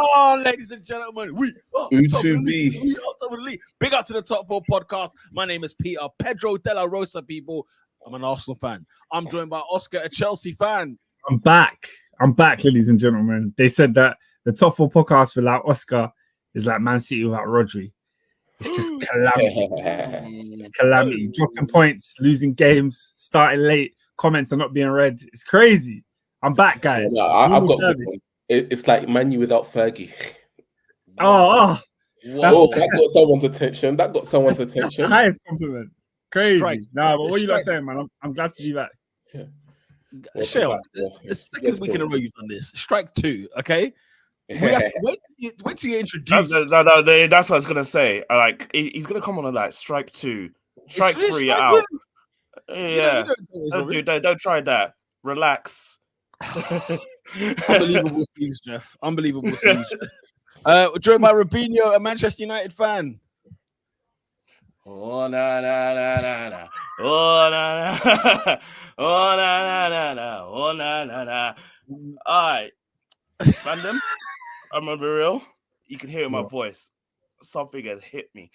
on, ladies and gentlemen. We are top of the league. U2B. We are top of the league. Big up to the Top 4 podcast. My name is Peter Pedro de la Rosa, people. I'm an Arsenal fan. I'm joined by Oscar, a Chelsea fan. I'm back, ladies and gentlemen. They said that the Top 4 podcast without Oscar is like Man City without Rodri. It's just calamity. It's calamity. Dropping points, losing games, starting late. Comments are not being read. It's crazy. I'm back, guys. No, I've got good one. It's like Man U without Fergie. Oh, that got someone's attention. That's the highest compliment. Crazy. Strike. Nah, but what you lot saying, man? I'm glad to be back. Yeah. Shell, the second week in a row you've done this. Strike 2, okay? We have to wait till you introduce. No, that's what I was gonna say. Like he's gonna come on and like strike 2, strike 3 out. Yeah, don't try that. Relax. Unbelievable scenes, Jeff. Unbelievable scenes. Joined by Robinho, a Manchester United fan. Oh na na na na na. Oh na na. Oh na na na na. Oh na na na. All right, random. I'm gonna be real. You can hear in my voice. Something has hit me.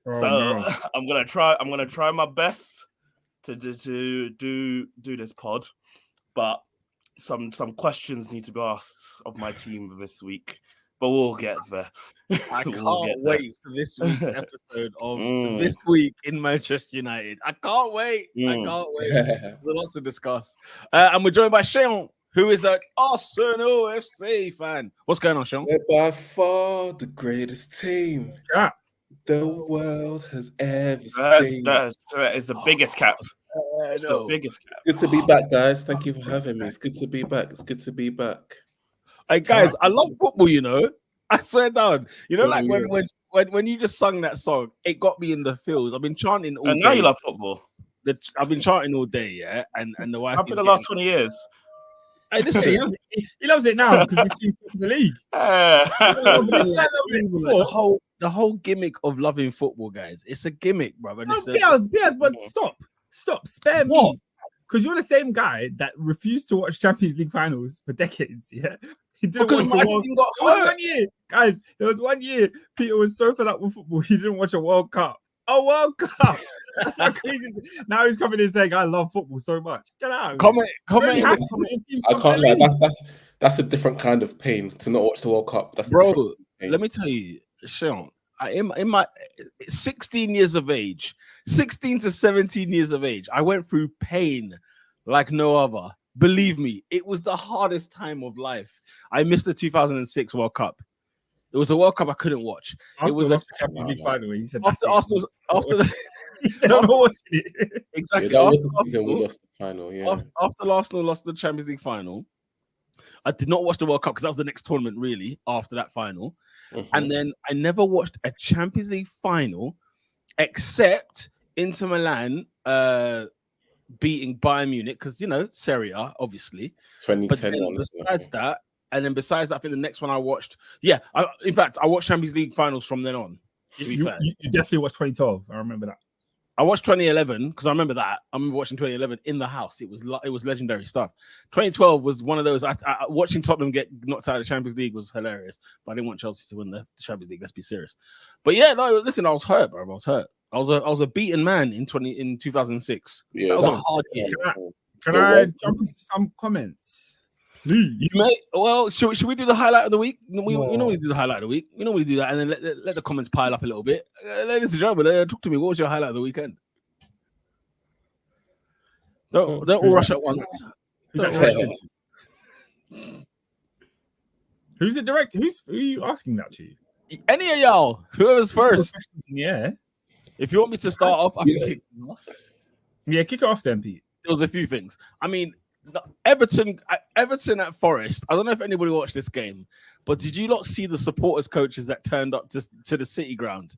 I'm gonna try my best to do this pod, but some questions need to be asked of my team this week. But we'll get there. I can't wait for this week's episode of This Week in Manchester United. I can't wait. I can't wait. There's lots to discuss. And we're joined by Sean, who is an Arsenal FC fan. What's going on, Sean? They're by far the greatest team the world has ever seen. That is the biggest cap. It's the biggest cap. Good to be back, guys. Thank you for having me. It's good to be back. Hey guys, I love football, you know. I swear down. You know, like when you just sung that song, it got me in the feels. I've been chanting all day. And now you love football. I've been chanting all day, yeah. And the wife. After the last 20 years. Hey, listen, he loves it now because he's team's in the league. The whole gimmick of loving football, guys. It's a gimmick, bro. But stop, spare me. Because you're the same guy that refused to watch Champions League finals for decades, yeah? He didn't because watch my team got hurt. 1 year. Guys, there was 1 year Peter was so fed up with football, he didn't watch a World Cup. A World Cup! That's how crazy. Now he's coming in saying, I love football so much. Get out. Comment. I can't lie. That's a different kind of pain to not watch the World Cup. That's bro, let me tell you, Sean, in my 16 years of age, 16 to 17 years of age, I went through pain like no other. Believe me, it was the hardest time of life. I missed the 2006 World Cup. It was a World Cup I couldn't watch. It was a Champions League final. He said after he said I'm not watching it. Exactly. Yeah, after the season, we lost the final. Yeah. After Arsenal lost the Champions League final, I did not watch the World Cup because that was the next tournament, really, after that final. And then I never watched a Champions League final except Inter Milan beating Bayern Munich because, you know, Serie A, obviously. 2010. Besides that, I think the next one I watched, in fact, I watched Champions League finals from then on. You definitely watched 2012. I remember that. I watched 2011 because I remember that. I remember watching 2011 in the house. It was legendary stuff. 2012 was one of those. Watching Tottenham get knocked out of the Champions League was hilarious, but I didn't want Chelsea to win the Champions League. Let's be serious. But yeah, no, listen, I was hurt, bro. I was hurt. I was a beaten man in 2006. Yeah, that was a hard year. Can I jump into some comments? Please. You may. Well, should we do the highlight of the week? We normally do the highlight of the week. We normally do that, and then let the comments pile up a little bit. Ladies and gentlemen, talk to me. What was your highlight of the weekend? Don't all rush at once. Who's the director? Who are you asking that to? Any of y'all, whoever's first. Yeah. If you want me to start off, I can kick it off. Yeah, kick it off then, Pete. There was a few things. I mean, Everton at Forest. I don't know if anybody watched this game, but did you not see the supporters coaches that turned up to the City ground?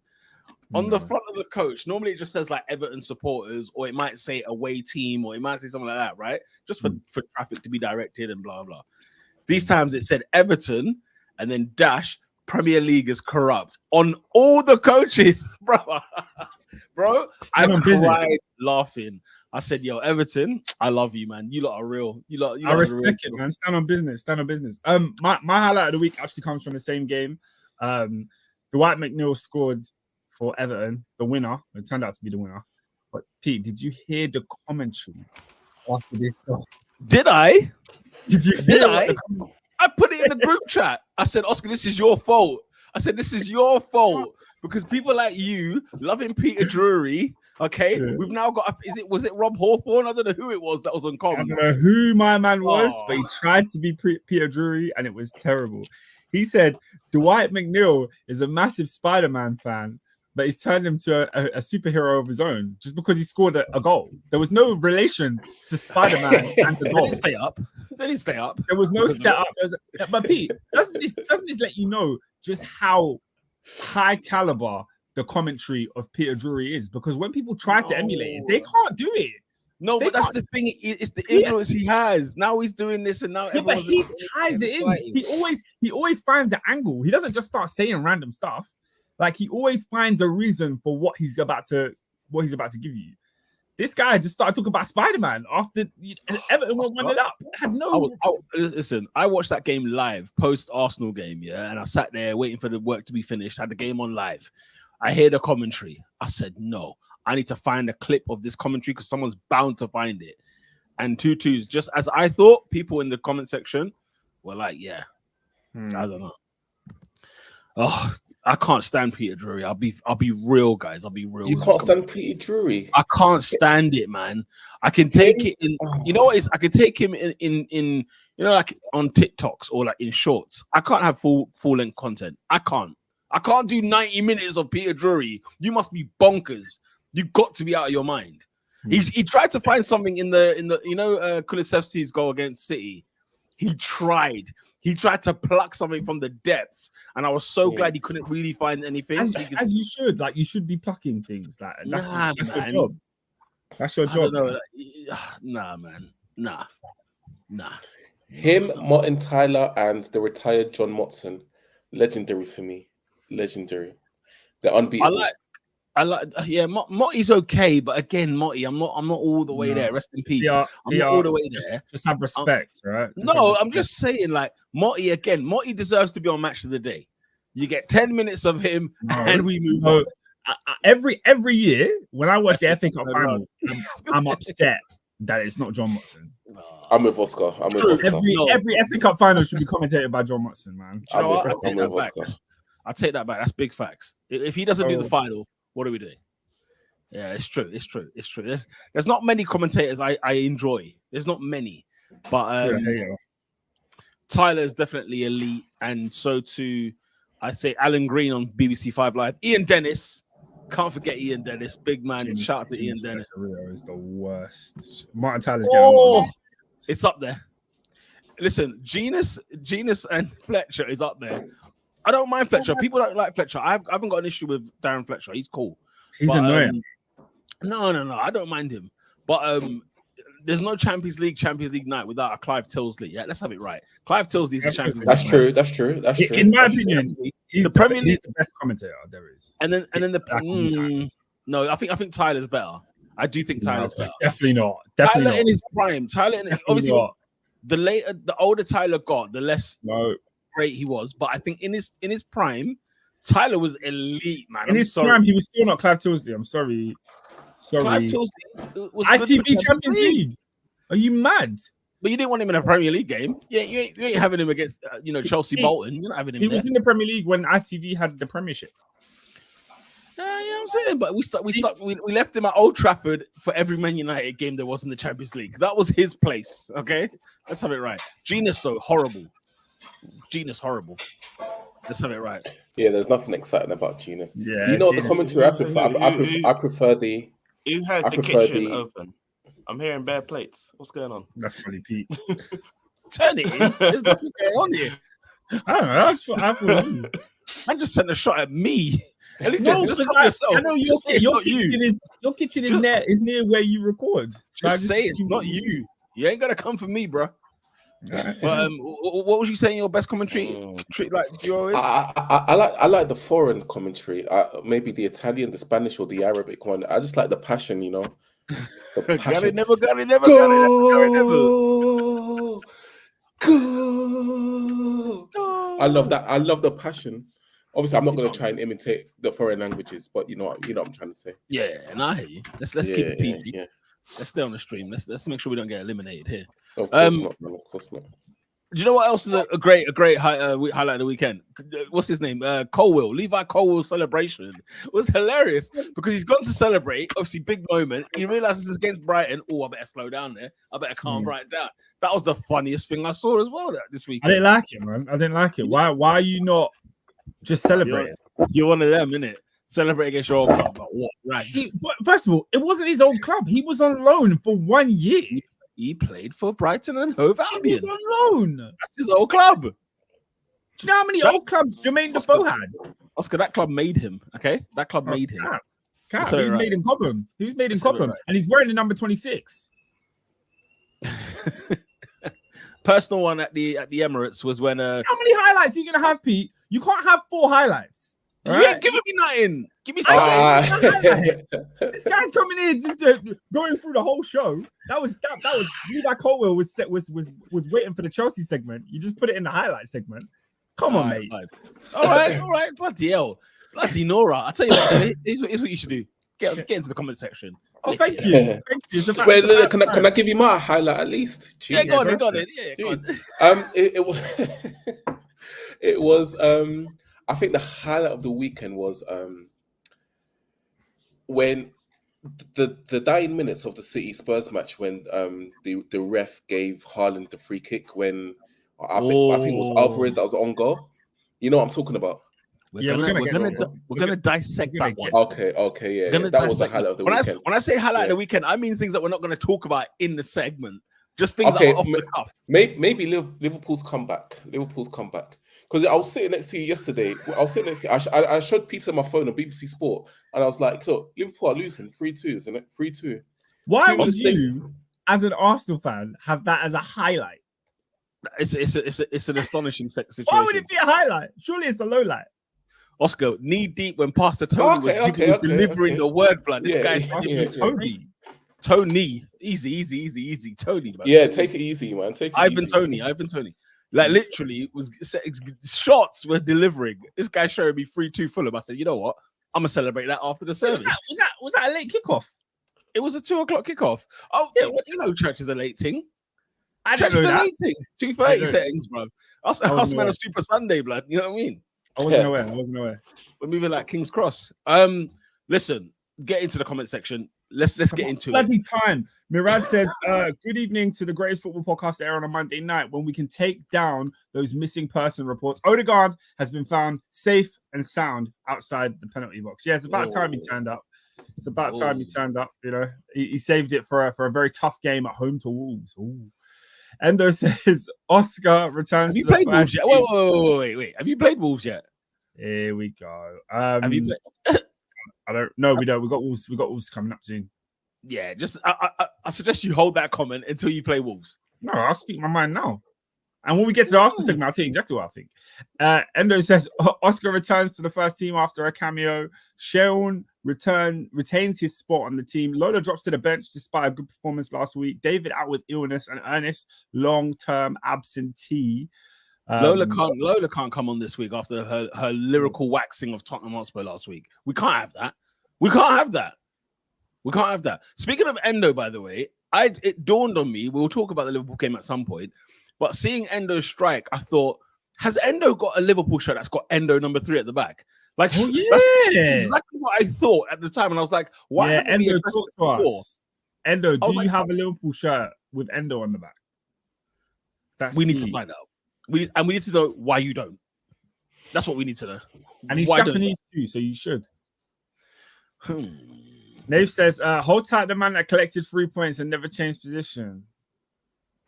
On the front of the coach, normally it just says like Everton supporters, or it might say away team, or it might say something like that, right? Just for traffic to be directed and blah blah. These times it said Everton and then dash Premier League is corrupt on all the coaches, bro. I cried laughing. I said, yo, Everton, I love you, man. You lot are real. I respect it, man. Stand on business. My highlight of the week actually comes from the same game. Dwight McNeil scored for Everton, the winner. It turned out to be the winner. But Pete, did you hear the commentary after this goal? Did I? Did I? I put it in the group chat. I said, Oscar, this is your fault. I said, this is your fault because people like you loving Peter Drury. Okay, we've now got. Was it Rob Hawthorne? I don't know who it was that was on comments. I don't know who my man was, but he tried to be Peter Drury, and it was terrible. He said Dwight McNeil is a massive Spider-Man fan, but he's turned him to a superhero of his own just because he scored a goal. There was no relation to Spider-Man and the goal. They didn't stay up. There was no setup. But Pete, doesn't this let you know just how high caliber the commentary of Peter Drury is? Because when people try to emulate it, they can't do it. No, but that's the thing. It's the influence he has. Now he's doing this, and now but he ties it in. He always finds an angle. He doesn't just start saying random stuff. Like he always finds a reason for what he's about to give you. This guy just started talking about Spider-Man after Everton went 1-0 up. Listen, I watched that game live, post Arsenal game, yeah, and I sat there waiting for the work to be finished. Had the game on live. I hear the commentary. I said, no, I need to find a clip of this commentary because someone's bound to find it. And 2-2s, just as I thought, people in the comment section were like, yeah, I don't know. Oh, I can't stand Peter Drury. I'll be real, guys. I'll be real. You can't stand Peter Drury. I can't stand it, man. I can take it in. You know what is? I can take him in you know, like on TikToks or like in shorts. I can't have full length content. I can't do 90 minutes of Peter Drury. You must be bonkers. You got to be out of your mind. He tried to find something in the you know Kulusevski's goal against City. He tried to pluck something from the depths, and I was so glad he couldn't really find anything. As you should, like you should be plucking things. Like that's your job. That's your job. Nah, man. Nah. Him, Martin Tyler, and the retired John Motson, legendary for me. Legendary. They're unbeatable. Motty's okay, but again, Motty, I'm not all the way there. Rest in peace. I'm not all the way there. Just have respect, right? I'm just saying, like Motty again. Motty deserves to be on Match of the Day. You get 10 minutes of him, and we move on. Every year when I watch the FA Cup final, I'm upset that it's not John Motson. I'm with Oscar. Every FA Cup final should be commentated by John Motson, man. I'll take that back. That's big facts. If he doesn't do the final, what are we doing? Yeah, it's true. There's not many commentators I enjoy. There's not many, but Tyler is definitely elite, and so too, I say Alan Green on BBC 5 Live. Ian Dennis, can't forget Ian Dennis, big man. Shout out to Ian Dennis. Is the worst. Martin Tyler's it's up there. Listen, Genus and Fletcher is up there. I don't mind Fletcher. People don't like Fletcher. I haven't got an issue with Darren Fletcher. He's cool. He's annoying. No. I don't mind him. But there's no Champions League night without a Clive Tilsley. Yeah, let's have it right. Clive Tilsley's the Champions League. That's true. In my opinion, he's the Premier League. He's the best commentator there is. And then no, I think Tyler's better. I do think Tyler's better. Definitely not. Tyler in his prime. Obviously the older Tyler got, the less great he was. But I think in his prime, Tyler was elite, man. In his prime, he was still not Clive Tilsley. I'm sorry. Clive Tilsley was ITV Champions League. Are you mad? But you didn't want him in a Premier League game. Yeah, you ain't having him against Chelsea Bolton. You're not having him. He was in the Premier League when ITV had the Premiership. Yeah, I'm saying, but we left him at Old Trafford for every Man United game there was in the Champions League. That was his place. Okay, let's have it right. Genius though, horrible. Genius, horrible. Let's have it right. Yeah, there's nothing exciting about Genius. Yeah, do you know the commentary I prefer? I prefer the. Who has the kitchen open? I'm hearing bad plates. What's going on? That's probably Pete. Turn it in. There's nothing going on here. I don't know. I feel Man just sent a shot at me. No, just cover yourself. I know your kitchen is near where you record. So just say it's not you. You ain't gonna come for me, bro. But what was you saying? Your best commentary, like yours? I like the foreign commentary. Maybe the Italian, the Spanish, or the Arabic one. I just like the passion. Got it, never got it, never got it, never. Go! I love that. I love the passion. Obviously, I'm not going to try and imitate the foreign languages, but you know what I'm trying to say. Yeah, and I hear you. Let's keep it PG. Yeah. Let's stay on the stream. Let's make sure we don't get eliminated here. Of course not. Man, of course not. Do you know what else is a great highlight of the weekend? What's his name? Colwill. Levi Colwill's celebration was hilarious because he's gone to celebrate. Obviously, big moment. He realizes it's against Brighton. Oh, I better slow down there. I better calm right down. That was the funniest thing I saw as well this week. I didn't like it, man. I didn't like it. Why are you not just celebrating? You're one of them, innit? Celebrate against your old club. But what? Right. But first of all, it wasn't his old club. He was on loan for 1 year. He played for Brighton and Hove Albion. He was on loan. That's his old club. Do you know how many old clubs Jermaine Defoe had? Oscar, that club made him. Okay, that club made him. He's made in Cobham. He's made in Cobham, and he's wearing the number 26. Personal one at the Emirates was when. How many highlights are you gonna have, Pete? You can't have 4 highlights. You ain't giving me nothing. Give me something. This guy's coming in just going through the whole show. That was Levi Colwill was waiting for the Chelsea segment. You just put it in the highlight segment. Come on, mate. All right. Bloody hell. Bloody Nora. I tell you what, here's what you should do. Get into the comment section. Oh, thank you. Thank you. Wait, can I give you my highlight at least? Jeez. Yeah, got it. Yeah, go on. It was I think the highlight of the weekend was when the dying minutes of the City Spurs match when the ref gave Haaland the free kick when I think it was Alvarez that was on goal. You know what I'm talking about? We're gonna dissect that one. Okay, yeah. That was the highlight of the weekend. When I say highlight of the weekend, I mean things that we're not going to talk about in the segment. Just things that are off the cuff. Maybe Liverpool's comeback. Because I was sitting next to you yesterday. I showed Peter my phone on BBC Sport, and I was like, "Look, Liverpool are losing 3-2, isn't it? 3-2." Why would you, as an Arsenal fan, have that as a highlight? It's an astonishing situation. Why would it be a highlight? Surely it's a low light. Oscar, knee deep when Pastor Tony was delivering the word, blood. This guy's Tony. Easy. Tony, man. Yeah, take it easy, man. Ivan Tony. Like literally, shots were delivering. This guy showed me 3-2 Fulham. I said, you know what? I'm gonna celebrate that after the service. Was that a late kickoff? It was a 2:00 kickoff. Oh, yeah, you know, church is a late thing. I don't know that. 2:30 settings, bro. Us man, a Super Sunday, blood. You know what I mean? I wasn't aware. We're moving like King's Cross. Listen, get into the comment section. Let's get into bloody time. Mirad says, good evening to the greatest football podcast air on a Monday night when we can take down those missing person reports. Odegaard has been found safe and sound outside the penalty box. Yeah, it's about time he turned up. You know, he saved it for a very tough game at home to Wolves. Ooh. Endo says Oscar returns. Have you played Wolves yet? Wait. Have you played Wolves yet? Here we go. Have you played? I don't know. We don't. We got Wolves coming up soon. Yeah, just I suggest you hold that comment until you play Wolves. No, I'll speak my mind now. And when we get to the Arsenal segment, I'll tell you exactly what I think. Endo says Oscar returns to the first team after a cameo. Sharon retains his spot on the team. Lola drops to the bench despite a good performance last week. David out with illness and Ernest long-term absentee. Lola can't come on this week after her lyrical waxing of Tottenham Hotspur last week. We can't have that. Speaking of Endo, by the way, it dawned on me. We'll talk about the Liverpool game at some point. But seeing Endo strike, I thought, has Endo got a Liverpool shirt that's got Endo number 3 at the back? Like, that's exactly what I thought at the time. And I was like, why? Yeah, Endo, talk to us. Endo, do you have a Liverpool shirt with Endo on the back? We need to find out. We need to know why you don't. That's what we need to know. And he's Japanese too, so you should. Nave says, hold tight the man that collected 3 points and never changed position.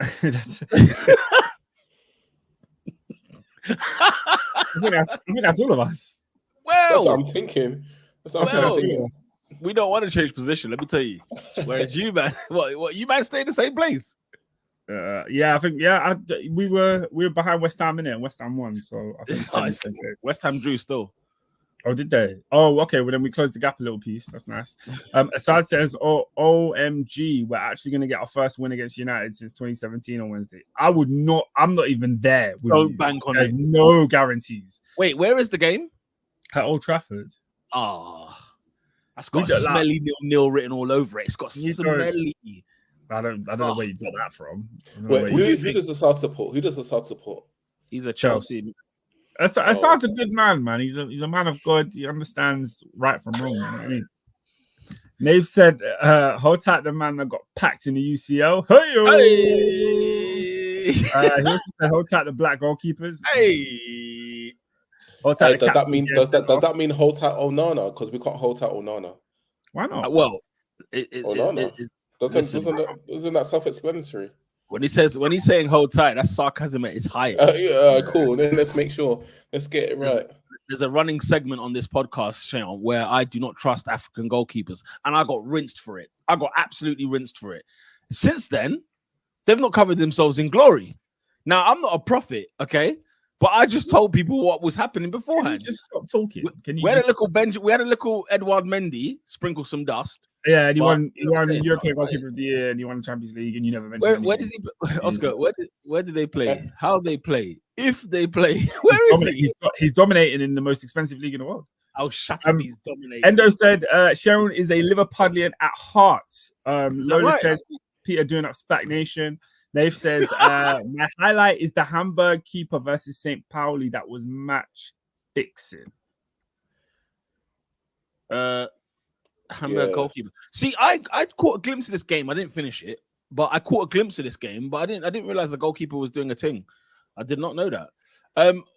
I think that's all of us. Well, that's what I'm thinking. We don't want to change position, let me tell you. Whereas you, man, what you might stay in the same place. I think we were behind West Ham in it, and West Ham won, so I think West Ham drew still. Oh, did they? Oh, okay. Well, then we closed the gap a little piece. That's nice. Assad says, "Oh, OMG, we're actually going to get our first win against United since 2017 on Wednesday." I'm not even there. Don't bank on There's it. no guarantees. Wait, where is the game? At Old Trafford. Oh, that's got smelly 0-0 written all over it. It's got smelly. I don't know where you got that from. Wait, who does the South support? Who does the South support? He's a Chelsea. Assad's a good man, man. He's a man of God. He understands right from wrong. You know what I mean? They've said, hold tight the man that got packed in the UCL. Hey! He also said, hold tight the black goalkeepers. Hey! Hold tight does that mean hold tight Onana? Because we can't hold tight Onana. Why not? Well, Onana. Isn't that self-explanatory? When he's saying hold tight, that's sarcasm at its highest. Cool. Then let's make sure. Let's get it right. There's a running segment on this podcast, Sean, where I do not trust African goalkeepers, and I got rinsed for it. I got absolutely rinsed for it. Since then, they've not covered themselves in glory. Now, I'm not a prophet, okay? But I just told people what was happening beforehand. Can you just stop talking? We had a little Edouard Mendy sprinkle some dust. Yeah, and he won European Goalkeeper of the Year, and he won the Champions League, and you never mentioned. Where does he, Oscar? Where do they play? How they play? If they play, where is he? He's dominating in the most expensive league in the world. Oh, shut up! He's dominating. Endo said Sharon is a Liverpudlian at heart. Lola says Peter doing up Spac Nation. Nave says my highlight is the Hamburg keeper versus St. Pauli. That was match fixing. Hamburg goalkeeper. See, I caught a glimpse of this game. I didn't finish it, but I caught a glimpse of this game. But I didn't realize the goalkeeper was doing a thing. I did not know that.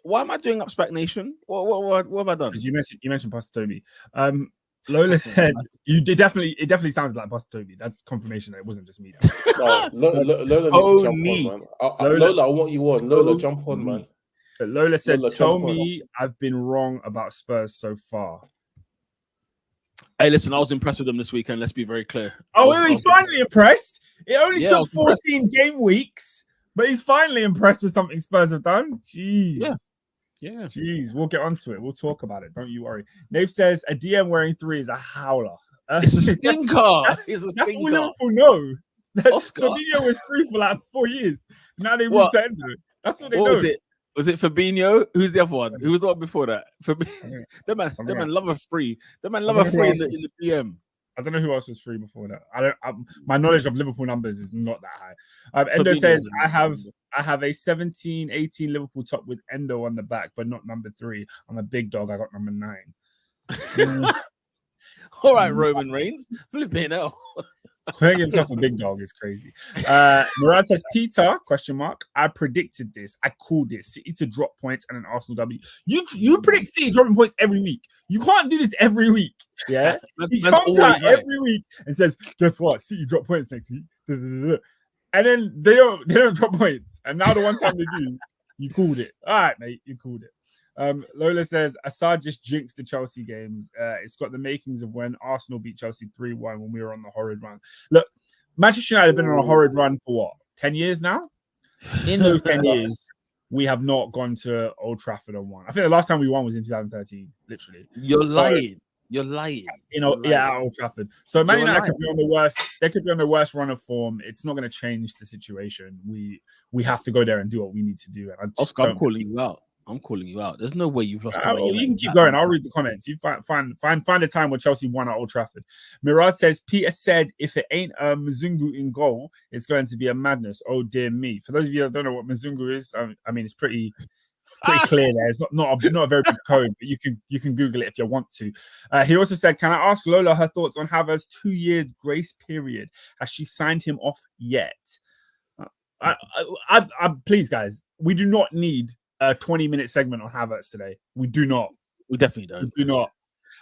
Why am I doing up Spac Nation? What have I done? Because you mentioned Pastor Toby. Lola said it definitely sounded like Pastor Toby. That's confirmation that it wasn't just me. Lola needs to jump on, man. Lola, I want you on. Lola, jump on, man. But Lola said, "Tell me I've been wrong about Spurs so far." Hey, listen, I was impressed with them this weekend. Let's be very clear. He's finally impressed. It only took 14 game weeks, but he's finally impressed with something Spurs have done. Jeez. Yeah. Jeez, we'll get onto it. We'll talk about it. Don't you worry. Nave says a DM wearing 3 is a howler. It's a stinker. That's all Liverpool know. Fabinho was 3 for like 4 years. Now they moved to Endo. That's what they know. Was it Fabinho? Who's the other one? Who was the one before that? That man love a free. That man love a free in the DM. I don't know who else was free before that. My knowledge of Liverpool numbers is not that high. Endo says I have a 17-18 Liverpool top with Endo on the back, but not number 3. I'm a big dog. I got number 9. All right, Roman Reigns. Flipping hell. Calling himself a big dog is crazy. Murad says, Peter, ? I predicted this. I called it. City to drop points and an Arsenal W. You predict City dropping points every week. You can't do this every week. Yeah? He comes out every week and says, guess what? City drop points next week. And then they don't drop points. And now the one time they do, you called it. All right, mate, you called it. Lola says Assad just jinxed the Chelsea games. It's got the makings of when Arsenal beat Chelsea 3-1 when we were on the horrid run. Look, Manchester United have been on a horrid run for what? 10 years now? In those 10 years, we have not gone to Old Trafford and won. I think the last time we won was in 2013, literally. You're lying. You're lying. At Old Trafford. So Man United could be on the worst. They could be on the worst run of form. It's not going to change the situation. We have to go there and do what we need to do. And Oscar, I'm calling you out. I'm calling you out. There's no way you've lost. You can keep going. I'll read the comments. You find a time where Chelsea won at Old Trafford. Mirage says Peter said if it ain't Mzungu in goal, it's going to be a madness. Oh dear me. For those of you that don't know what Mzungu is, I mean it's pretty clear there. It's not a very big code, but you can Google it if you want to. He also said, can I ask Lola her thoughts on Havertz's 2-year grace period? Has she signed him off yet? I please guys, we do not need a 20-minute segment on Havertz today. We do not. We definitely don't. We do not.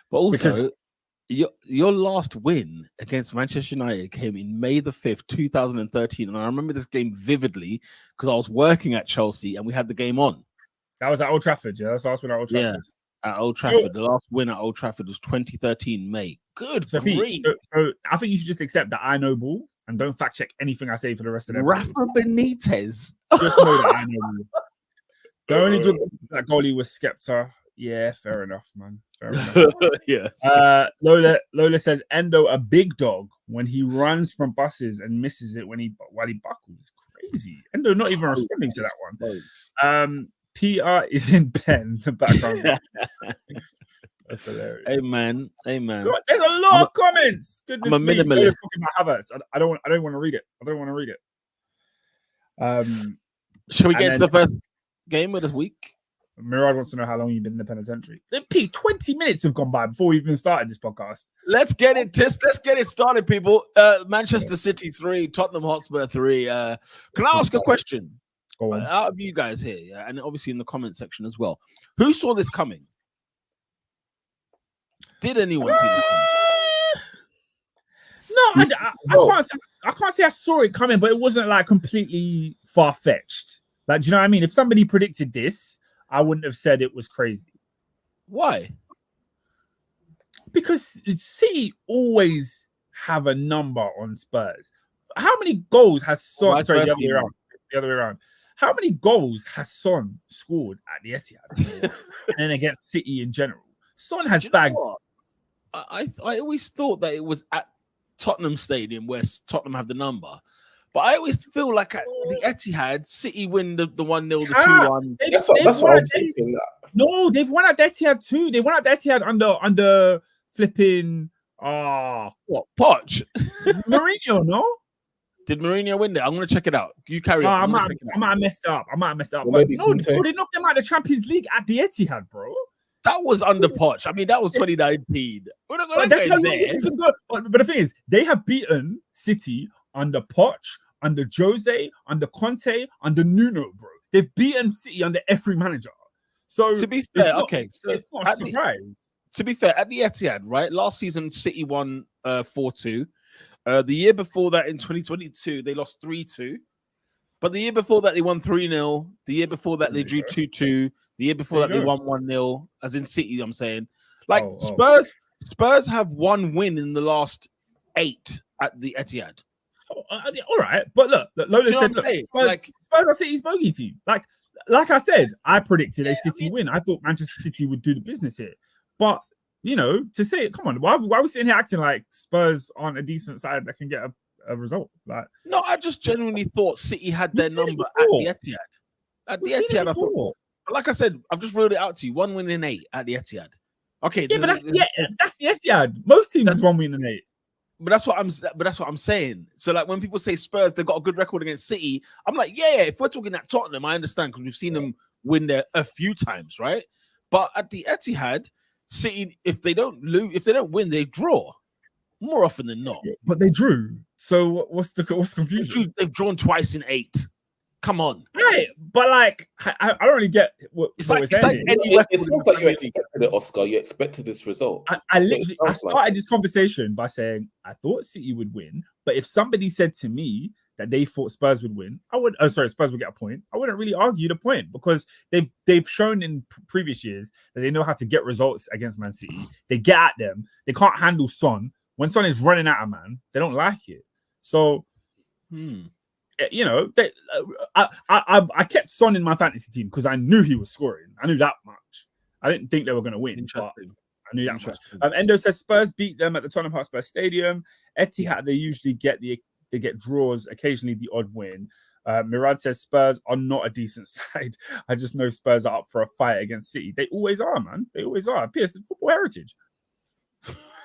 But also, your last win against Manchester United came in May the 5th, 2013. And I remember this game vividly because I was working at Chelsea and we had the game on. That was at Old Trafford, yeah? That's the last win at Old Trafford. Yeah, at Old Trafford. The last win at Old Trafford was 2013 May. Good grief. So I think you should just accept that I know ball and don't fact check anything I say for the rest of the episode. Rafa Benitez. Just know that I know ball. The only good that goalie was Skepta. Yeah, fair enough, man. Fair enough. Yes. Lola says Endo a big dog when he runs from buses and misses it while he buckles. Crazy. Endo not even responding to that one. PR is in pen to background. That's hilarious. Amen. God, there's a lot of comments. Goodness I'm a me. minimalist. Lola's talking about Havertz. I don't want to read it. I don't want to read it. Shall we get into the first game of the week? Mirad wants to know how long you've been in the penitentiary. Pete, 20 minutes have gone by before we even started this podcast. Let's get it started, people. Manchester City 3, Tottenham Hotspur 3. Can I ask a question? Go on. Out of you guys here, yeah, and obviously in the comment section as well. Who saw this coming? Did anyone see this coming? No, I can't say I saw it coming, but it wasn't like completely far-fetched. Like, do you know what I mean? If somebody predicted this, I wouldn't have said it was crazy. Why? Because City always have a number on Spurs. How many goals has Son? Sorry, the other way around. How many goals has Son scored at the Etihad and then against City in general? Son has bags. I always thought that it was at Tottenham Stadium where Tottenham have the number. But I always feel like at the Etihad, City win the 1-0, the 2-1. That's what I was thinking. No, they've won at the Etihad too. They won at the Etihad under flipping what Poch? Mourinho, no? Did Mourinho win there? I'm gonna check it out. You carry on. I might have messed up. Well, But no, they knocked them out of the Champions League at the Etihad, bro. That was under Poch. I mean, that was 2019. We're not But going that's how long there. this has been going. But the thing is, they have beaten City under Poch, under Jose, under Conte, under Nuno, bro. They've beaten City under every manager. So To be fair, it's not a surprise. To be fair, at the Etihad, right? Last season, City won 4-2. The year before that, in 2022, they lost 3-2. But the year before that, they won 3-0. The year before that, they drew 2-2. The year before that, they won 1-0. As in City, I'm saying. Like Spurs have one win in the last 8 at the Etihad. All right, but look, Lola said, Spurs are City's bogey team. Like I said, I predicted a City win. I thought Manchester City would do the business here. But, you know, to say it, come on, why are we sitting here acting like Spurs aren't a decent side that can get a result? Like, no, I just genuinely thought City had their number at the Etihad. At the Etihad, I thought. But like I said, I've just ruled it out to you. 1 win in 8 at the Etihad. Okay, yeah, but that's the Etihad. Most teams is 1 win in 8. But that's what I'm saying. So like when people say Spurs, they've got a good record against City, I'm like, yeah, if we're talking at Tottenham, I understand because we've seen them win there a few times, right? But at the Etihad, City, if they don't win, they draw more often than not. Yeah, but they drew. So what's the confusion? They've drawn twice in 8. Come on, right? But like, I don't really get what it's what like. we're saying. It seems like you expected it, Oscar. You expected this result. I started this conversation by saying I thought City would win, but if somebody said to me that they thought Spurs would win, Spurs would get a point. I wouldn't really argue the point because they've shown in previous years that they know how to get results against Man City. They get at them. They can't handle Son. When Son is running at a man, they don't like it. So. You know, I kept Son in my fantasy team because I knew he was scoring. I knew that much. I didn't think they were going to win, but I knew that much. Endo says Spurs beat them at the Tottenham Hotspur Stadium. Etihad, they usually get draws, occasionally the odd win. Mirad says Spurs are not a decent side. I just know Spurs are up for a fight against City. They always are, man. They always are. PS football heritage.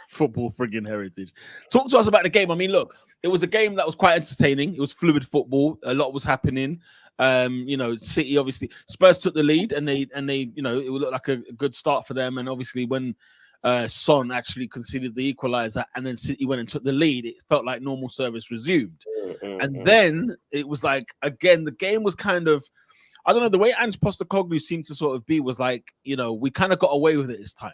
Football friggin' heritage. Talk to us about the game. I mean, look, it was a game that was quite entertaining. It was fluid football. A lot was happening. You know, City obviously Spurs took the lead, and they, you know, it would look like a good start for them. And obviously, when Son actually conceded the equalizer, and then City went and took the lead, it felt like normal service resumed. And then it was like again, the game was kind of, I don't know, the way Ange Postecoglou seemed to sort of be was like, you know, we kind of got away with it this time.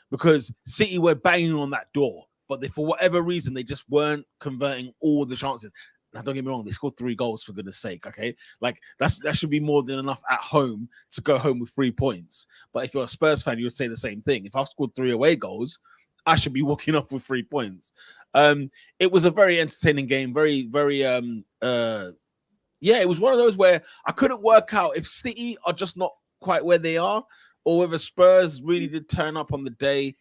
Because City were banging on that door, but for whatever reason, they just weren't converting all the chances. Now, don't get me wrong, they scored 3 goals, for goodness sake, okay? Like, that should be more than enough at home to go home with 3 points. But if you're a Spurs fan, you would say the same thing. If I've scored 3 away goals, I should be walking off with 3 points. It was a very entertaining game, very, very, it was one of those where I couldn't work out if City are just not quite where they are, or whether Spurs really did turn up on the day,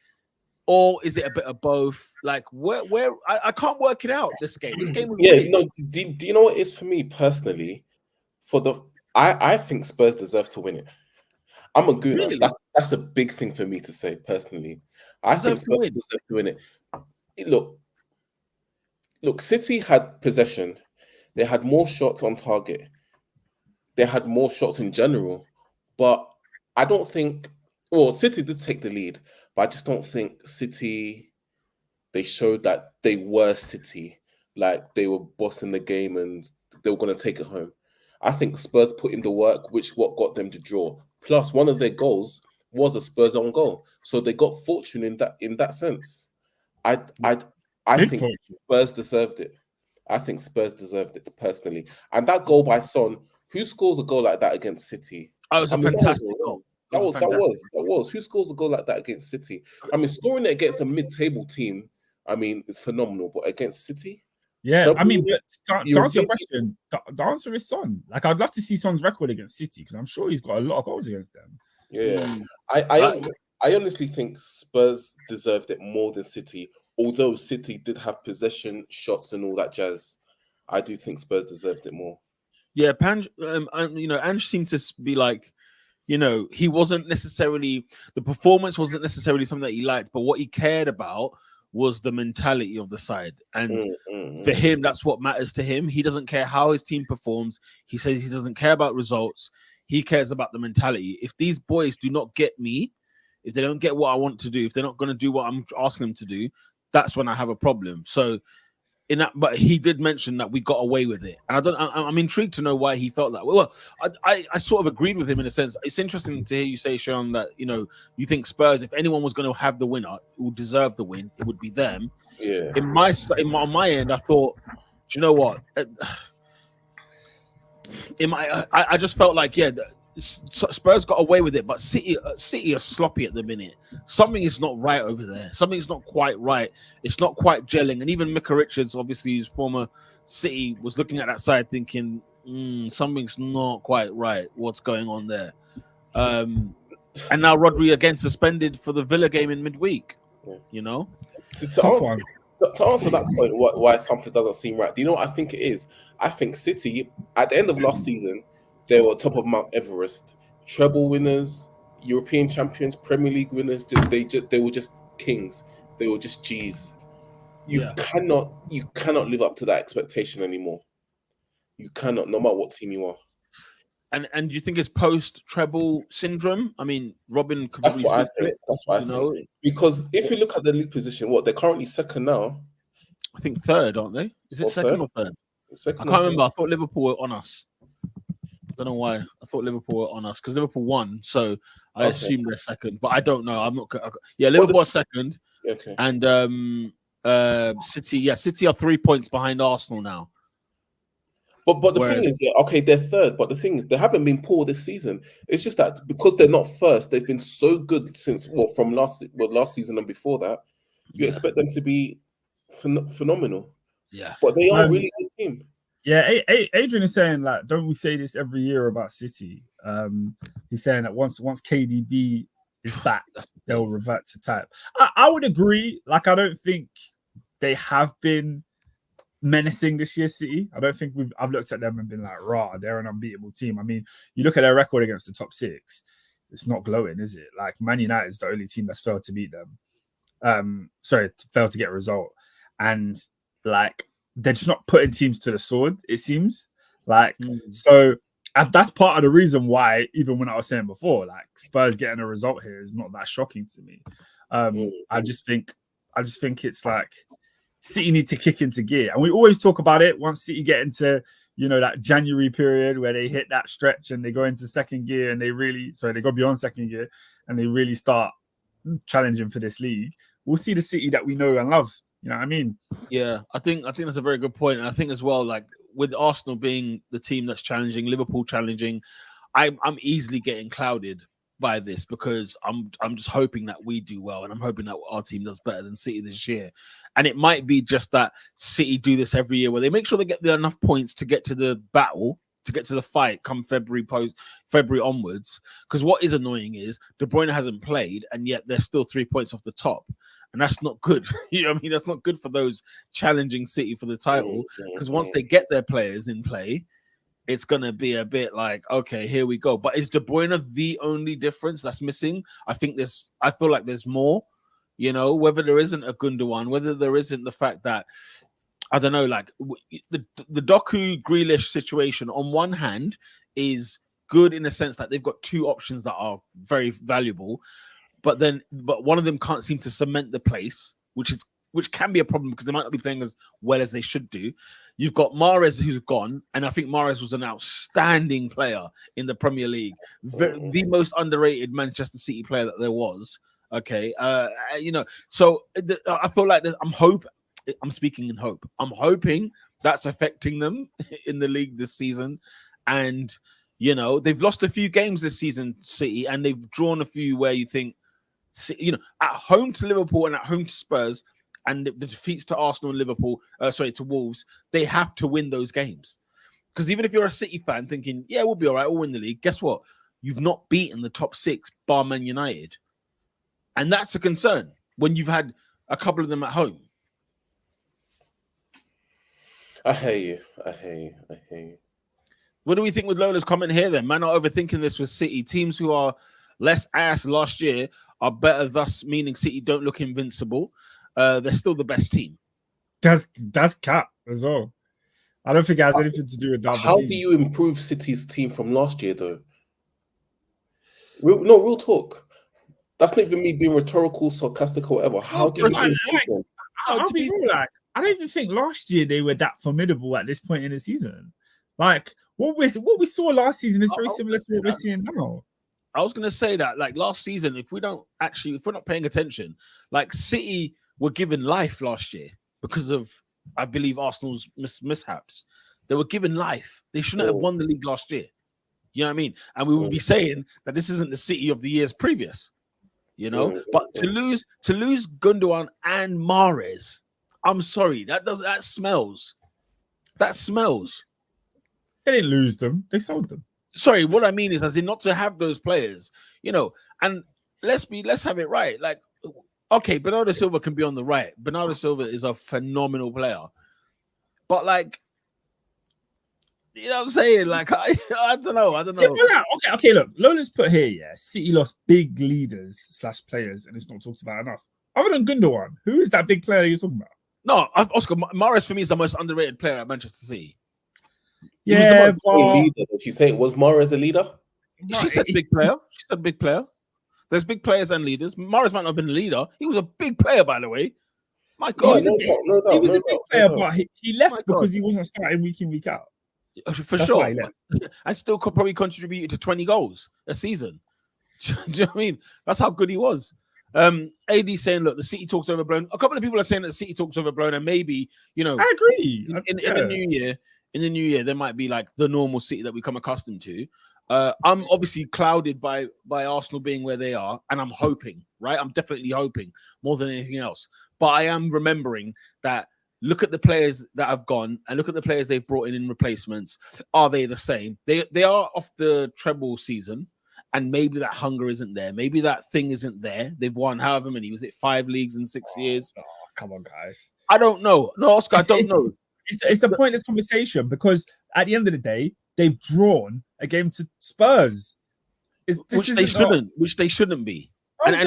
or is it a bit of both? Like, where I can't work it out. This game was weird. No. Do you know what it is for me personally? I think Spurs deserve to win it. I'm a gooner. Really? That's a big thing for me to say personally. I think Spurs deserve to win it. Look, City had possession. They had more shots on target. They had more shots in general. But I don't think... Well, City did take the lead, but I just don't think City... They showed that they were City. Like, they were bossing the game and they were going to take it home. I think Spurs put in the work, which what got them to draw. Plus, one of their goals was a Spurs own goal. So they got fortune in that sense. I think Spurs deserved it. I think Spurs deserved it personally. And that goal by Son, who scores a goal like that against City? Oh, it was a fantastic goal. That was. Who scores a goal like that against City? I mean, scoring it against a mid-table team, I mean, it's phenomenal. But against City? Yeah, I mean, but to answer your question, the answer is Son. Like, I'd love to see Son's record against City because I'm sure he's got a lot of goals against them. Yeah. I honestly think Spurs deserved it more than City. Although City did have possession, shots, and all that jazz, I do think Spurs deserved it more. Yeah, Ange seemed to be like, he wasn't necessarily, the performance wasn't necessarily something that he liked, but what he cared about was the mentality of the side. And for him, that's what matters to him. He doesn't care how his team performs. He says he doesn't care about results. He cares about the mentality. If these boys do not get me, if they don't get what I want to do, if they're not going to do what I'm asking them to do, that's when I have a problem. So but he did mention that we got away with it, and I'm intrigued to know why he felt that way. Well, I sort of agreed with him in a sense. It's interesting to hear you say, Sean, that you think Spurs, if anyone was going to have the winner who deserved the win, it would be them. Yeah. On my end, I thought, do you know what? I just felt like, Spurs got away with it, but City are sloppy at the minute. Something is not right over there. Something's not quite right. It's not quite gelling. And even Micah Richards, obviously, his former City, was looking at that side thinking, something's not quite right. What's going on there? And now Rodri again suspended for the Villa game in midweek. To answer that point, why something doesn't seem right, do you know what I think it is? I think City, at the end of last season, they were top of Mount Everest, treble winners, European champions, Premier League winners. They were just kings. They were just G's. You cannot live up to that expectation anymore. You cannot, no matter what team you are. And do you think it's post treble syndrome? I mean, Robin could. That's what I think. Because if you look at the league position, they're currently second now. I think third, aren't they? Is it second or third? Second. I can't remember. I thought Liverpool were on us. I don't know why. I thought Liverpool were on us because Liverpool won, so I assume they're second. But I don't know. I'm not. Liverpool are second, and City. City are 3 points behind Arsenal now. But the thing is, they're third. But the thing is, they haven't been poor this season. It's just that because they're not first, they've been so good since from last season and before that. You expect them to be phenomenal. Yeah, but they are a really good team. Yeah, Adrian is saying, like, don't we say this every year about City? He's saying that once KDB is back, they'll revert to type. I would agree. Like, I don't think they have been menacing this year, City. I don't think I've looked at them and been like, rah, they're an unbeatable team. I mean, you look at their record against the top six, it's not glowing, is it? Like, Man United is the only team that's failed to beat them. Failed to get a result. And, like, they're just not putting teams to the sword, it seems. Like, so that's part of the reason why, even when I was saying before, like, Spurs getting a result here is not that shocking to me. I just think it's like City need to kick into gear. And we always talk about it once City get into, that January period where they hit that stretch and they go into second gear and they go beyond second gear and they really start challenging for this league. We'll see the City that we know and love. You know what I mean? Yeah, I think that's a very good point. And I think as well, like with Arsenal being the team that's challenging, Liverpool challenging, I'm easily getting clouded by this because I'm just hoping that we do well and I'm hoping that our team does better than City this year. And it might be just that City do this every year where they make sure they get enough points to get to the battle to get to the fight come February onwards. Because what is annoying is De Bruyne hasn't played, and yet they're still 3 points off the top, and that's not good. You know what I mean? That's not good for those challenging City for the title. Because once they get their players in play, it's gonna be a bit like, okay, here we go. But is De Bruyne the only difference that's missing? I feel like there's more. You know, whether there isn't a Gundogan, whether there isn't the fact that, I don't know, like the Doku Grealish situation on one hand is good in the sense that they've got two options that are very valuable, but one of them can't seem to cement the place, which can be a problem because they might not be playing as well as they should do. You've got Mahrez who's gone, and I think Mahrez was an outstanding player in the Premier League, the most underrated Manchester City player that there was. Okay, you know, so I feel like I'm speaking in hope. I'm hoping that's affecting them in the league this season, and you know they've lost a few games this season, City, and they've drawn a few where you think, you know, at home to Liverpool and at home to Spurs, and the defeats to Arsenal and Liverpool, to Wolves, they have to win those games. Because even if you're a City fan thinking, yeah, we'll be all right, we'll win the league, guess what? You've not beaten the top six, bar Man United. And that's a concern when you've had a couple of them at home. I hear you. What do we think with Lola's comment here then? Man, not overthinking this with City. Teams who are less ass last year are better, thus meaning City don't look invincible. They're still the best team. That's cap as well. I don't think it has anything to do with that. How do you improve City's team from last year, though? Real talk. That's not even me being rhetorical, sarcastic, or whatever. How do you improve them? I'll be real, like, I don't even think last year they were that formidable at this point in the season. Like what we saw last season is very similar to what we're seeing now. I was gonna say that, like last season, if we're not paying attention, like City were given life last year because of, I believe, Arsenal's mishaps. They were given life. They shouldn't have won the league last year. You know what I mean? And we would be saying that this isn't the City of the years previous. You know, but to lose Gundogan and Mahrez, I'm sorry, that smells. That smells. They didn't lose them; they sold them. Sorry, what I mean is, as in not to have those players, you know. And let's have it right. Like, okay, Bernardo Silva can be on the right. Bernardo Silva is a phenomenal player, but like, you know what I'm saying? Like, I don't know. Yeah, okay. Look, Lola's put here, yeah, City lost big leaders / players, and it's not talked about enough. Other than Gundogan, who is that big player you're talking about? No, Oscar Mahrez for me is the most underrated player at Manchester City. Yeah, She's saying, was Mahrez a leader? She said big player. She said big player. There's big players and leaders. Mahrez might not have been a leader. He was a big player, by the way. My God, he was a big player, but he left because he wasn't starting week in, week out. For sure, and still could probably contributed to 20 goals a season. Do you know what I mean? That's how good he was. AD saying, look, the City talk's overblown. A couple of people are saying that the City talk's overblown, and maybe, you know, I agree. In the new year, there might be like the normal City that we come accustomed to. I'm obviously clouded by Arsenal being where they are, and I'm hoping, right? I'm definitely hoping more than anything else. But I am remembering that. Look at the players that have gone and look at the players they've brought in replacements. Are they the same? They are off the treble season, and maybe that hunger isn't there. Maybe that thing isn't there. They've won however many. Was it 5 leagues in 6 years? Oh, come on, guys. I don't know. No, Oscar, I don't know. It's a pointless conversation because at the end of the day, they've drawn a game to Spurs. Which they shouldn't be. But they're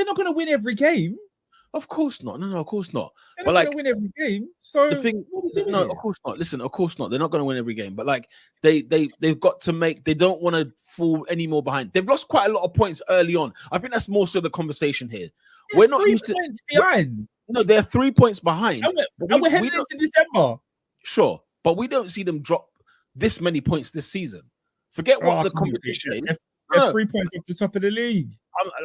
not going to win every game. Of course not. No, of course not. They're not going to win every game. So the thing, of course not. Listen, of course not. They're not going to win every game. But like they've got to make. They don't want to fall any more behind. They've lost quite a lot of points early on. I think that's more so the conversation here. We're not used to behind. No, they're 3 points behind. And we're heading into December. Sure, but we don't see them drop this many points this season. Forget what the competition is. They're 3 points off the top of the league.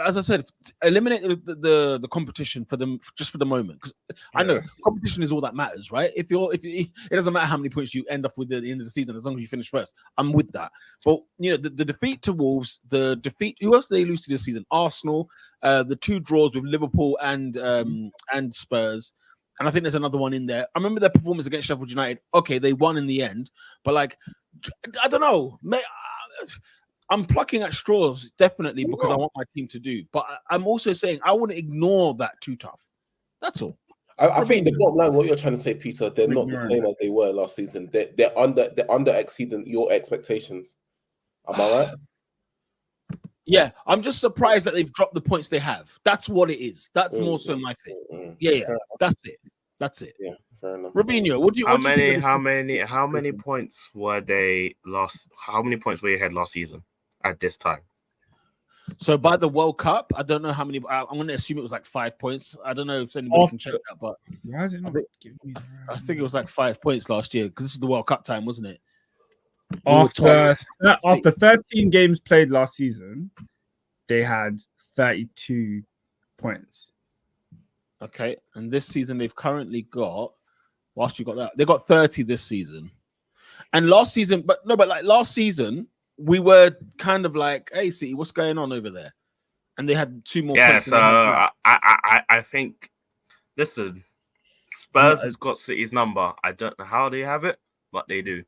As I said, eliminate the competition for them just for the moment. Because I know competition is all that matters, right? If it doesn't matter how many points you end up with at the end of the season, as long as you finish first. I'm with that. But you know, the defeat to Wolves, the defeat. Who else did they lose to this season? Arsenal. The 2 draws with Liverpool and Spurs, and I think there's another one in there. I remember their performance against Sheffield United. Okay, they won in the end, but like, I don't know. I'm plucking at straws definitely because I want my team to do, but I'm also saying I wouldn't ignore that too tough. That's all. I think the bottom line, what you're trying to say, Peter, they're not the same as they were last season. They're under exceeding your expectations. Am I right? Yeah, I'm just surprised that they've dropped the points they have. That's what it is. That's more so my thing. Yeah, that's it. Yeah, fair enough. Robinho, what do you think? How many points were they last? How many points were you ahead last season at this time? So by the World Cup, I don't know how many. I'm going to assume it was like 5 points. I don't know if anybody can check that, but why is it not giving me I think it was like 5 points last year because this is the World Cup time, wasn't it? After 13 games played last season, they had 32 points. Okay, and this season they've currently got. Whilst you got that, they got 30 this season, and last season, but like last season, we were kind of like, "Hey, City, what's going on over there?" And they had 2 more points. So I think, listen, Spurs has got City's number. I don't know how they have it, but they do.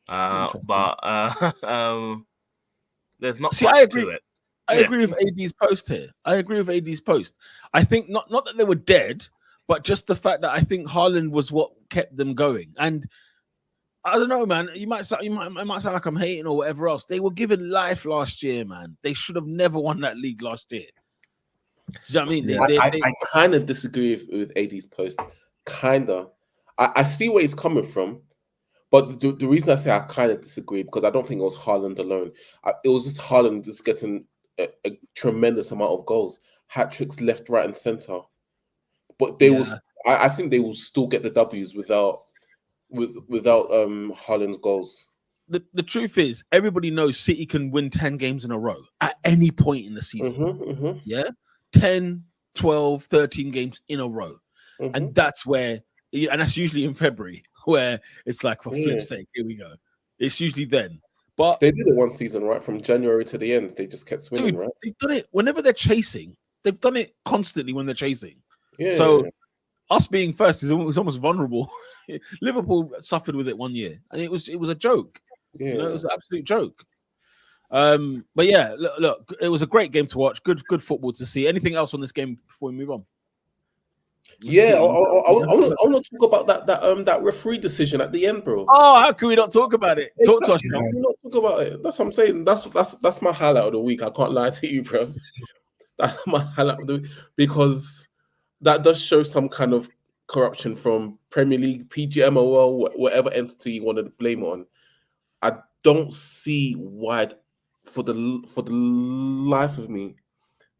There's not. See, much I agree. To it. I agree with AD's post here. I think not that they were dead, but just the fact that I think Haaland was what kept them going. And I don't know, man. It might sound like I'm hating or whatever else. They were given life last year, man. They should have never won that league last year. Do you know what I mean? I kind of disagree with AD's post. Kinda. I see where he's coming from, but the reason I say I kind of disagree because I don't think it was Haaland alone. It was just Haaland just getting a tremendous amount of goals, hat tricks left, right, and center. But I think they will still get the W's without Haaland's goals. The truth is, everybody knows City can win 10 games in a row at any point in the season. Yeah, 10, 12, 13 games in a row, and that's where, and that's usually in February, where it's like, for flip's sake, here we go. It's usually then. But they did it one season, right? From January to the end, they just kept winning, right? They've done it whenever they're chasing. They've done it constantly when they're chasing. Yeah. So us being first is almost vulnerable. Liverpool suffered with it one year, and it was a joke. Yeah, you know, it was an absolute joke. But yeah, look, it was a great game to watch. Good football to see. Anything else on this game before we move on? Yeah, I want to talk about that referee decision at the end, bro. Oh, how can we not talk about it? Exactly. Talk to us, how can we not talk about it? That's what I'm saying. That's my highlight of the week. I can't lie to you, bro. That's my highlight of the week because that does show some kind of corruption from Premier League, PGMOL, whatever entity you want to blame it on. I don't see why, for the life of me,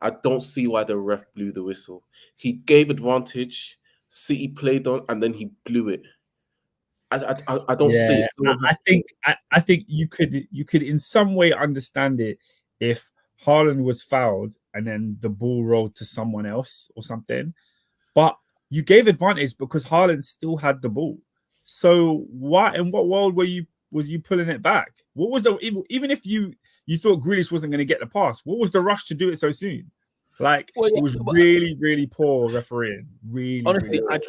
I don't see why the ref blew the whistle. He gave advantage, City played on, and then he blew it. I don't see it. So I think you could in some way understand it if Haaland was fouled and then the ball rolled to someone else or something. But you gave advantage because Haaland still had the ball. So why? In what world was you pulling it back? What was even if you thought Grealish wasn't going to get the pass? What was the rush to do it so soon? Like, it was really, really poor refereeing. Really, honestly, really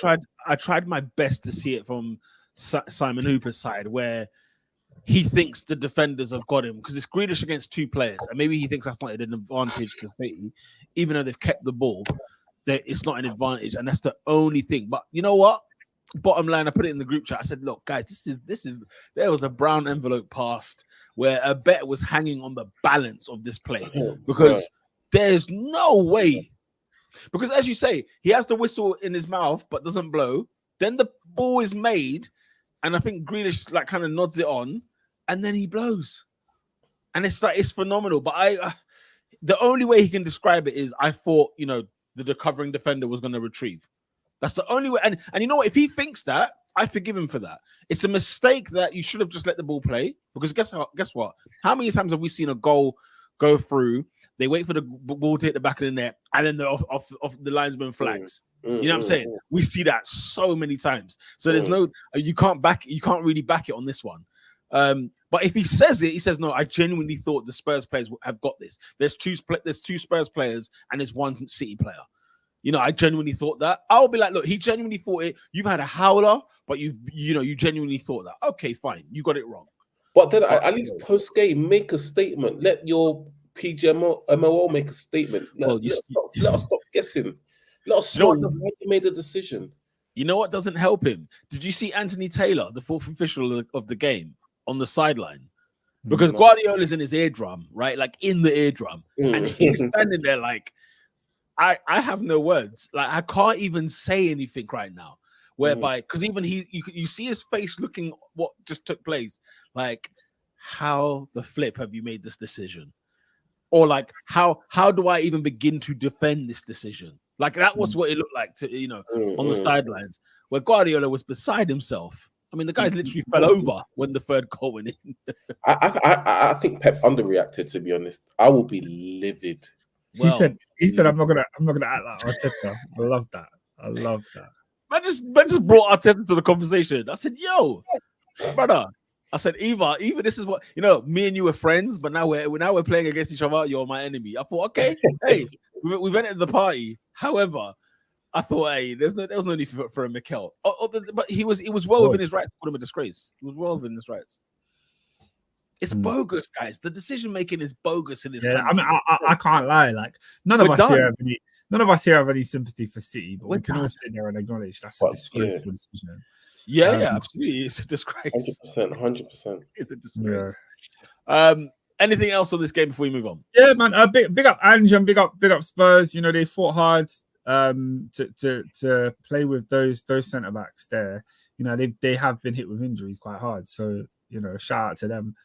I tried my best to see it from Simon Hooper's side, where he thinks the defenders have got him because it's Grealish against 2 players, and maybe he thinks that's not an advantage to City, even though they've kept the ball. That it's not an advantage, and that's the only thing. But you know what? Bottom line, I put it in the group chat. I said, "Look, guys, this is." There was a brown envelope passed where a bet was hanging on the balance of this play because there's no way. Because as you say, he has the whistle in his mouth but doesn't blow. Then the ball is made, and I think Grealish like kind of nods it on, and then he blows, and it's like it's phenomenal. But the only way he can describe it is I thought the covering defender was going to retrieve. That's the only way. And you know what? If he thinks that, I forgive him for that. It's a mistake that you should have just let the ball play. Because guess what? How many times have we seen a goal go through? They wait for the ball to hit the back of the net, and then they're off the linesman flags. You know what I'm saying? We see that so many times. So there's no you can't really back it on this one. But if he says it, he says, "No, I genuinely thought the Spurs players have got this. There's two Spurs players and there's 1 City player." I genuinely thought that. I'll be like, look, he genuinely thought it. You've had a howler, but you genuinely thought that. Okay, fine, you got it wrong. But then at least post game, make a statement. Let your PGMOL make a statement. Let us stop guessing. Let us know why you made a decision. You know what doesn't help him? Did you see Anthony Taylor, the fourth official of the game, on the sideline? Because Guardiola's in his eardrum, right? Like in the eardrum. And he's standing there like, I have no words. Like, I can't even say anything right now. Whereby, because even you see his face looking what just took place. Like, how the flip have you made this decision? Or like, how do I even begin to defend this decision? Like, that was what it looked like on the sidelines, where Guardiola was beside himself. I mean, the guy literally fell over when the third goal went in. I think Pep underreacted, to be honest. I will be livid. He said I'm not gonna act like Arteta. I love that. Man just brought Arteta to the conversation. I said, yo, brother. I said, Eva, this is what me and you were friends, but now we're playing against each other. You're my enemy. I thought, okay, hey, we've entered the party. However, I thought, hey, there was no need for a Mikel. But he was well within his rights to call him a disgrace. He was well within his rights. It's bogus, guys. The decision making is bogus in this. Yeah, I mean, I can't lie. Like, none of us here have any sympathy for City, but we can all sit there and acknowledge that's a disgraceful decision. Yeah, absolutely. It's a disgrace. 100%. It's a disgrace. Yeah. Anything else on this game before we move on? Yeah, man. Big up Ange and big up Spurs. They fought hard to play with those centre backs there. They have been hit with injuries quite hard. So shout out to them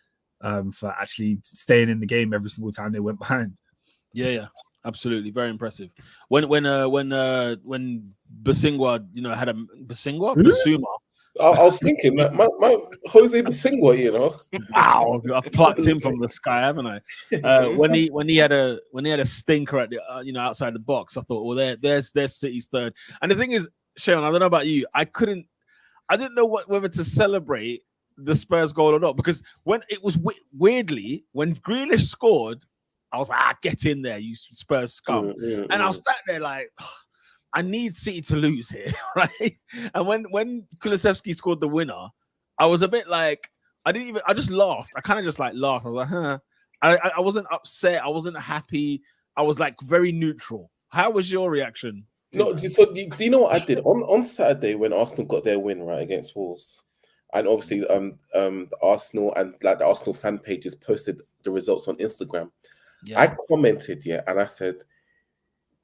for actually staying in the game every single time they went behind. Yeah. Absolutely, very impressive. When Basingwa, had a Basuma. I was thinking, my Jose Basingwa, Wow, I've plucked him from the sky, haven't I? When he had a stinker at the outside the box, I thought, well, there's City's third. And the thing is, Sharon, I don't know about you, I didn't know whether to celebrate the Spurs goal or not, because when it was weirdly when Grealish scored, I was like, get in there, you Spurs scum. And I was sat there like, I need City to lose here, right? And when Kulusevski scored the winner, I was a bit like, I just laughed. I kind of just like laughed. I was like, huh. I wasn't upset. I wasn't happy. I was like very neutral. How was your reaction? No, so do you know what I did? On Saturday when Arsenal got their win, right, against Wolves, and obviously the Arsenal and like the Arsenal fan pages posted the results on Instagram. Yeah. I commented, and I said,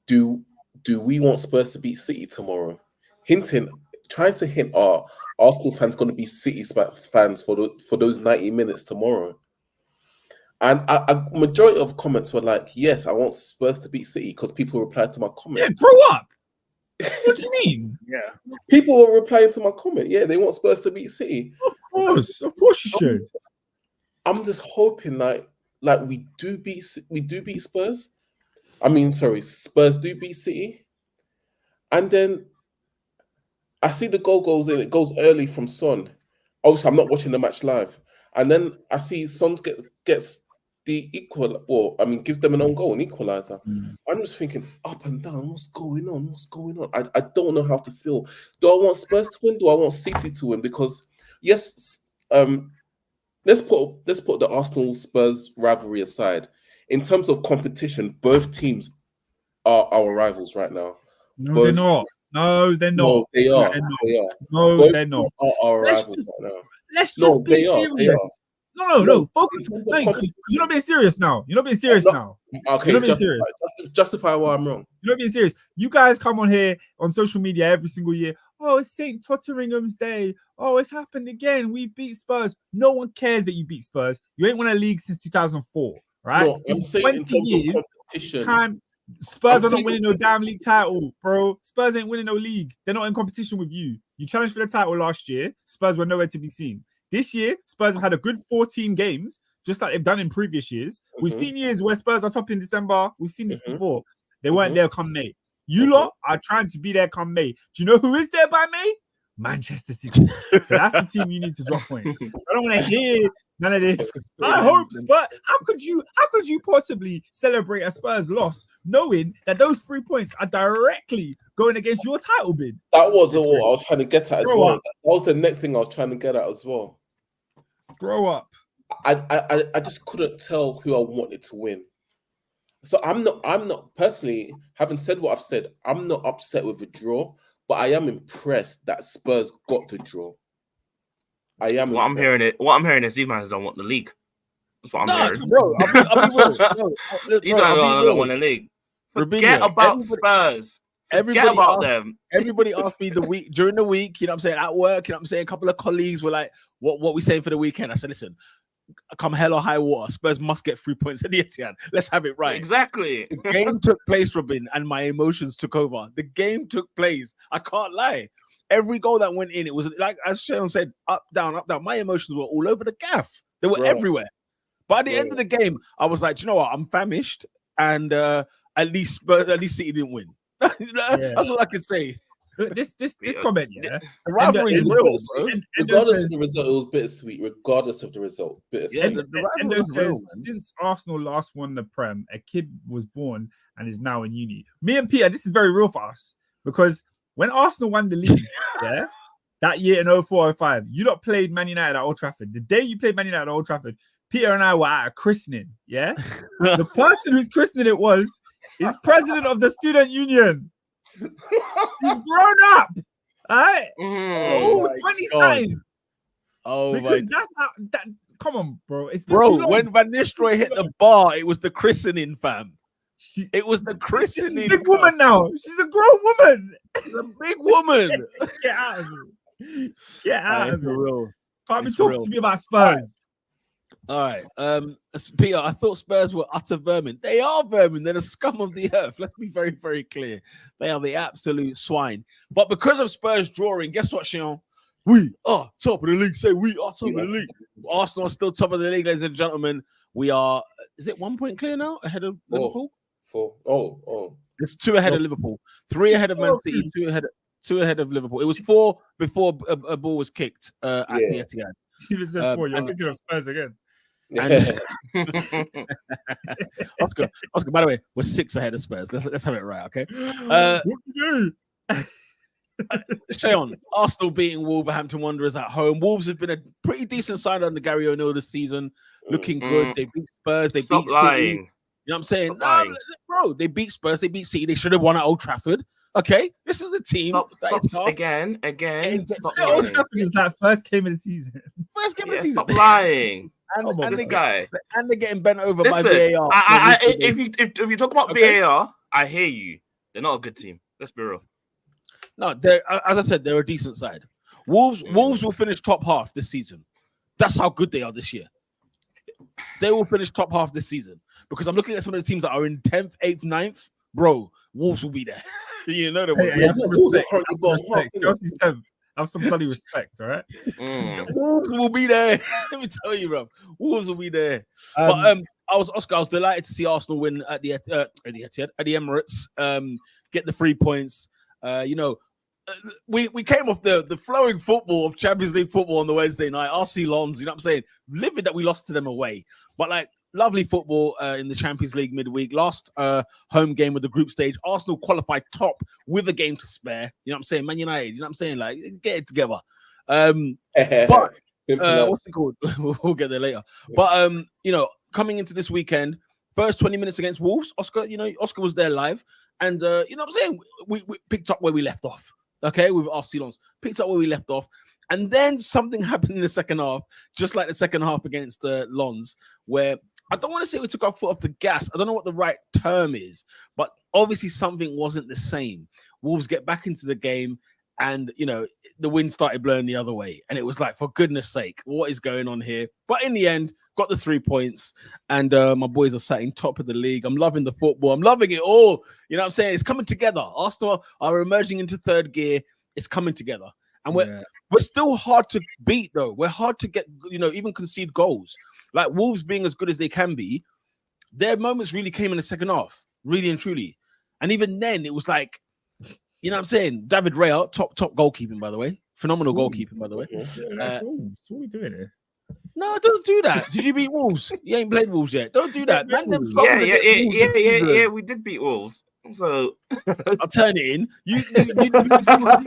do we want Spurs to beat City tomorrow? Trying to hint, are Arsenal fans going to be City fans for those 90 minutes tomorrow? And a majority of comments were like, yes, I want Spurs to beat City, because people replied to my comment. Yeah, grow up. What do you mean? Yeah. People were replying to my comment. Yeah, they want Spurs to beat City. Of course you should. I'm just hoping like we do beat Spurs. I mean, sorry, Spurs do beat City. And then I see the goal goes in. It goes early from Son. Obviously, I'm not watching the match live. And then I see Son gets the gives them an own goal, an equalizer. I'm just thinking, up and down, what's going on? I don't know how to feel. Do I want Spurs to win? Do I want City to win? Because yes, let's put the Arsenal Spurs rivalry aside. In terms of competition, both teams are our rivals right now. They're not. No, they're not. No, they are. No, both they're not. Are our rivals right now. Let's just be serious. No. Focus. You're not being serious now. You're not being serious now. Okay, you're not being serious. Justify why I'm wrong. You're not being serious. You guys come on here on social media every single year. Oh, it's St. Totteringham's Day. Oh, it's happened again. We beat Spurs. No one cares that you beat Spurs. You ain't won a league since 2004, right? No, it's 20 years. Time. Spurs are not winning no damn league title, bro. Spurs ain't winning no league. They're not in competition with you. You challenged for the title last year. Spurs were nowhere to be seen. This year, Spurs have had a good 14 games, just like they've done in previous years. We've seen years where Spurs are top in December. We've seen this before. They weren't there come May. You lot are trying to be there come May. Do you know who is there by May? Manchester City. So that's the team you need to drop points. I don't want to hear none of this. I hope, but how could you possibly celebrate a Spurs loss knowing that those 3 points are directly going against your title bid? That was what I was trying to get at as Grow well. up. That was the next thing I was trying to get at as well. Grow up. I just couldn't tell who I wanted to win. So I'm not personally, having said what I've said, I'm not upset with the draw, but I am impressed that Spurs got the draw. I am. What I'm hearing is these guys don't want the league. That's what I'm hearing. Bro, I'll be real. These guys don't want the league. Forget about Spurs. Forget about them. Everybody asked me during the week, you know what I'm saying, at work, you know what I'm saying, a couple of colleagues were like, what we saying for the weekend? I said, listen, come hell or high water, Spurs must get 3 points at the Etihad. Let's have it right. Exactly. The game took place, Robin, and my emotions took over. The game took place. I can't lie. Every goal that went in, it was like, as Sharon said, up, down, up, down. My emotions were all over the gaff. They were everywhere. But at the end of the game, I was like, do you know what? I'm famished, and at least City didn't win. That's what I can say. This comment, yeah. The rivalry is real, bro. Regardless of the result, it was bittersweet. Regardless of the result, bittersweet. Yeah, Endo says, since Arsenal last won the Prem, a kid was born and is now in uni. Me and Peter, this is very real for us because when Arsenal won the league, yeah, that year in 04-05, you lot played Man United at Old Trafford. The day you played Man United at Old Trafford, Peter and I were at a christening, yeah? The person whose christening it was is president of the student union. He's grown up. All right. 29. Oh, because that's how that. Come on, bro. When Van Nistelrooy hit the bar, it was the christening, fam. It was the christening. She's a big woman now. She's a grown woman. She's a big woman. Get out of here. Get out of here. Real. Can't be talking to me about Spurs. All right. Peter, I thought Spurs were utter vermin. They are vermin. They're the scum of the earth. Let's be very, very clear. They are the absolute swine. But because of Spurs drawing, guess what, Shion? We are top of the league. Say we are top of the league. Arsenal are still top of the league, ladies and gentlemen. We are, is it 1 point clear now ahead of Liverpool? 4. Oh. It's 2 ahead of Liverpool. 3 ahead of Man City. 2 ahead of Liverpool. It was 4 before a ball was kicked at the Etihad. You said 4. You're thinking of Spurs again. And Oscar, by the way, we're 6 ahead of Spurs. Let's have it right, okay? Shayon, Arsenal beating Wolverhampton Wanderers at home. Wolves have been a pretty decent side under Gary O'Neill this season, looking good. They beat Spurs, they beat City. You know what I'm saying? Bro, they beat Spurs, they beat City. They should have won at Old Trafford. Okay, this is a team. Stop again. Stop lying. Old Trafford is that first game of the season. First game of the season. Stop lying. And this guy. And they're getting bent over by VAR. If you talk about VAR, I hear you. They're not a good team. Let's be real. No, as I said, they're a decent side. Wolves will finish top half this season. That's how good they are this year. They will finish top half this season because I'm looking at some of the teams that are in 10th, 8th, 9th. Bro, Wolves will be there. You know them. Have some respect. Chelsea's 10th. Have some bloody respect, all right? Wolves will be there. Let me tell you, bro. Wolves will be there. But I was delighted to see Arsenal win at the Emirates. Get the 3 points. We came off the flowing football of Champions League football on the Wednesday night. RC Lons, you know what I'm saying? Livid that we lost to them away. But like lovely football in the Champions League midweek. Last home game of the group stage. Arsenal qualified top with a game to spare. You know what I'm saying? Man United, you know what I'm saying? Like, get it together. But what's it called? We'll get there later. But coming into this weekend, first 20 minutes against Wolves, Oscar was there live. And you know what I'm saying? We picked up where we left off. Okay, with RC Lons. Picked up where we left off. And then something happened in the second half, just like the second half against Lons, where I don't want to say we took our foot off the gas. I don't know what the right term is, but obviously something wasn't the same. Wolves get back into the game and, the wind started blowing the other way. And it was like, for goodness sake, what is going on here? But in the end, got the 3 points. And my boys are sat in top of the league. I'm loving the football. I'm loving it all. You know what I'm saying? It's coming together. Arsenal are emerging into third gear. It's coming together. And we're still hard to beat, though. We're hard to get, even concede goals. Like Wolves being as good as they can be, their moments really came in the second half, really and truly. And even then, it was like, you know what I'm saying? David Raya, top goalkeeping, by the way. Phenomenal Wolves. goalkeeping, by the way. That's Wolves. What are we doing here? No, don't do that. Did you beat Wolves? You ain't played Wolves yet. Don't do that. Man, them Yeah, struggled against Wolves this season. we did beat Wolves. So I'll turn it in. You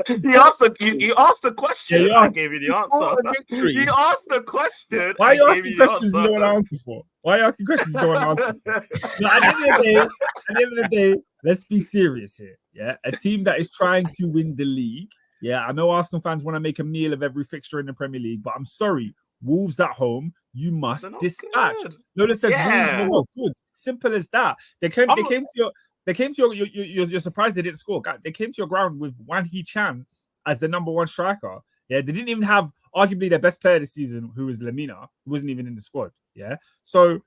you asked a question. Yeah, you I asked. gave you the a answer. victory. You asked a question. Why are you I gave asking the questions you don't want to answer for? Why are you asking questions you don't want to answer for? No, at the end of the day, let's be serious here. Yeah, a team that is trying to win the league. Yeah, I know Arsenal fans want to make a meal of every fixture in the Premier League, but I'm sorry, Wolves at home, you must They're not dispatch. good. Lola says Yeah. Wolves were not good. Simple as that. They came to your you're surprised they didn't score. They came to your ground with Wan Hee-chan as the number one striker. Yeah, they didn't even have arguably their best player this season, who was Lamina, who wasn't even in the squad. Yeah, so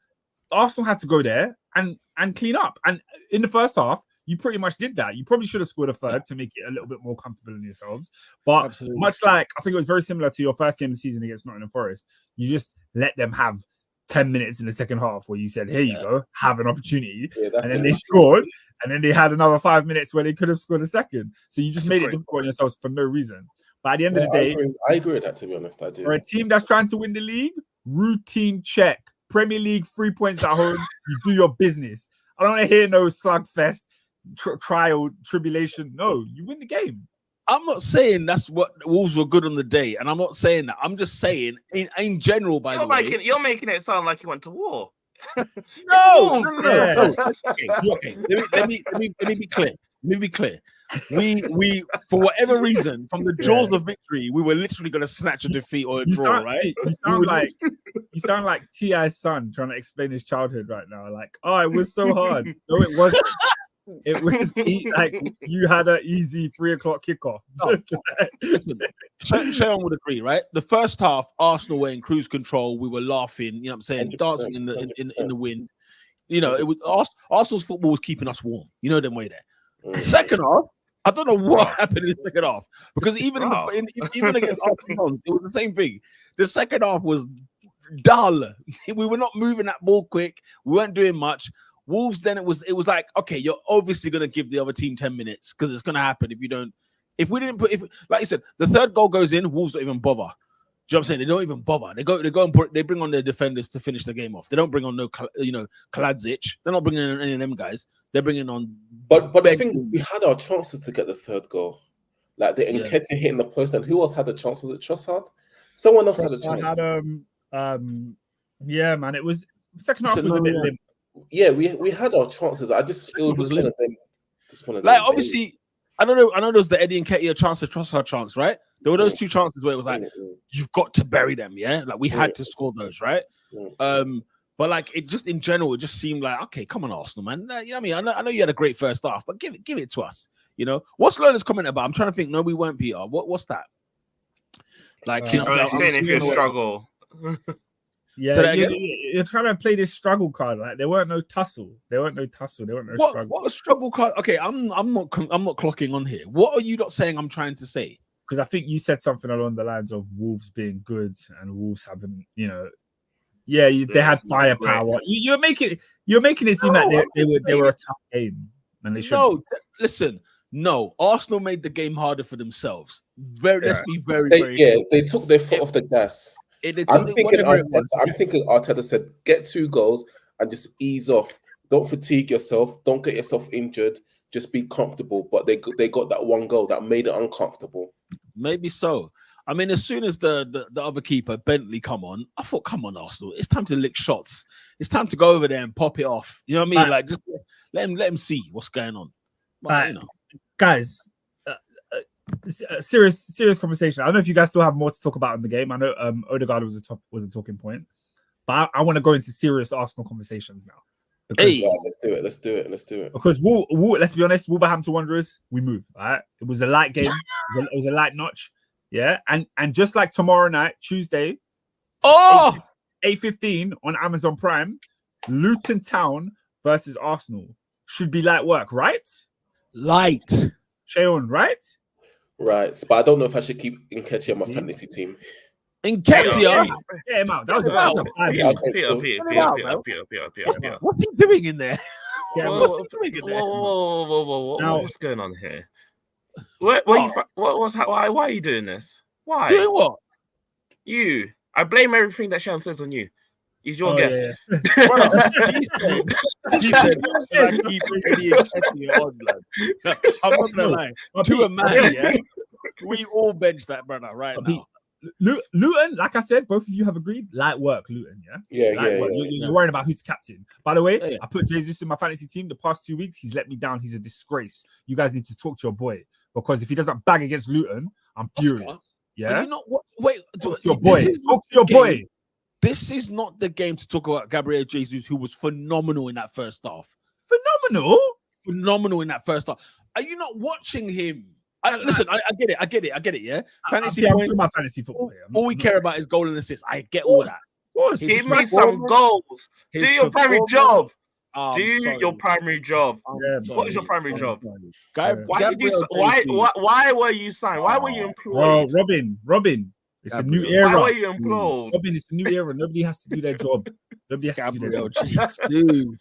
Arsenal had to go there and clean up. And in the first half, you pretty much did that. You probably should have scored a third to make it a little bit more comfortable in yourselves. But Absolutely. much like, I think it was very similar to your first game of the season against Nottingham Forest, you just let them have 10 minutes in the second half where you said, here you go, have an opportunity. Yeah, that's And then it. they scored, and then they had another 5 minutes where they could have scored a second. So you just made it difficult on yourselves for no reason. But at the end of the day, I agree with that, to be honest. I do. for a team that's trying to win the league, routine check. Premier League, 3 points at home, you do your business. I don't want to hear no slugfest, trial, tribulation. No, you win the game. I'm not saying that's what Wolves were good on the day, and I'm not saying that. I'm just saying in general. By the way, you're making it sound like you went to war. no. Yeah. Okay. Let me be clear. Let me be clear. We for whatever reason, from the jaws of victory, we were literally going to snatch a defeat or a draw, right? You sound like T.I.'s son trying to explain his childhood right now. Like, oh, it was so hard. No, it wasn't. It was like you had an easy 3 o'clock kickoff. Sharon would agree, right? The first half, Arsenal were in cruise control. We were laughing, you know what I'm saying, 100%, dancing in the wind. You know, it was Arsenal's football was keeping us warm. You know them way there. Second half, I don't know what happened in the second half, because even even against Arsenal, it was the same thing. The second half was dull. We were not moving that ball quick. We weren't doing much. Wolves, then it was like, okay, you're obviously going to give the other team 10 minutes because it's going to happen if we didn't put, like you said, the third goal goes in, Wolves don't even bother. Do you know what I'm saying? They don't even bother. They bring on their defenders to finish the game off. They don't bring on Kaladzic. They're not bringing in any of them guys. They're bringing on. But the thing is, we had our chances to get the third goal. Like the Nketiah hitting the post, and who else had the chance? Was it Trossard? Someone else had a chance. Yeah, man. It was second half was a bit limp. Yeah, we had our chances. It was one of them. Just one of them. Like obviously, I don't know. I know there was the Eddie Nketiah chance, the Trossard chance, right? There were those two chances where it was like, you've got to bury them, yeah. Like we had to score those, right? But like it just in general, it just seemed like, okay, come on, Arsenal, man. You know what I mean? I know you had a great first half, but give it to us. You know what's Lola's comment about? I'm trying to think. No, we weren't, Peter. What's that? Like, I'm saying if you struggle. Yeah, so you're trying to play this struggle card. Like there weren't no tussle. There weren't no struggle. What a struggle card? Okay, I'm not clocking on here. What are you not saying? I'm trying to say, because I think you said something along the lines of Wolves being good and Wolves having, they had firepower. You're making it seem like they were a tough game, and they should. No, listen. No, Arsenal made the game harder for themselves. Let's be very clear. They took their foot off the gas. I'm thinking Arteta said, get 2 goals and just ease off. Don't fatigue yourself. Don't get yourself injured. Just be comfortable. But they got that 1 goal that made it uncomfortable. Maybe so. I mean, as soon as the other keeper, Bentley, come on, I thought, come on, Arsenal. It's time to lick shots. It's time to go over there and pop it off. You know what I mean? Like, just let him see what's going on. But, guys, serious conversation. I don't know if you guys still have more to talk about in the game. I know Odegaard was a talking point, but I want to go into serious Arsenal conversations now. Because, let's do it. Because let's be honest, Wolverhampton Wanderers, we move. Right? It was a light game. It was a light notch. Yeah, and just like tomorrow night, Tuesday, 8:15 on Amazon Prime, Luton Town versus Arsenal should be light work, right? Light, Shayon, right? Right, but I don't know if I should keep Nketiah on my fantasy team. Nketiah? Yeah, him out. That was a bad Peter. What's he doing in there? What's he doing in there? Whoa. What's going on here? Why are you doing this? Why? Doing what? You. I blame everything that Sean says on you. He's your guest. Yeah. Bro, he said, I keep Eddie and Ketty on, blood. I'm not gonna lie. To a man, yeah. We all bench that brother right now. Luton, like I said, both of you have agreed. Light work, Luton. Yeah. You're worrying about who's captain. By the way, I put Jesus in my fantasy team. The past 2 weeks, he's let me down. He's a disgrace. You guys need to talk to your boy because if he doesn't bag against Luton, I'm furious. Yeah. You know what? Wait, talk to your boy. Talk to your boy. This is not the game to talk about Gabriel Jesus, who was phenomenal in that first half. Phenomenal in that first half. Are you not watching him? Listen, I get it. Yeah, fantasy points. My fantasy football. All we care about is goal and assist. I get all that. Of course, give me some goals. Do your primary job. Your primary job. What is your primary job? Why were you signed? Why were you employed? Robin. It's a new era. Why were you employed? Robin, it's a new era. Nobody has to do their job. Nobody has to do their job. Jesus.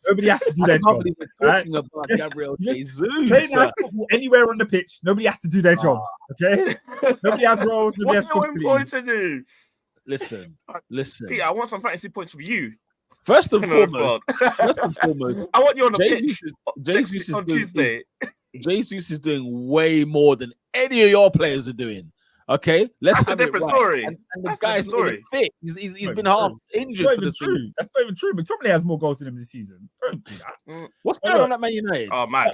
Nobody has to do their job. Talking about Gabriel Jesus. Play nice football anywhere on the pitch. Nobody has to do their jobs. Okay? Nobody has roles. Nobody has what are you employed to do? Listen. Peter, I want some fantasy points from you. First and foremost, I want you on the pitch Jesus on Tuesday. Jesus is doing way more than any of your players are doing. Okay, that's a different story. And the guy's not even fit. He's been half injured for the season. That's not even true. McTominay has more goals than him this season. Don't do that. What's going on at Man United? Oh man,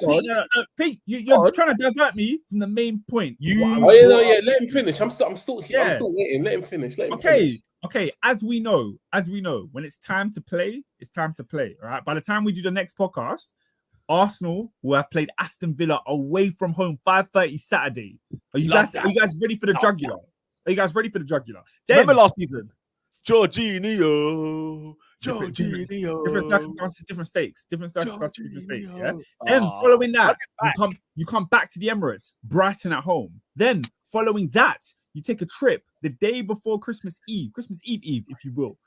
Pete, you're trying to divert me from the main point. Let him finish. I'm still waiting. Let him finish. Okay. As we know, when it's time to play, it's time to play. All right. By the time we do the next podcast, Arsenal will have played Aston Villa away from home 5:30 Saturday. Are you guys ready for the jugular? Are you guys ready for the jugular? Remember last season? Jorginho. Different circumstances, different stakes. Yeah. Then following that, you come back to the Emirates, Brighton at home. Then following that, you take a trip the day before Christmas Eve, if you will.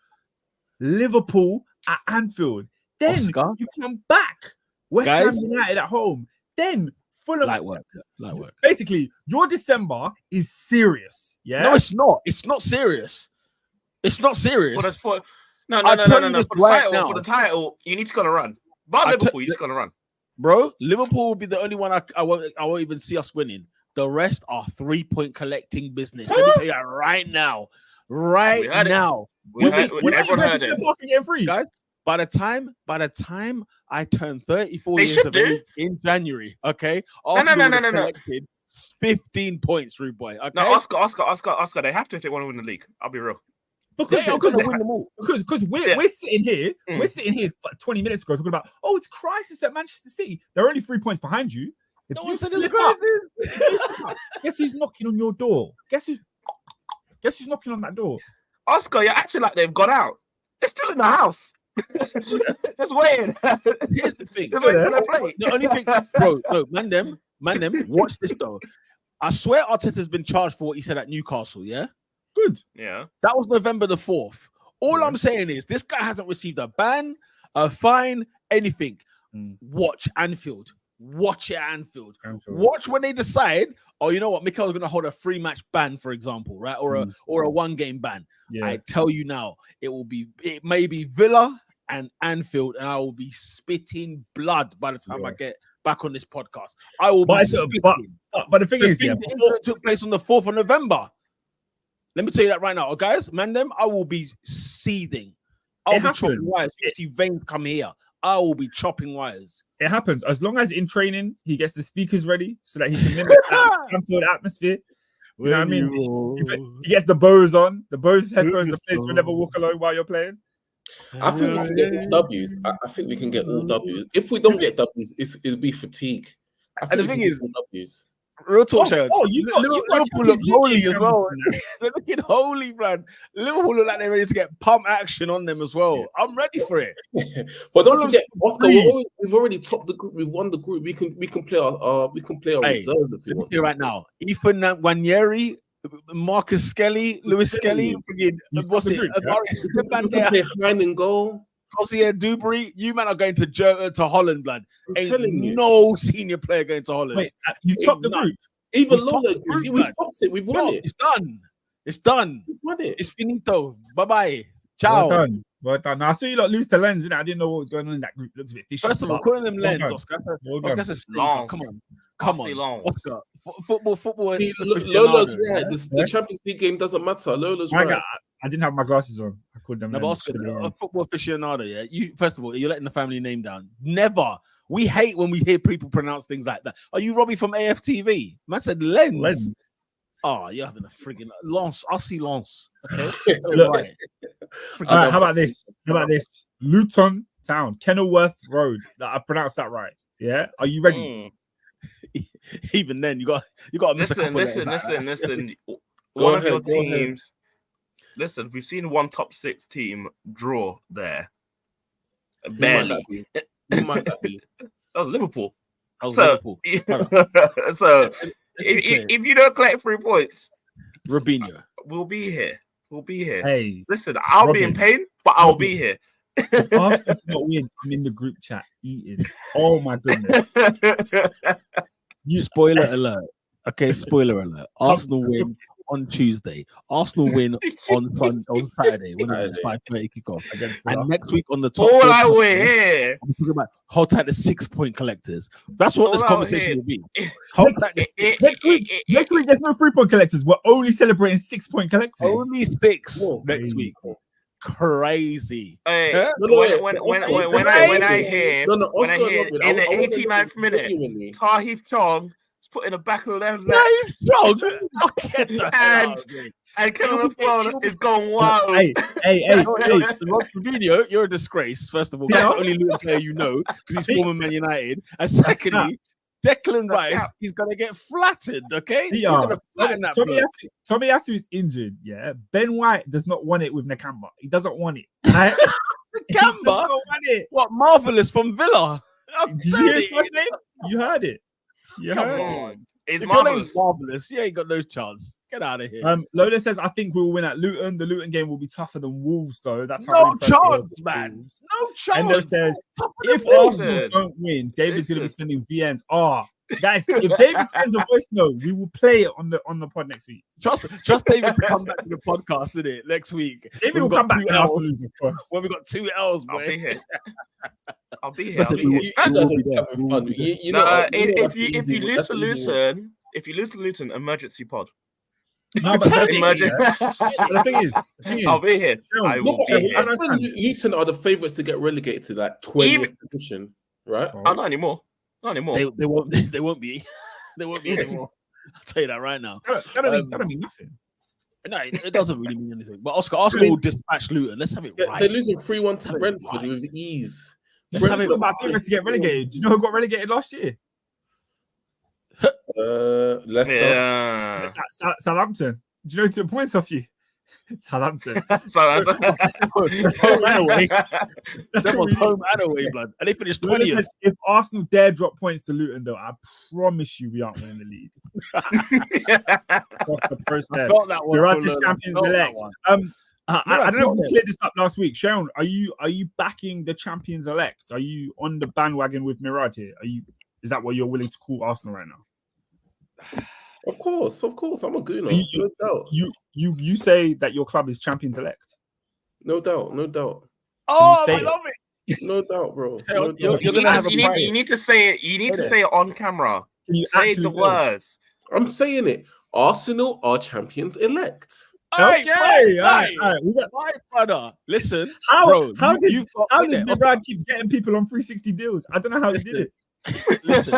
Liverpool at Anfield. Then you come back. West Ham United at home. Then Fulham. Light work. Basically, your December is serious. Yeah. No, it's not. It's not serious. It's not serious. No. For the title, you need to go on a run. But Liverpool, you just go on a run. Bro, Liverpool will be the only one I won't even see us winning. The rest are 3-point collecting business. Let me tell you that right now. Everyone heard it. Guys, by the time I turn 34 years of age in January, okay? No. 15 points, rude boy. Okay? No, Oscar, they have to if they want to win the league. I'll be real. Because we're sitting here, we're sitting here 20 minutes ago talking about, it's crisis at Manchester City. They're only 3 points behind you. If you slip up, guess who's knocking on your door? Guess who's knocking on that door? Oscar, you're acting like they've gone out. They're still in the house. Just waiting. Here's the thing. The only thing, bro, no, man them, watch this though. I swear Arteta's been charged for what he said at Newcastle, yeah? Good. Yeah. That was November the 4th. All I'm saying is this guy hasn't received a ban, a fine, anything. Watch Anfield. Watch it at Anfield. Watch when they decide, you know what, Mikel's going to hold a 3-match ban, for example, right? Or a 1-game ban. Yeah. I tell you now, it may be Villa and Anfield, and I will be spitting blood by the time I get back on this podcast. I will be spitting. But the thing is, before it took place on the 4th of November. Let me tell you that right now, guys. I will be seething. I'll be chopping wires. You see veins come here. I will be chopping wires. It happens. As long as in training, he gets the speakers ready so that he can mimic that Anfield atmosphere. You know what I mean? He gets the Bose on. The Bose headphones are placed whenever walk alone while you're playing. I think we can get all W's. I think we can get all W's. If we don't get W's, it'll be fatigue. And the thing is, W's. Real talk show. Liverpool look holy as well. They're looking holy, man. Liverpool look like they're ready to get pump action on them as well. I'm ready for it. But don't forget, Oscar, we've already topped the group. We've won the group. We can play our reserves if we want to. Right now, Ethan Nwaneri, Marcus Skelly, Lewis Skelly, what's it? We can play Hein in goal. Josier Dubry, you man are going to Holland, blood. Ain't no senior player going to Holland. Wait, you topped the group. Even Lola, we've topped it. We've won it. It's done. It's done. Won it. It's finito. Bye-bye. Ciao. Well done. Well done. Now, I saw you lot lose to Lens, innit? I didn't know what was going on in that group. Looks a bit fishy. First of all, but calling them well lens, done. Oscar. Well Oscar done. says Long. come on. Long. Oscar. Football. See, aficionado, Lolo's right. yeah? The Champions League game doesn't matter. Lolo's I right. didn't have my glasses on. I called them No, but Lens. Oscar, Should have been a Lens. football aficionado, yeah. You first of all, you're letting the family name down. Never. We hate when we hear people pronounce things like that. Are you Robbie from AFTV? Man said lens. Lens. Oh, you're having a friggin' Lance. I'll see Lance. Okay. Look. Right. All right, how about this? Luton Town, Kenilworth Road. I pronounced that right. Yeah. Are you ready? Even then, you got to miss a couple. Listen. Go One ahead, of your go ahead. teams. Listen, we've seen one top 6 team draw there. Barely. Who might that be? That was Liverpool. Liverpool. So if you don't collect 3 points, Robinho. we'll be here. Hey, Listen, I'll be in Robin. pain, but I'll Robin. be here. if Arsenal do not win, I'm in the group chat eating. Oh my goodness. Spoiler alert. Okay, spoiler alert. Arsenal win on Tuesday. Arsenal win on Saturday when it's 5:30 kickoff. Against And Fulham. next week on the top. All four I podcast, will hear. I'm talking about hold tight the 6-point collectors. That's what this All I conversation hear- will be. Hold tight the Next week, there's no 3-point collectors. We're only celebrating 6-point collectors. only 6 Whoa, next crazy. week. Crazy. Hey, Huh? when I hear in the Oscar and Robin, 89th minute, genuinely. Tahith Chong is put in the back of the left leg, Dave Strong. I'll get the hell out of here. and Kevin Phone is going wild. Hey. Robinho, you're a disgrace. First of all, that's the only Luton player you know because he's former Man United. And secondly, Declan Rice, he's gonna get flattered. Okay, he's gonna flatten that. Tomiyasu is injured. Yeah, Ben White does not want it with Nakamba. He doesn't want it. Right? He does Nakamba? not want it. What marvelous from Villa? Did you hear what I said? You heard it. You Come heard it. on, it's If your name's marvelous. marvelous, you ain't got no chance. Get out of here. Lola says, I think we will win at Luton. The Luton game will be tougher than Wolves, though. That's how No impressive it chance, was. man. Wolves. No Endo chance. says, Top of the if Wolves. Arsenal don't win, David's going to be sending VNs. Guys, if David sends a voice note, we will play it on the pod next week. Trust David to come back to the podcast, innit? Next week. David will come back when Arsenal lose, of course. When we got 2 L's, I'll boy. be here. I'll be here. Listen, I'll be here. You guys are just having fun. You know, If you lose to Luton, emergency pod. No, but the thing is, I'll be here. I will be here. I swear Luton are the favourites to get relegated to that 20th position, right? Oh, not anymore. Not anymore. They won't be. They won't be anymore. I'll tell you that right now. that don't mean nothing. No, it doesn't really mean anything. But Arsenal will dispatch Luton. Let's have it right. They're losing 3-1 to Brentford with ease. Let's have Brentford it are my favourites to get relegated. Do you know who got relegated last year? Leicester. Yeah. Southampton. Do you know 2 points off you? Southampton. So home and away. That was home and away, blood. And they finished 20th. If Arsenal dare drop points to Luton, though, I promise you we aren't winning the league. That's the process. You're as champions elect. I don't know if we cleared this up last week. Sharon, are you backing the champions elect? Are you on the bandwagon with Mirad here? Is that what you're willing to call Arsenal right now? Of course. I'm a gooner. No doubt. You say that your club is champions elect. No doubt. Oh, I love it. No doubt, bro. You need to say it. You need to say it on camera. Can you say the words. I'm saying it. Arsenal are champions elect. Okay, all right. My brother, listen. How bro, does minute. Mirad keep getting people on 360 deals? I don't know how he did it. Listen,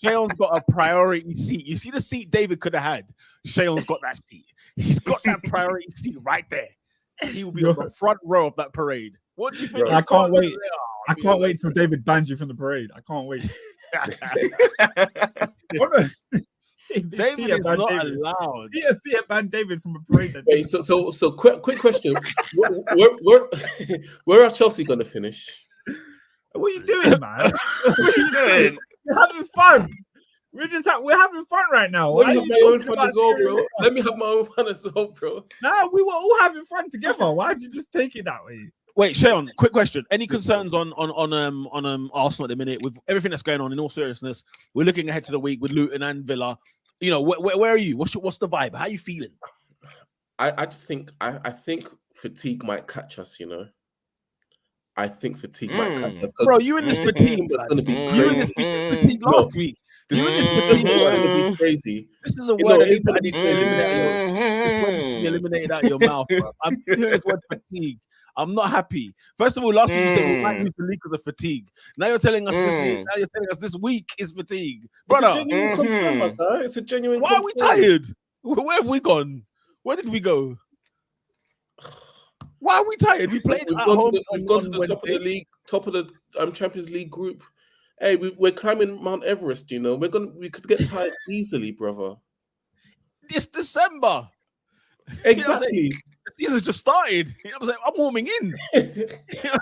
Shayon's got a priority seat. You see the seat David could have had. Shayon's got that seat. He's got that priority seat right there. He will be on the front row of that parade. What do you think? I can't wait. I can't wait till David bans you from the parade. I can't wait. David is not allowed. Peter banned David from a parade. Wait, so quick question. Where are Chelsea going to finish? What are you doing, man? What are you doing? We're having fun. We're having fun right now. Let me have my own fun as well, bro. Let me have my own fun as well, bro. Nah, we were all having fun together. Why'd you just take it that way? Wait, Shayon, quick question. Any concerns on Arsenal at the minute with everything that's going on? In all seriousness, we're looking ahead to the week with Luton and Villa. You know, where are you? What's the vibe? How are you feeling? I just think I think fatigue might catch us. I think fatigue might catch us Bro, because you in this this fatigue? December is going to be You in crazy. this fatigue last week? This You in this December fatigue? is going to be crazy. This is a You know, word it's I going to need be to crazy. eliminate out your. This word needs to be eliminated out of your mouth, bro. I'm hearing this word fatigue. I'm not happy. First of all, last week you said we might lose the league because of fatigue. Now you're telling us this week is fatigue, It's a brother. genuine concern, my guy. It's a genuine Why concern. are we tired? Where have we gone? Where did we go? Why are we tired? We played We've at gone home. to the top of Wednesday. the league, top of the Champions League group. Hey, we're climbing Mount Everest. We could get tired easily, brother. It's December. Exactly. The season's just started. I'm warming in.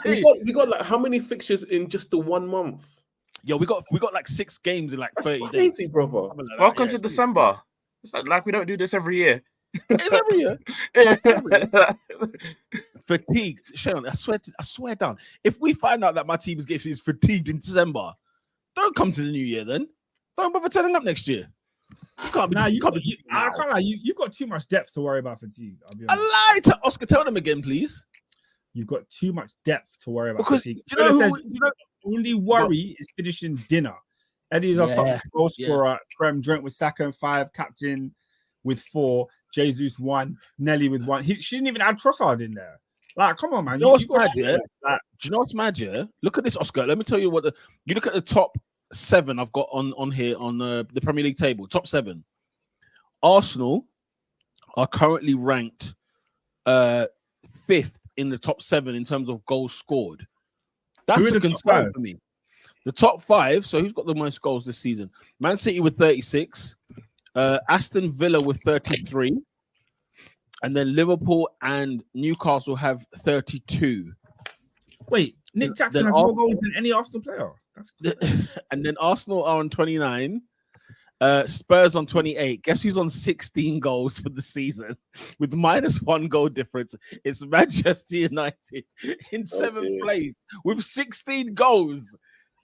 we got like how many fixtures in just the 1 month? Yo, we got like 6 games in like That's 30 crazy, days. brother. Like that. Welcome to December. It's like we don't do this every year. It's every year. Every year. Fatigue, Sharon. I swear down. If we find out that my team is fatigued in December, don't come to the new year. Then don't bother turning up next year. You can't be. I You can't can't. lie. You've got too much depth to worry about fatigue. I'll be I honest. lied to Oscar. Tell them again, please. You've got too much depth to worry about Because fatigue. do you know Says, who? You know, only worry is finishing dinner. Eddie is our top goal scorer. Prem joint with Saka and 5, captain with 4, Jesus 1, Nelly with 1. She didn't even add Trossard in there. Like, come on, man. You know what's got mad, shit. yeah? Like, Do you know what's mad, yeah? Look at this, Oscar. Let me tell you what you look at the top 7 I've got on here on the Premier League table. Top 7. Arsenal are currently ranked 5th in the top 7 in terms of goals scored. That's a concern for me. The top 5. So who's got the most goals this season? Man City with 36, Aston Villa with 33, and then Liverpool and Newcastle have 32. wait, Nick Jackson has more goals than any Arsenal player. That's and then Arsenal are on 29. Spurs on 28. Guess who's on 16 goals for the season with -1 goal difference? It's Manchester United in 7th place with 16 goals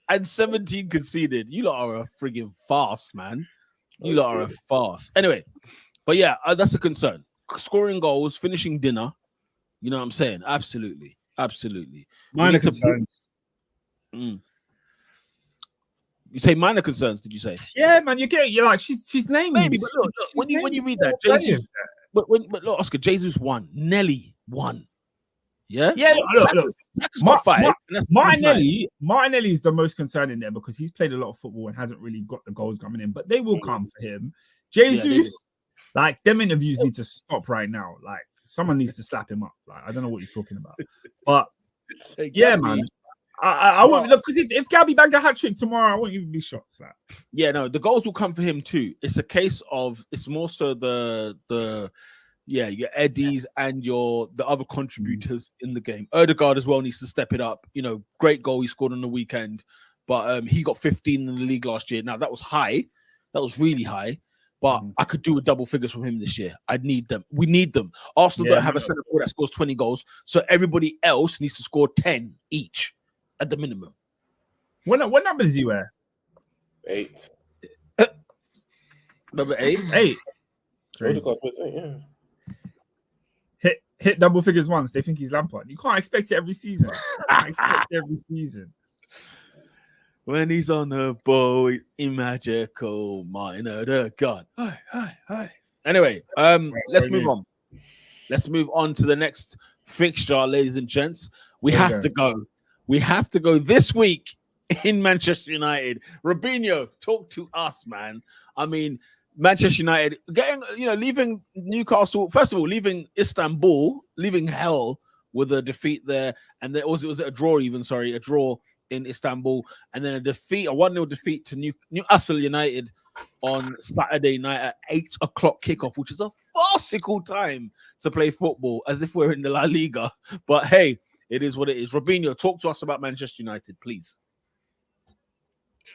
and 17 conceded. You lot are a friggin' farce, man. You lot are a farce. Anyway, but yeah, that's a concern. Scoring goals, finishing dinner. You know what I'm saying? Absolutely. minor concerns. You say minor concerns, did you say? Yeah, man, you're like she's named. Maybe, but look when you read that, Jesus, but look, Oscar, Jesus 1, Nelly 1. Yeah, look. Saka's got 5. Martinelli is the most concerning there because he's played a lot of football and hasn't really got the goals coming in, but they will come for him. Jesus, like them interviews need to stop right now. Like someone needs to slap him up. Like I don't know what he's talking about, but yeah, man. I won't look because if Gabby bagged a hat trick tomorrow, I won't even be shocked. Like. Yeah, no, the goals will come for him too. It's a case of it's more so your Eddies and the other contributors in the game. Ødegaard as well needs to step it up. You know, great goal he scored on the weekend, but he got 15 in the league last year. Now that was high, that was really high. But I could do with double figures from him this year. I'd need them. We need them. Arsenal don't have a centre forward that scores 20 goals, so everybody else needs to score 10 each. At the minimum. What numbers do you wear? 8. Number 8? 8. Hit double figures once. They think he's Lampard. You can't expect it every season. When he's on the ball, he's magical. Martin Ødegaard. Hi. Anyway, let's move on. Let's move on to the next fixture, ladies and gents. We have to go this week in Manchester United. Robinho, talk to us, man. I mean, Manchester United leaving Newcastle, first of all, leaving Istanbul, leaving hell with a defeat there, and there was a draw in Istanbul, and then a 1-0 defeat to Newcastle United on Saturday night at 8 o'clock kickoff, which is a farcical time to play football, as if we're in the La Liga. But hey, it is what it is. Robinho, talk to us about Manchester United, please.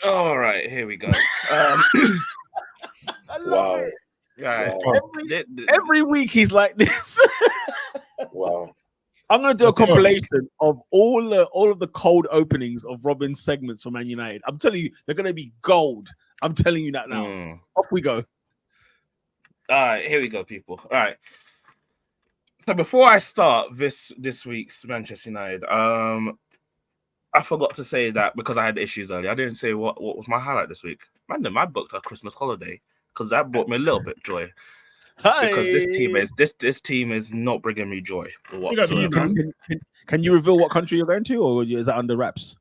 All right, here we go. Wow. Guys, every week he's like this. Wow. I'm going to do a compilation of all of the cold openings of Robin's segments for Man United. I'm telling you, they're going to be gold. I'm telling you that now. Off we go. All right, here we go, people. All right. So before I start this week's Manchester United, I forgot to say that because I had issues earlier. I didn't say what was my highlight this week. Man, I booked a Christmas holiday because that brought me a little bit of joy. Because this team is not bringing me joy whatsoever. Can you reveal what country you're going to, or is that under wraps?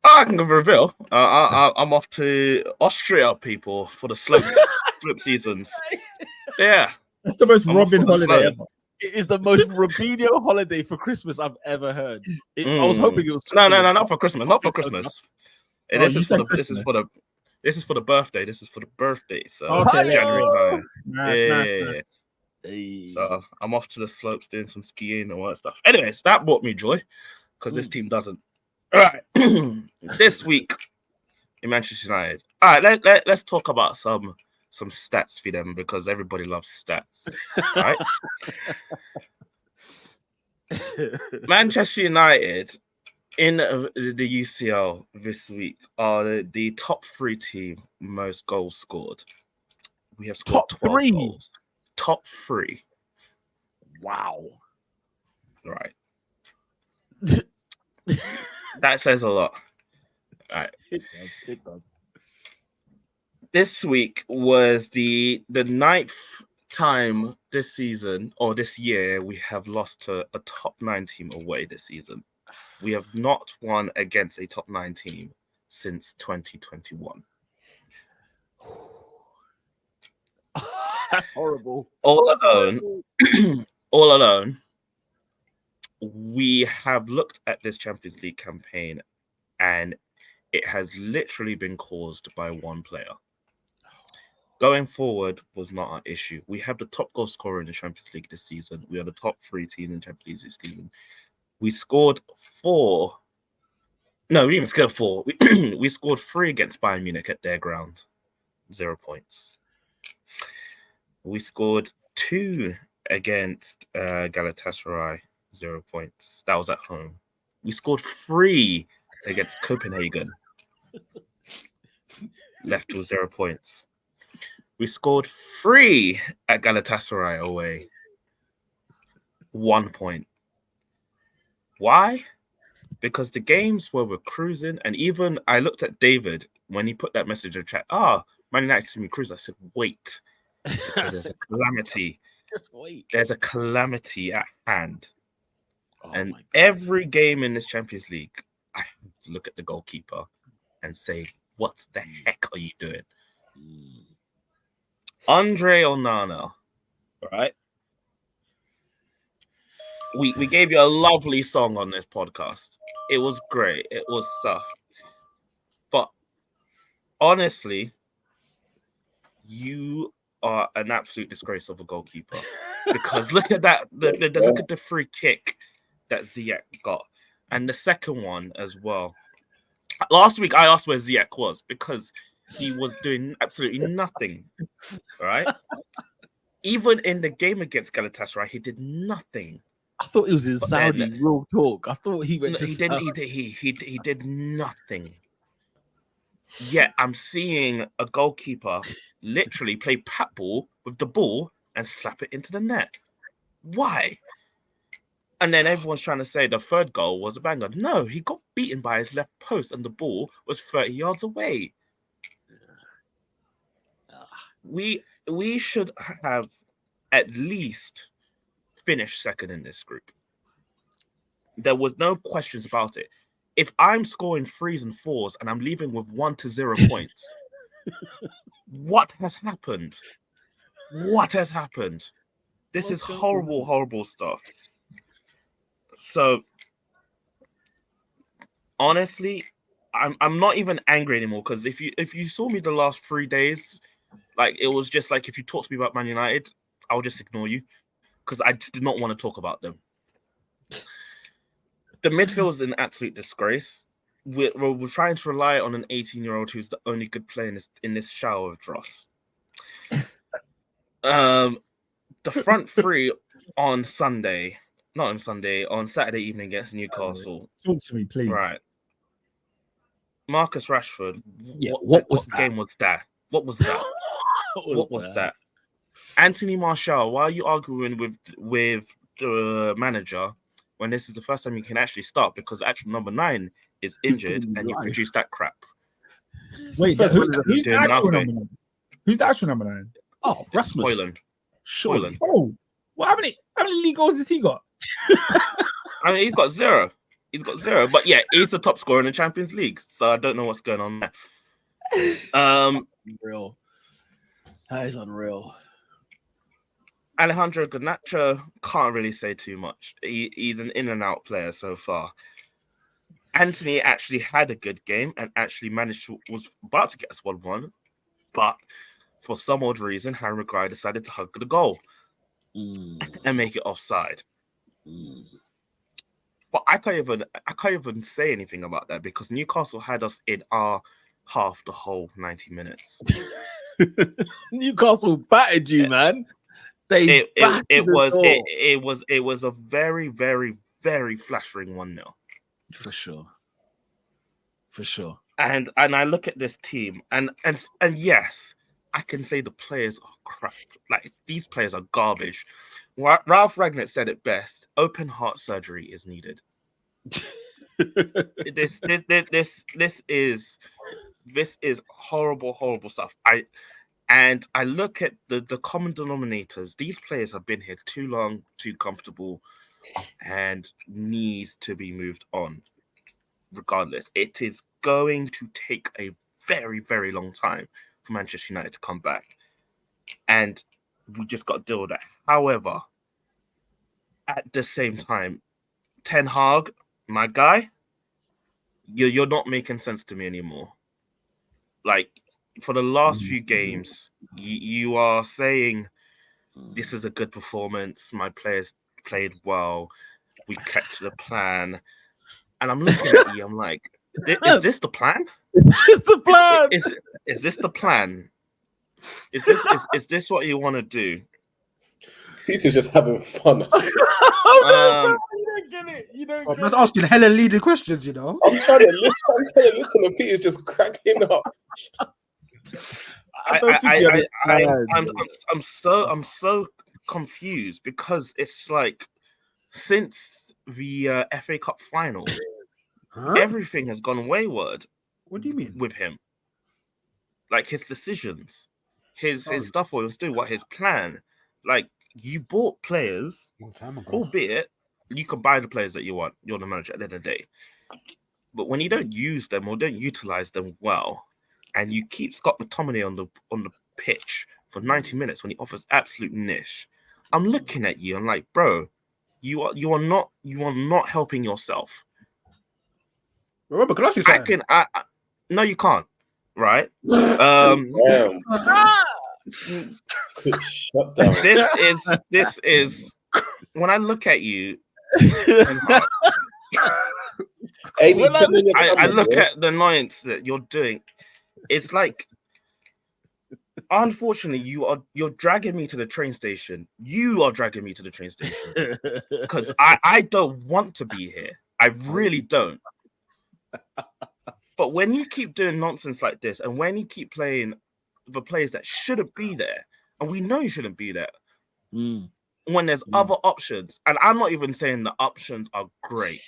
Oh, I can reveal. I'm off to Austria, people, for the slope seasons. Yeah, that's the most Robin holiday ever. It is the most Robinho holiday for Christmas I've ever heard. I was hoping it was no, not for Christmas, not for Christmas. This is for the birthday. This is for the birthday. So okay, January. Nice. Hey. So I'm off to the slopes doing some skiing and all that stuff. Anyways, that brought me joy because this team doesn't. All right, this week in Manchester United. All right, let's talk about some stats for them because everybody loves stats, right? Manchester United in the UCL this week are the top 3 team most goals scored. We have scored top 12 3 goals. Top 3. Wow. Right. That says a lot. All right. It does. This week was the 9th time this season or this year we have lost to a top 9 team away this season. We have not won against a top 9 team since 2021. That's horrible. All alone, we have looked at this Champions League campaign and it has literally been caused by one player. Going forward was not our issue. We have the top goal scorer in the Champions League this season. We are the top 3 team in the Champions League this season. We scored 4. No, we didn't even score 4. We scored 3 against Bayern Munich at their ground. 0 points. We scored 2 against Galatasaray. 0 points. That was at home. We scored 3 against Copenhagen. Left with 0 points. We scored 3 at Galatasaray away. 1 point. Why? Because the games where we're cruising, and even I looked at David when he put that message in the chat. Man United see me cruise. I said, wait, because there's a calamity. Just wait. There's a calamity at hand. And every game in this Champions League, I have to look at the goalkeeper and say, what the heck are you doing? Andre Onana, right? We gave you a lovely song on this podcast. It was great. It was stuff. But honestly, you are an absolute disgrace of a goalkeeper. Because look at that. Look at the free kick that Ziyech got. And the second one as well. Last week, I asked where Ziyech was because he was doing absolutely nothing. Right? Even in the game against Galatasaray, he did nothing. I thought it was in Saudi. Real talk. I thought he went to Saudi. He did nothing. Yet I'm seeing a goalkeeper literally play pat ball with the ball and slap it into the net. Why? And then everyone's trying to say the third goal was a banger. No, he got beaten by his left post and the ball was 30 yards away. We should have at least finished second in this group. There was no questions about it. If I'm scoring 3s and 4s and I'm leaving with 1 to 0 points, what has happened? What has happened? This is horrible, horrible stuff. So, honestly, I'm not even angry anymore because if you saw me the last 3 days, like it was just like if you talk to me about Man United, I'll just ignore you because I just did not want to talk about them. The midfield is an absolute disgrace. We're trying to rely on an 18-year-old who's the only good player in this shower of dross. The front 3 on Saturday evening against Newcastle. Talk to me, please. Right. Marcus Rashford. Yeah, what game was that? What was that? What was that? Anthony Martial, why are you arguing with manager when this is the first time you can actually start because actual number 9 is injured and you produce that crap. Wait, First who's one the doing actual nothing. number 9? Who's the actual number 9? Oh, It's Rasmus. Højlund. Sure. Højlund. Oh, well, how many league goals has he got? I mean, he's got 0. He's got 0. But yeah, he's the top scorer in the Champions League. So I don't know what's going on there. Unreal. That is unreal. Alejandro Garnacho can't really say too much. He's an in and out player so far. Anthony actually had a good game and actually was about to get us 1-1, but for some odd reason, Harry Maguire decided to hug the goal and make it offside. But I can't even say anything about that because Newcastle had us in our half the whole 90 minutes. Newcastle battered you, man. It was a very, very, very flattering 1-0. For sure. And I look at this team and yes, I can say the players are crap. Like these players are garbage. Ralph Ragnick said it best: open heart surgery is needed. This is horrible stuff. I look at the common denominators. These players have been here too long, too comfortable, and needs to be moved on. Regardless, it is going to take a very, very long time for Manchester United to come back. And we just got to deal with that. However, at the same time, Ten Hag, my guy, you're not making sense to me anymore. Like, for the last few games, you are saying this is a good performance. My players played well. We kept to the plan. And I'm looking at you, I'm like, is this the plan? It's the plan. Is this the plan? Is this what you want to do? Peter's just having fun. You don't get it. You don't get I was asking hella leading questions, you know. I'm trying to listen, and Peter's just cracking up. I'm so confused because it's like since the FA Cup final, everything has gone wayward. What do you mean with him? Like his decisions, his stuff, what he was doing, what his plan. Like you bought players, long time ago. albeit you can buy the players that you want. You're the manager at the end of the day. But when you don't use them or don't utilize them well, and you keep Scott McTominay on the pitch for 90 minutes when he offers absolute niche, I'm looking at you. I'm like, bro, you are not helping yourself. Robert, can I ask you something? No, you can't. Right? Shut down. This is when I look at you. I look at the annoyance that you're doing. It's like, unfortunately, you're dragging me to the train station. You are dragging me to the train station because I don't want to be here. I really don't. But when you keep doing nonsense like this, and when you keep playing the players that shouldn't be there, and we know you shouldn't be there, when there's other options, and I'm not even saying the options are great,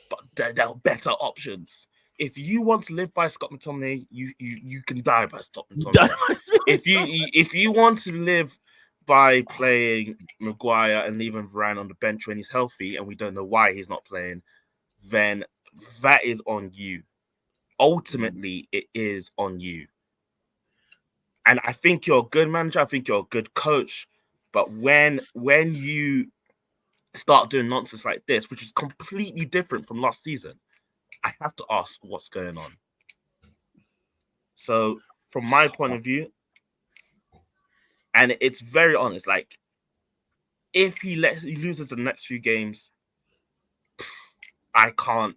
but they're better options. If you want to live by Scott McTominay, you can die by Scott McTominay. if you want to live by playing Maguire and leaving Varane on the bench when he's healthy, and we don't know why he's not playing, then that is on you. Ultimately, it is on you. And I think you're a good manager. I think you're a good coach. But when you start doing nonsense like this, which is completely different from last season, I have to ask what's going on. So from my point of view, and it's very honest, like if he loses the next few games, I can't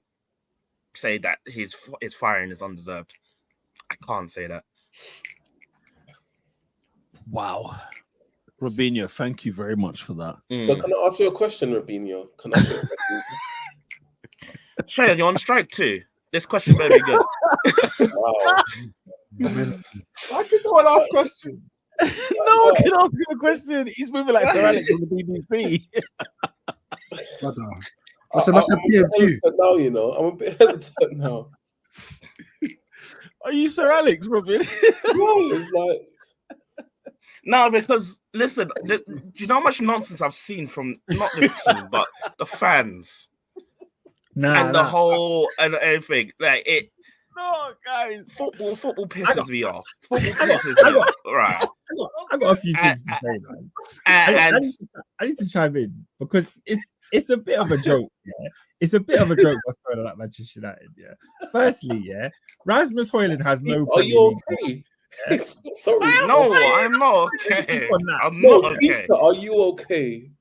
say that his firing is undeserved. I can't say that. Wow. Robinho, thank you very much for that. So can I ask you a question, Robinho? Can I ask you a question? Shayan, you're on strike too. This question better be good. Wow. Why did no one ask questions? No one can ask him a question. He's moving like Sir Alex on the BBC. Brother. I said, that's a PMQ. Now, you know, I'm a bit hesitant now. Are you Sir Alex, Robin? It's like, No, because listen, do you know how much nonsense I've seen from not this team, but the fans and the whole and everything? Like it. No, guys. Football pisses me off. Football pisses me off. Right. I got a few things to say, man. I need to chime in because it's a bit of a joke. Yeah, it's a bit of a joke what's going on at Manchester United. Yeah. Firstly, yeah, Rasmus Højlund has no. are you okay? Yeah. Sorry. No, I'm not okay. I'm No, not okay. Peter, are you okay?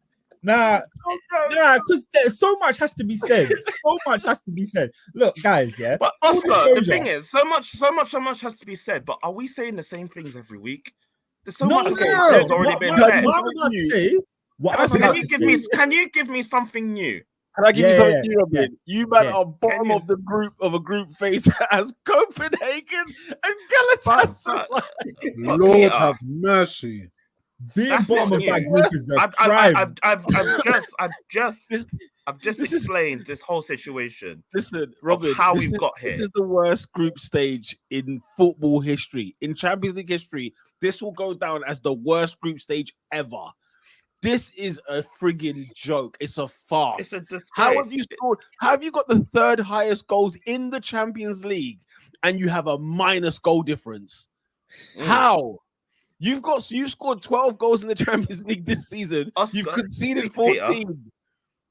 Nah, because so much has to be said. So much has to be said. Look, guys, yeah. But Oscar, the thing is, so much has to be said. But are we saying the same things every week? There's so much that's already been said. Can you give me something new? Can I give you something new, Robin? You man are bottom of the group of a group face as Copenhagen and Galatasaray. Lord have mercy. Being bottom of that group is a crime. I've just explained this whole situation. Listen, Robin, how we've got here. This is the worst group stage in football history. In Champions League history, this will go down as the worst group stage ever. This is a friggin' joke. It's a farce. It's a disgrace. How have you scored? How have you got the third highest goals in the Champions League and you have a minus goal difference? How? You've scored 12 goals in the Champions League this season. Oscar, you've conceded 14.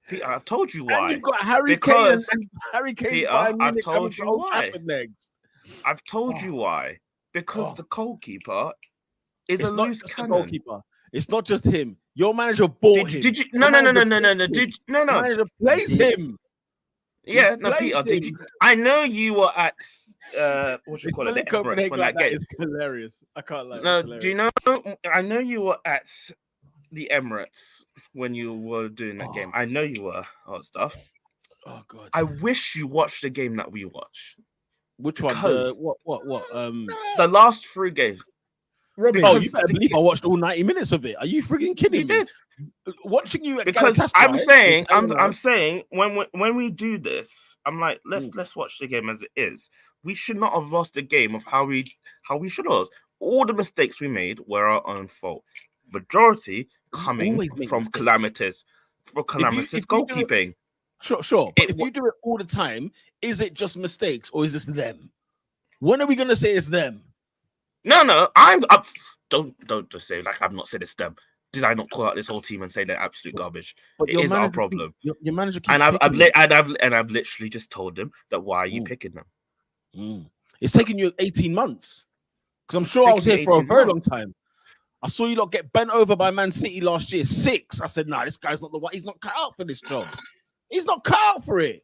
Peter, I've told you why. And you've got Harry Kane and Harry Kane. Peter, I've told you why. Next. I've told you why. Because the goalkeeper is a loose cannon. Goalkeeper. It's not just him. Your manager bought him. Did you? No. Did no. Manager plays him. Yeah, no, Peter. Did you? I know you were at what you call it, the Emirates when that game. It's hilarious. I can't lie. No, do you know? I know you were at the Emirates when you were doing that game. I know you were stuff. Oh God. I wish you watched the game that we watched. Which one? What? The last 3 games. Robin, you better believe I watched all 90 minutes of it. Are you freaking kidding me? Did. Watching you at because Galatasaray, I'm saying when we do this, I'm like, let's watch the game as it is. We should not have lost the game of how we should have. All the mistakes we made were our own fault. Majority coming from calamitous goalkeeping. Sure. But if you do it all the time, is it just mistakes or is this them? When are we gonna say it's them? No. Don't just say like I've not said it's them. Did I not call out this whole team and say they're absolute garbage? But it is our problem. Your manager keeps and I've literally just told them that why are you picking them? It's taken you 18 months. Because I'm sure I was here for a very long time. I saw you lot get bent over by Man City last year. 6. I said, nah, this guy's not the one. He's not cut out for this job. He's not cut out for it.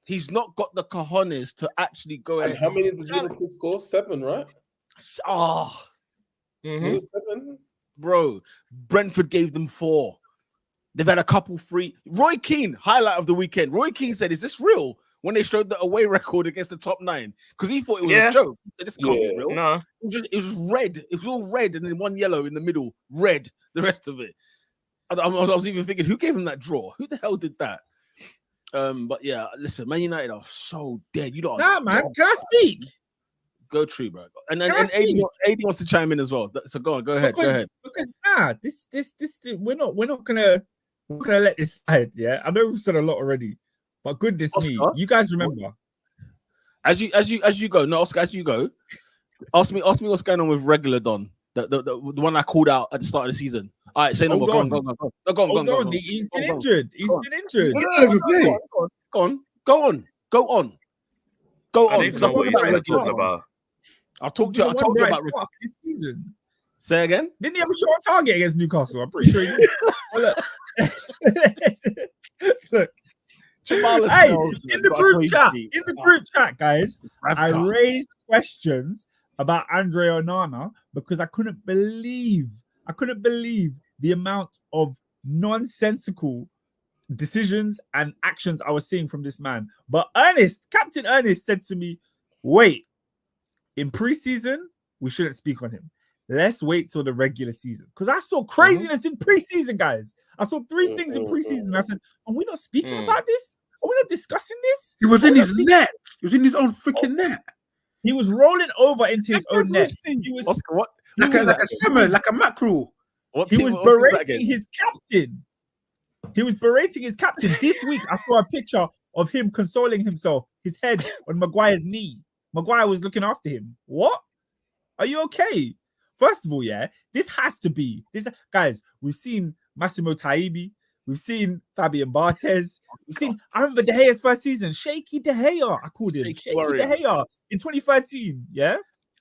He's not got the cojones to actually go ahead. How many did Liverpool score? 7, right? Was it 7? Bro, Brentford gave them 4. They've had a couple free. Roy Keane, highlight of the weekend. Roy Keane said, is this real? When they showed the away record against the top 9. Because he thought it was a joke. This can't be real. No. It was red. It was all red and then one yellow in the middle. Red, the rest of it. I was even thinking, who gave him that draw? Who the hell did that? But yeah, listen, Man United are so dead. You don't. Nah, man. Can I speak? Go true, bro. And AD wants to chime in as well. So go ahead. Because this we're not gonna let this slide. Yeah, I know we've said a lot already, but goodness me, you guys remember. As you go, no, Oscar, as you go, ask me what's going on with regular Don, the one I called out at the start of the season. All right, say no more. Go on. He's been injured. Go on. Because I'm talking about. I told you about this season. Say again. Didn't he have a shot on target against Newcastle? I'm pretty sure he did. Look. Hey, in the group chat, guys, I raised questions about Andre Onana because I couldn't believe the amount of nonsensical decisions and actions I was seeing from this man. But Captain Ernest said to me, wait, in preseason, we shouldn't speak on him. let's wait till the regular season. Because I saw craziness in preseason, guys. I saw 3 things in preseason. I said, are we not speaking about this? Are we not discussing this? He was in his net. He was in his own freaking net. He was rolling over into his own net. He was Oscar, what? Like a salmon, like a mackerel. He was berating his captain. He was berating his captain. This week, I saw a picture of him consoling himself, his head on Maguire's knee. Maguire was looking after him. What? Are you okay? First of all, yeah, this has to be this. Guys, we've seen Massimo Taibi. We've seen Fabian Barthez. We've seen. I remember De Gea's first season. Shaky De Gea, I called him. Shaky De Gea in 2013. Yeah,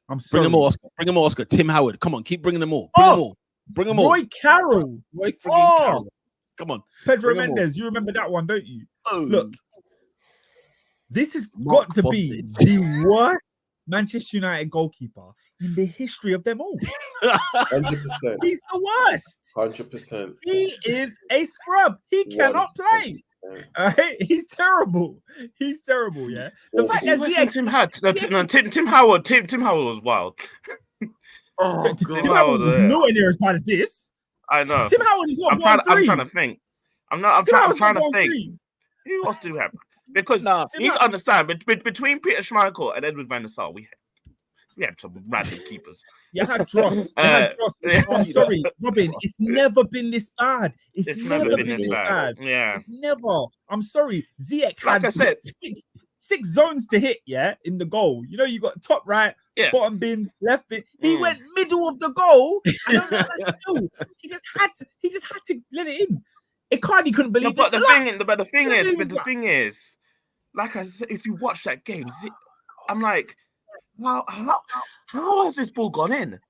I'm sorry. Bring them all, Oscar. Bring them all, Oscar. Tim Howard. Come on, keep bringing them all. Bring them all. Bring them all. Roy Carroll. Roy freaking Carroll. Come on. Pedro Mendes. You remember that one, don't you? Oh. Look, this has got to be the worst Manchester United goalkeeper in the history of them all. 100%. He's the worst. 100%. He is a scrub. He cannot play. He's terrible. He's terrible. Yeah. The fact that Tim Howard was wild. Tim Howard was nowhere near as bad as this. I know. Tim Howard is not. I'm trying to think. I'm trying to think. Who else do we have? Because you need to understand, between Peter Schmeichel and Edward van der Sar, we had some random keepers. You had Dross. I'm sorry, Robin. It's never been this bad. It's never been this bad. Yeah. It's never. I'm sorry. Ziyech had like I said, six zones to hit, yeah, in the goal. You know, you got top right, bottom bins, left bin. He went middle of the goal. I don't know. He just had to let it in. Icardi couldn't believe it. But the thing is, like I said, if you watch that game, I'm like, how has this ball gone in?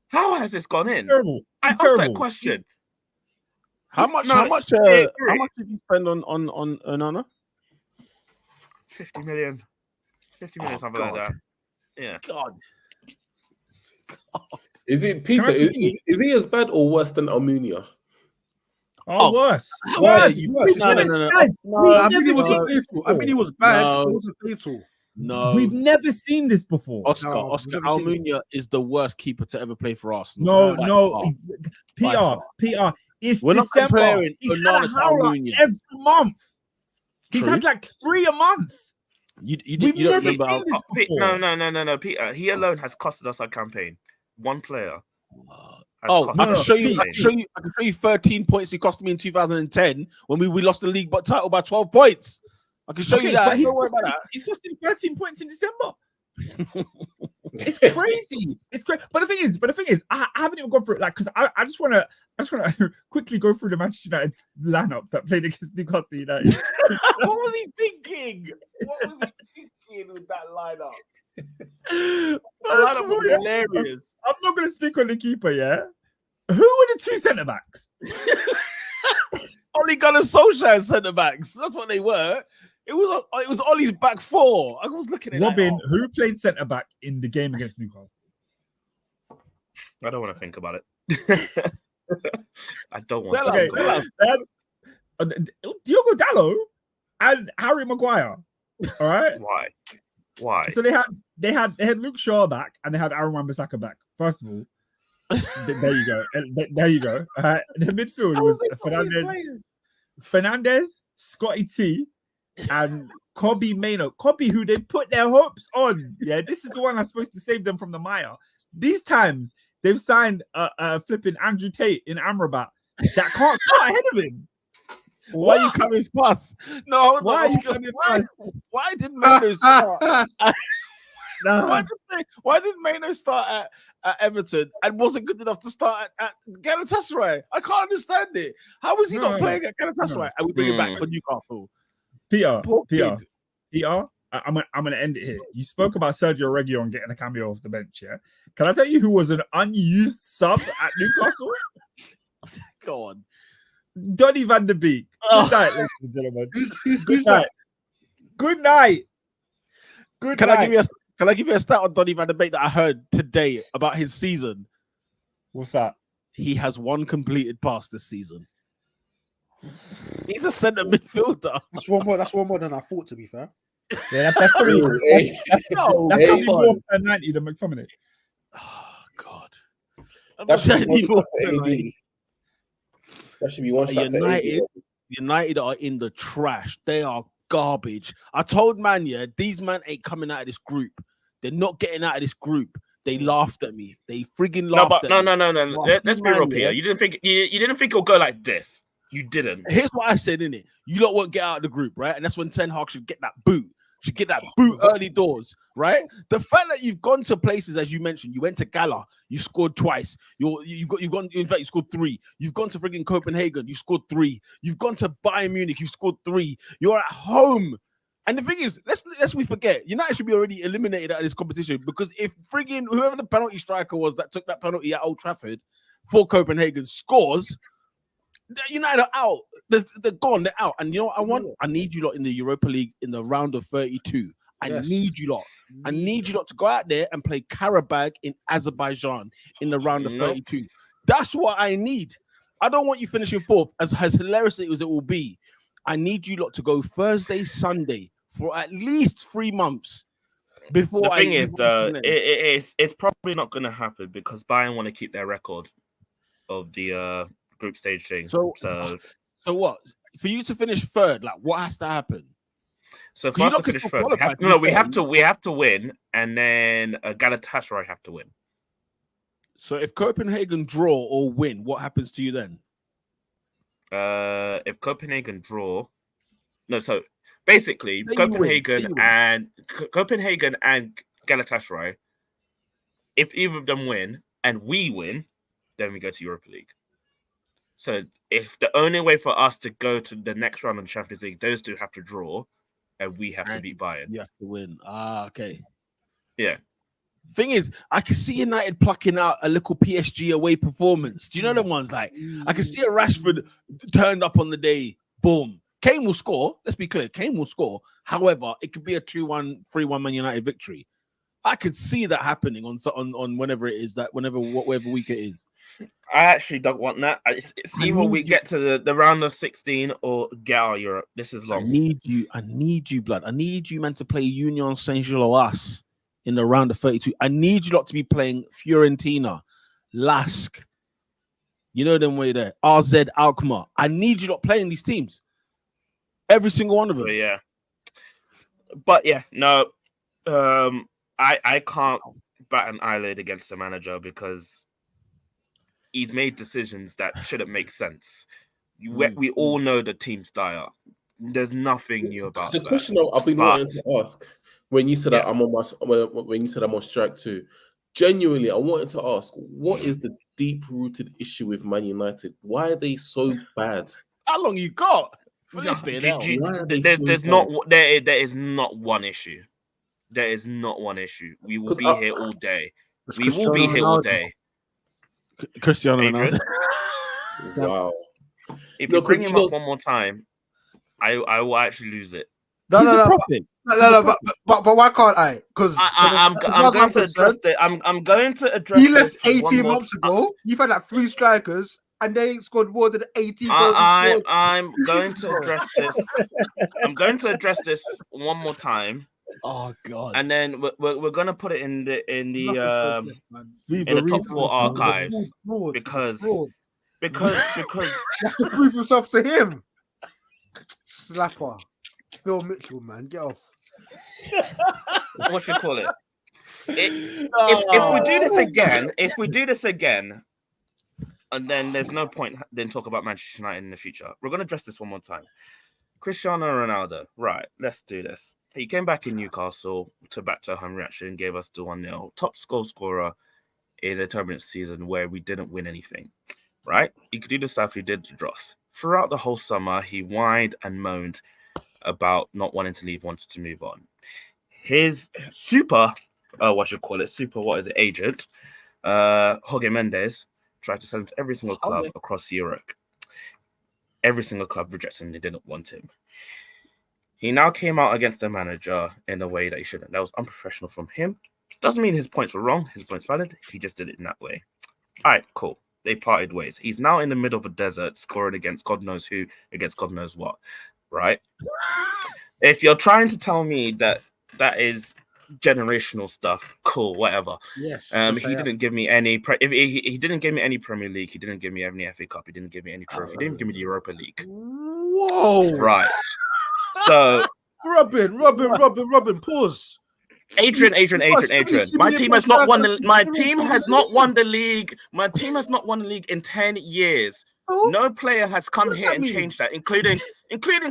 How has this gone in? Terrible. I asked that question. How much did you spend on Onana? 50 million. 50 million, something like that. Yeah. God. Is it Peter? Is he as bad or worse than Almunia? Worse. No. I mean, he was bad. It wasn't fatal. No, we've never seen this before. Oscar Almunia is the worst keeper to ever play for Arsenal. No. PR. It's We're not December. comparing He's had a howler every month. He's had like 3 a month. You don't remember? No, Peter. He alone has costed us our campaign. One player. I can show you 13 points he cost me in 2010 when we lost the league title by 12 points. I can show you that. He's costing 13 points in December. It's crazy. It's great. But the thing is, I haven't even gone through it. Like, because I just want to quickly go through the Manchester United lineup that played against Newcastle United. What was he thinking? With that lineup? The lineup was hilarious. I'm not going to speak on the keeper. Yeah. Who were the 2 centre backs? Ole Gunnar Solskjaer centre backs. That's what they were. It was Ollie's back 4. I was looking at Robin. Who played centre back in the game against Newcastle? I don't want to think about it. I don't want to think about it. Diogo Dalot and Harry Maguire. All right. Why? So they had Luke Shaw back and they had Aaron Wan-Bissaka back. First of all, there you go. The midfield was Fernandez, Scotty T, and Kobbie Mainoo. Kobbie, who they put their hopes on. Yeah, this is the one that's supposed to save them from the mire. These times they've signed a flipping Andrew Tate in Amrabat that can't start ahead of him. Why are you coming fast? No, why did Mainoo start? Why did Mainoo start at Everton and wasn't good enough to start at Galatasaray? I can't understand it. How is he not playing at Galatasaray? And we bring him back for Newcastle. Peter, I'm gonna end it here. You spoke about Sergio Reguilon getting a cameo off the bench. Yeah, can I tell you who was an unused sub at Newcastle? Go on. Donny van der Beek. Good night, ladies and gentlemen. Good night. Can I give you a stat on Donny van der Beek that I heard today about his season? What's that? He has 1 completed pass this season. He's a centre midfielder. That's one more than I thought, to be fair. Yeah, that's probably more per 90 than McTominay. Oh God. That should be Any one more shot for than AD. That should be one shot for United. AD. United are in the trash. They are garbage. I told man, yeah, these man ain't coming out of this group. They're not getting out of this group. They laughed at me. They friggin' No, laughed but at no, me. no, no, no. Well, Let's be man, real, Peter. yeah. You didn't think it'll go like this. You didn't. Here's what I said, innit? You lot won't get out of the group, right? And that's when Ten Hag should get that boot. Should get that boot early doors, right? The fact that you've gone to places, as you mentioned, you went to Gala, you scored twice. You've gone. In fact, you scored 3. You've gone to friggin' Copenhagen, you scored 3. You've gone to Bayern Munich, you've scored 3. You're at home. And the thing is, let's we forget, United should be already eliminated out of this competition, because if friggin' whoever the penalty striker was that took that penalty at Old Trafford for Copenhagen scores, United are out. They're gone. They're out. And you know what I want? I need you lot in the Europa League in the round of 32. I need you lot. I need you lot to go out there and play Karabag in Azerbaijan in the round of 32. That's what I need. I don't want you finishing 4th, as hilarious as it will be. I need you lot to go Thursday, Sunday for at least 3 months before. The thing is, it's probably not going to happen because Bayern want to keep their record of the group stage thing. So what? For you to finish 3rd, like what has to happen? So for us to finish 3rd, we have to win, and then Galatasaray have to win. So if Copenhagen draw or win, what happens to you then? If Copenhagen draw, so basically Copenhagen and Galatasaray, if either of them win and we win, then we go to Europa League. So if the only way for us to go to the next round of the Champions League, those two have to draw, and we have to beat Bayern. You have to win. Okay. Yeah. Thing is, I can see United plucking out a little PSG away performance. Do you know them ones? Like, I can see a Rashford turned up on the day. Boom. Kane will score. Let's be clear. Kane will score. However, it could be a 2-1, 3-1 Man United victory. I could see that happening on whenever it is, whatever week it is. I actually don't want that. It's either we get to the round of 16 or get out of Europe. This is long. I need you, blood. I need you, man, to play Union Saint-Gilloise in the round of 32. I need you lot to be playing Fiorentina, Lask. You know them way there. RZ Alkmaar. I need you lot playing these teams. Every single one of them. But yeah, no. I can't bat an eyelid against the manager because he's made decisions that shouldn't make sense. We all know the team's dire. There's nothing new about the that. question I've been wanting to ask when you said that I'm on when you said I'm on strike too. Genuinely, I wanted to ask, what is the deep-rooted issue with Man United? Why are they so bad? How long you got? There is not one issue. There is not one issue. We will be here all day. We will be here all day. Cristiano Ronaldo. Wow. If you bring him up one more time, I will actually lose it. No, but why can't I? Because I'm going to address it. I'm going to address. He left 18 months ago. You've had like 3 strikers, and they scored more than 18 goals. I'm going to address this. I'm going to address this one more time. Oh God! And then we're gonna put it in the top 4 archives because that's to prove himself to him. Slapper, Bill Mitchell, man, get off. What you call it? If we do this again, and then there's no point then talk about Manchester United in the future. We're gonna address this one more time. Cristiano Ronaldo, right? Let's do this. He came back in Newcastle to back to a home reaction, gave us the 1-0. Top goal scorer in a turbulent season where we didn't win anything, right? He could do the stuff he did to Dross. Throughout the whole summer, he whined and moaned about not wanting to leave, wanted to move on. His agent, Jorge Mendes, tried to sell him to every single club across Europe. Every single club rejected him. They didn't want him. He now came out against the manager in a way that he shouldn't. That was unprofessional from him. Doesn't mean his points were wrong. His points valid. He just did it in that way. All right, cool. They parted ways. He's now in the middle of a desert, scoring against God knows who, against God knows what, right? If you're trying to tell me that is generational stuff. Cool, whatever. Yes. He didn't give me any. If he didn't give me any Premier League. He didn't give me any FA Cup. He didn't give me any trophy. He didn't give me the Europa League. Whoa. Right. So, Robin. Pause. Adrian. My team has not won the. My team has not won the league. My team has not won the league in 10 years. Oh. No player has come here and changed that, including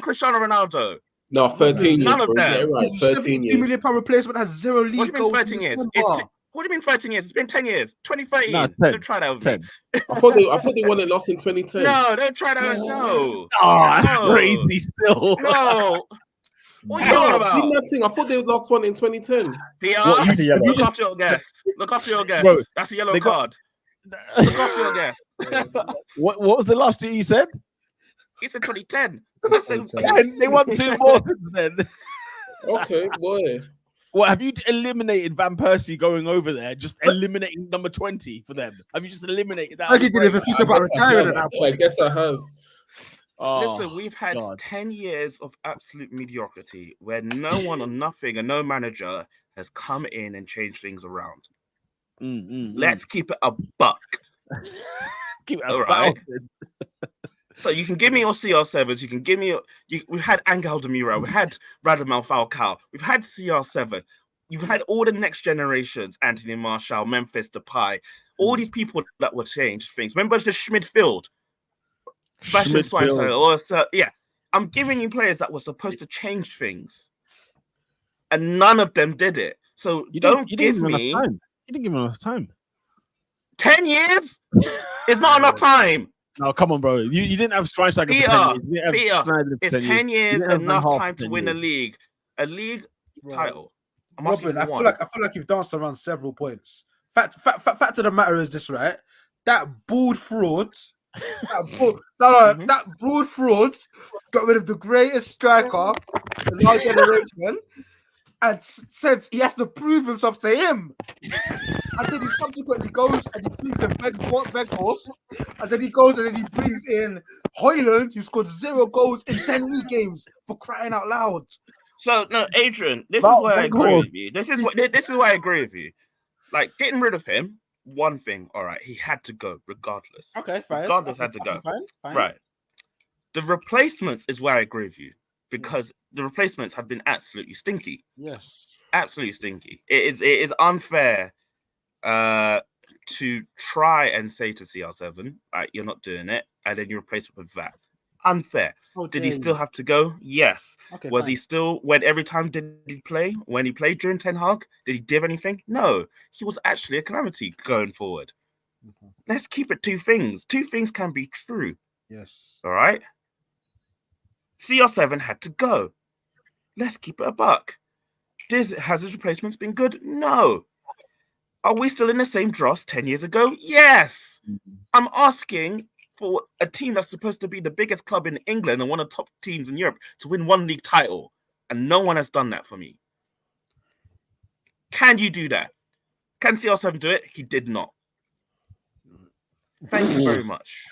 Cristiano Ronaldo. No, 13 years. None of bro. them. Yeah, right. 13 £72 years. million replacement has 0 league What do you mean goals. 13 years? What What do you mean 13 years? It's been 10 years. 2013. No, it's 10. Don't try that with 10. me. I thought they won it last in 2010. No, don't try that. No. Oh, that's No. crazy still. No. What are you talking about? I thought they last one in 2010. Peter, What, he's a yellow. look after your guest. Bro, That's a yellow they got- card. Look after your guest. What was the last year you said? He said 2010. And they won 2 more since then. Okay, boy. What have you eliminated Van Persie going over there? Just eliminating number 20 for them? Have you just eliminated that? I didn't even think about retiring at that I point. guess I have. Oh, Listen, we've had God. 10 years of absolute mediocrity where no one or nothing and no manager has come in and changed things around. Let's keep it a buck. keep it All right. So you can give me your CR7s. You can give me we've had Angel de Miro. We had Radamel Falcao. We've had CR7. You've had all the next generations, Anthony Martial, Memphis Depay, all these people that will change things. Remember the Schmidfield? Yeah. I'm giving you players that were supposed to change things. And none of them did it. So You don't didn't give give him me enough time. You didn't give him enough time. 10 years. It's not enough time. No, come on, bro. You didn't have Schweinsteiger Peter, for 10 years. You didn't have Peter, Schneider for It's 10 10 years. years You didn't have Van enough Gaal time for to 10 win a years. league. A league title. I'm asking Robin, I for feel one. like you've danced around several points. Fact of the matter is this, right? That bald fraud, that broad fraud got rid of the greatest striker in our generation and said he has to prove himself to him. And then he subsequently goes and he brings in Weghorst, and then he goes and then he brings in Højlund, who scored 0 goals in 10 league games, for crying out loud. So no, Adrian, this is why I agree with you. This is why I agree with you. Like getting rid of him, one thing, all right, he had to go regardless. Okay, fine. Regardless, had to go. Fine. Right. The replacements is where I agree with you because the replacements have been absolutely stinky. Yes. Absolutely stinky. It is unfair to try and say to CR7, right, you're not doing it, and then you replace it with that. Unfair. Did he still have to go? Yes. Okay, Was he still every time did he play? When he played during Ten Hag, did he do anything? No. He was actually a calamity going forward. Okay. Let's keep it 2 things. 2 things can be true. Yes. All right. CR7 had to go. Let's keep it a buck. Has his replacements been good? No. Are we still in the same dross 10 years ago? Yes. I'm asking for a team that's supposed to be the biggest club in England and one of the top teams in Europe to win 1 league title. And no one has done that for me. Can you do that? Can CR7 do it? He did not. Thank you very much.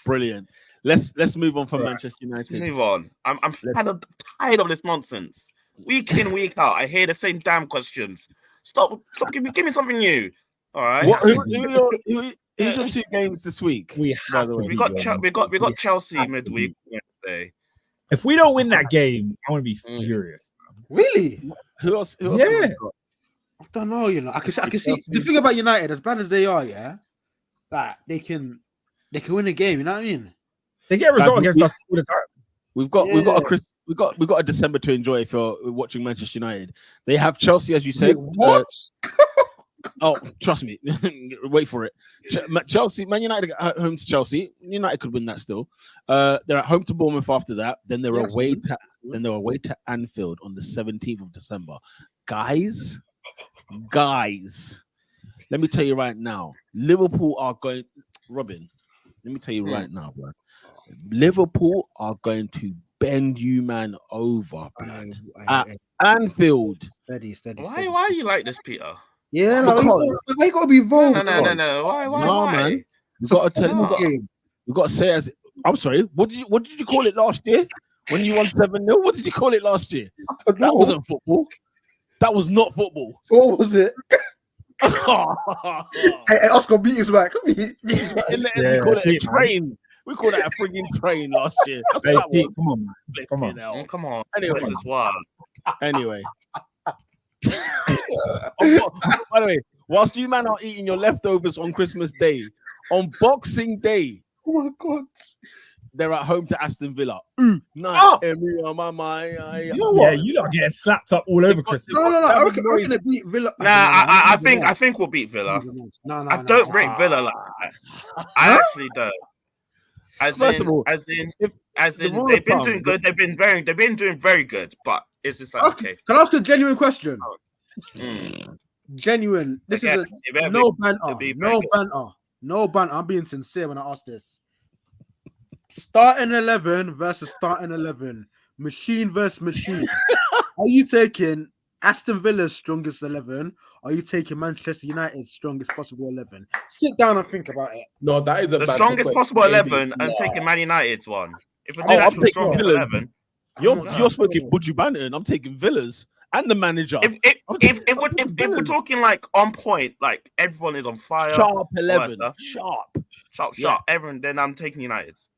Brilliant. Let's move on from Manchester Let's United. move on. I'm kind of tired of this nonsense. Week in, week out, I hear the same damn questions. Stop! Give me something new. All right. Who's your 2 games this week? We by have the to way? We got Chelsea have to midweek beat Wednesday. If we don't win that game, I want to be furious. Really? Who else? Yeah. have we got? I don't know, I can see the thing about United, as bad as they are, yeah, that they can win a game, you know what I mean? They get a result Like, against us all the time. We've got a December to enjoy if you're watching Manchester United. They have Chelsea, as you said. What? Oh, trust me. Wait for it. Man United at home to Chelsea. United could win that still. They're at home to Bournemouth after that. Then they're away to Anfield on the 17th of December. Guys, let me tell you right now. Liverpool are going. Robin, let me tell you right now, bro. Liverpool are going to bend you, man, over, blood. At Anfield. Steady. Why are you like this, Peter? Yeah, no, you gotta be vocal. No. Why? Man. We got to tell you. We got to say as. I'm sorry. What did you call it last year when you won 7-0? What did you call it last year? That wasn't football. That was not football. So what was it? Hey, Oscar, beat his back. Beat his back. We call it a train. We called that a frigging train last year. That's what that was. Come on, man. Come on. Come on. Anyway. This is wild. Anyway. By the way, whilst you man are eating your leftovers on Christmas Day, on Boxing Day, Oh my God. they're at home to Aston Villa. Emery on my mind. You know what? Yeah, you lot getting slapped up all over Christmas. No. I reckon they beat Villa. I think we'll beat Villa. No. I don't rate Villa like that. I actually don't. First of all, they've been doing good. They've been doing very good. But it's just like okay. Can I ask a genuine question? Genuine. This is no banter. No banter. I'm being sincere when I ask this. Starting 11 versus starting 11. Machine versus machine. Are you taking Aston Villa's strongest 11? Or are you taking Manchester United's strongest possible 11? Sit down and think about it. No, that is the strongest possible 11. I'm taking Man United's one. If we're doing I'm taking strongest Villa. 11, you're smoking Buju Banton. I'm taking Villas and the manager. If we're talking like on point, like everyone is on fire, sharp 11, sharp. Everyone, then I'm taking United's.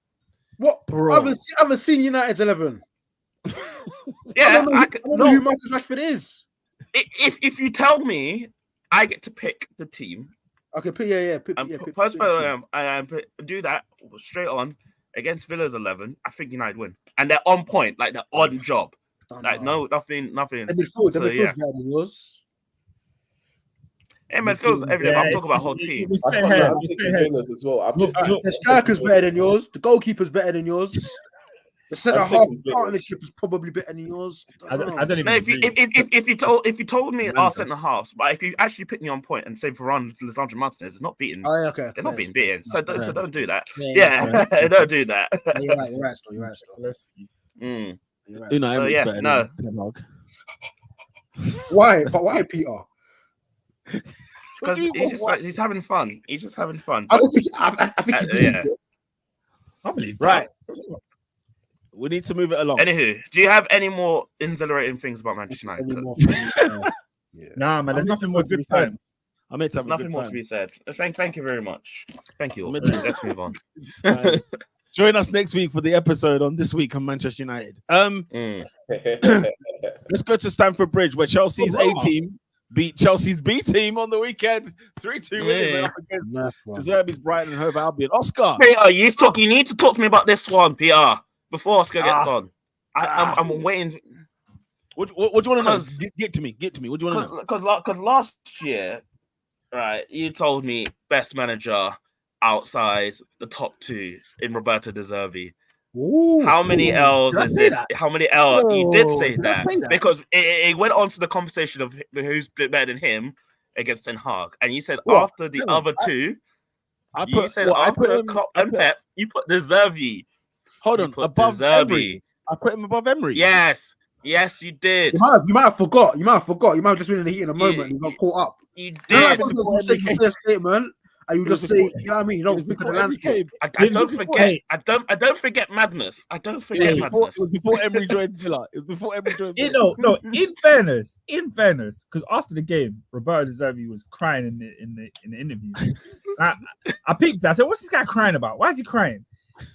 What? I haven't seen United's 11. Yeah, I don't know who Marcus Rashford is. If you tell me, I get to pick the team. Okay, do that straight on against Villa's 11. I think United win, and they're on point, like they're on job. Like nothing. And midfield better than yours. Yeah, midfield's everything. I'm talking about whole team. The striker's better than yours. The goalkeeper's better than yours. The centre half partnership is probably better than yours. I don't even. If you told me our centre halves, but if you actually put me on point and say Varane, Lisandro Martinez is not beaten, okay, they're not being beaten. So don't do that. Yeah, don't do that. You're right. No. Why? But why, Peter? Because he's having fun. He's just having fun. I don't think. I think he believes it. I believe that. Right. We need to move it along. Anywho, do you have any more exhilarating things about Manchester United? Nah, man. There's nothing more to be said. There's nothing more to be said. Thank you very much. Thank you. Let's move on. Join us next week for the episode on This Week on Manchester United. Let's go to Stamford Bridge, where Chelsea's A team beat Chelsea's B team on the weekend. 3-2 winners against Deserby's Brighton and Hove Albion. Oscar, Peter, you need to talk to me about this one, Peter, before Oscar gets on. I'm waiting. What do you want to know? Get to me. What do you want to know? Because last year, right, you told me best manager outside the top two in Roberto De Zerbi. How many L's is this? How many L's? You did say that because it went on to the conversation of who's better than him against Ten Hag, and you said after the other two, after Klopp and Pep, you put De Zerbi. Hold on, above Emery. I put him above Emery. Yes, you did. You might have forgot. You might have just been in the heat in a moment. You got caught up. You did. Statement. And you just say, you know what I mean? You don't think of the landscape. I don't forget. I don't forget madness. I don't forget madness. It was before Emery joined Villa. No. In fairness, because after the game, Roberto De Zerbi was crying in the interview. I peeped. I said, "What's this guy crying about? Why is he crying?"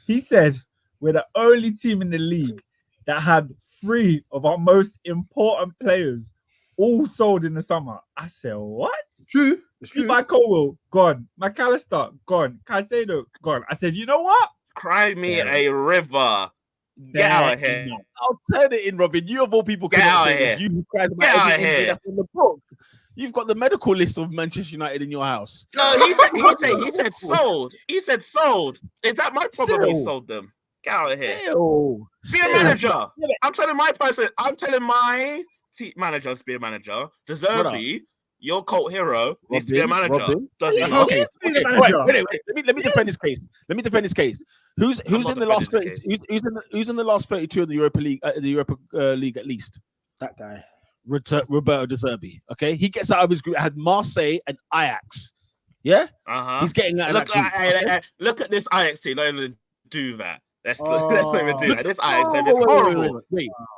He said, "We're the only team in the league that had 3 of our most important players all sold in the summer." I said, "What?" True. Levi Colwell, gone. McAllister, gone. Caicedo, gone. I said, you know what? Cry me a river. Get out of here. I'll turn it in, Robin. You of all people get out of here. You cry about everything that's in the book. You've got the medical list of Manchester United in your house. No, he said sold. He said sold. Is that my problem? He sold them. Get out of here. Be a manager. I'm telling my team manager to be a manager. De Zerbi, your cult hero, needs to be a manager. Does he? Okay. Wait. Let me defend this case. Who's in the last 30? Who's in the last 32 of the Europa League? The Europa League at least. That guy, Roberto De Zerbi. Okay, he gets out of his group. Had Marseille and Ajax. Yeah. Uh-huh. He's getting out of that group. Look at this Ajax team. Don't even do that. Let's not even do that. This ISM is Oh, horrible.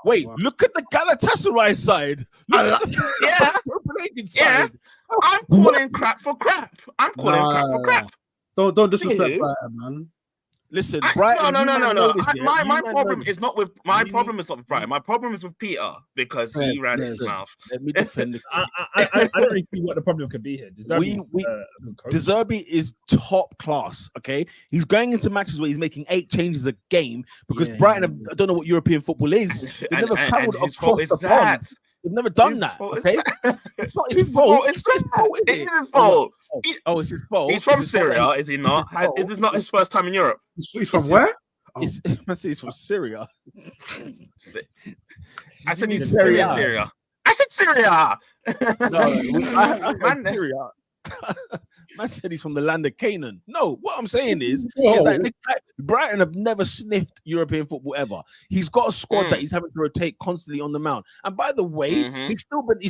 wait. Look at the Galatasaray side. Look at the Yeah. Copenhagen Yeah. side. I'm calling crap for crap. I'm calling crap for crap. Don't disrespect Anywho. Brighton, man. Listen, Brighton. No. My My problem is not with Brighton. My problem is with Peter because he ran his mouth. Let me defend. I don't really see what the problem could be here. De Zerbi is top class. Okay, he's going into matches where he's making 8 changes a game because Brighton. I don't know what European football is. They've never travelled across the pond. They've never done that. Okay, it's not his fault. It's his fault. It's his fault. Oh, it's his fault. He's from Syria, is he not? Is this not his first time in Europe? He's from where? He's from Syria. I said he's Syria. I said Syria. I Syria. Man said he's from the land of Canaan. No, what I'm saying is that Brighton have never sniffed European football ever. He's got a squad that he's having to rotate constantly on the mount. And by the way, he's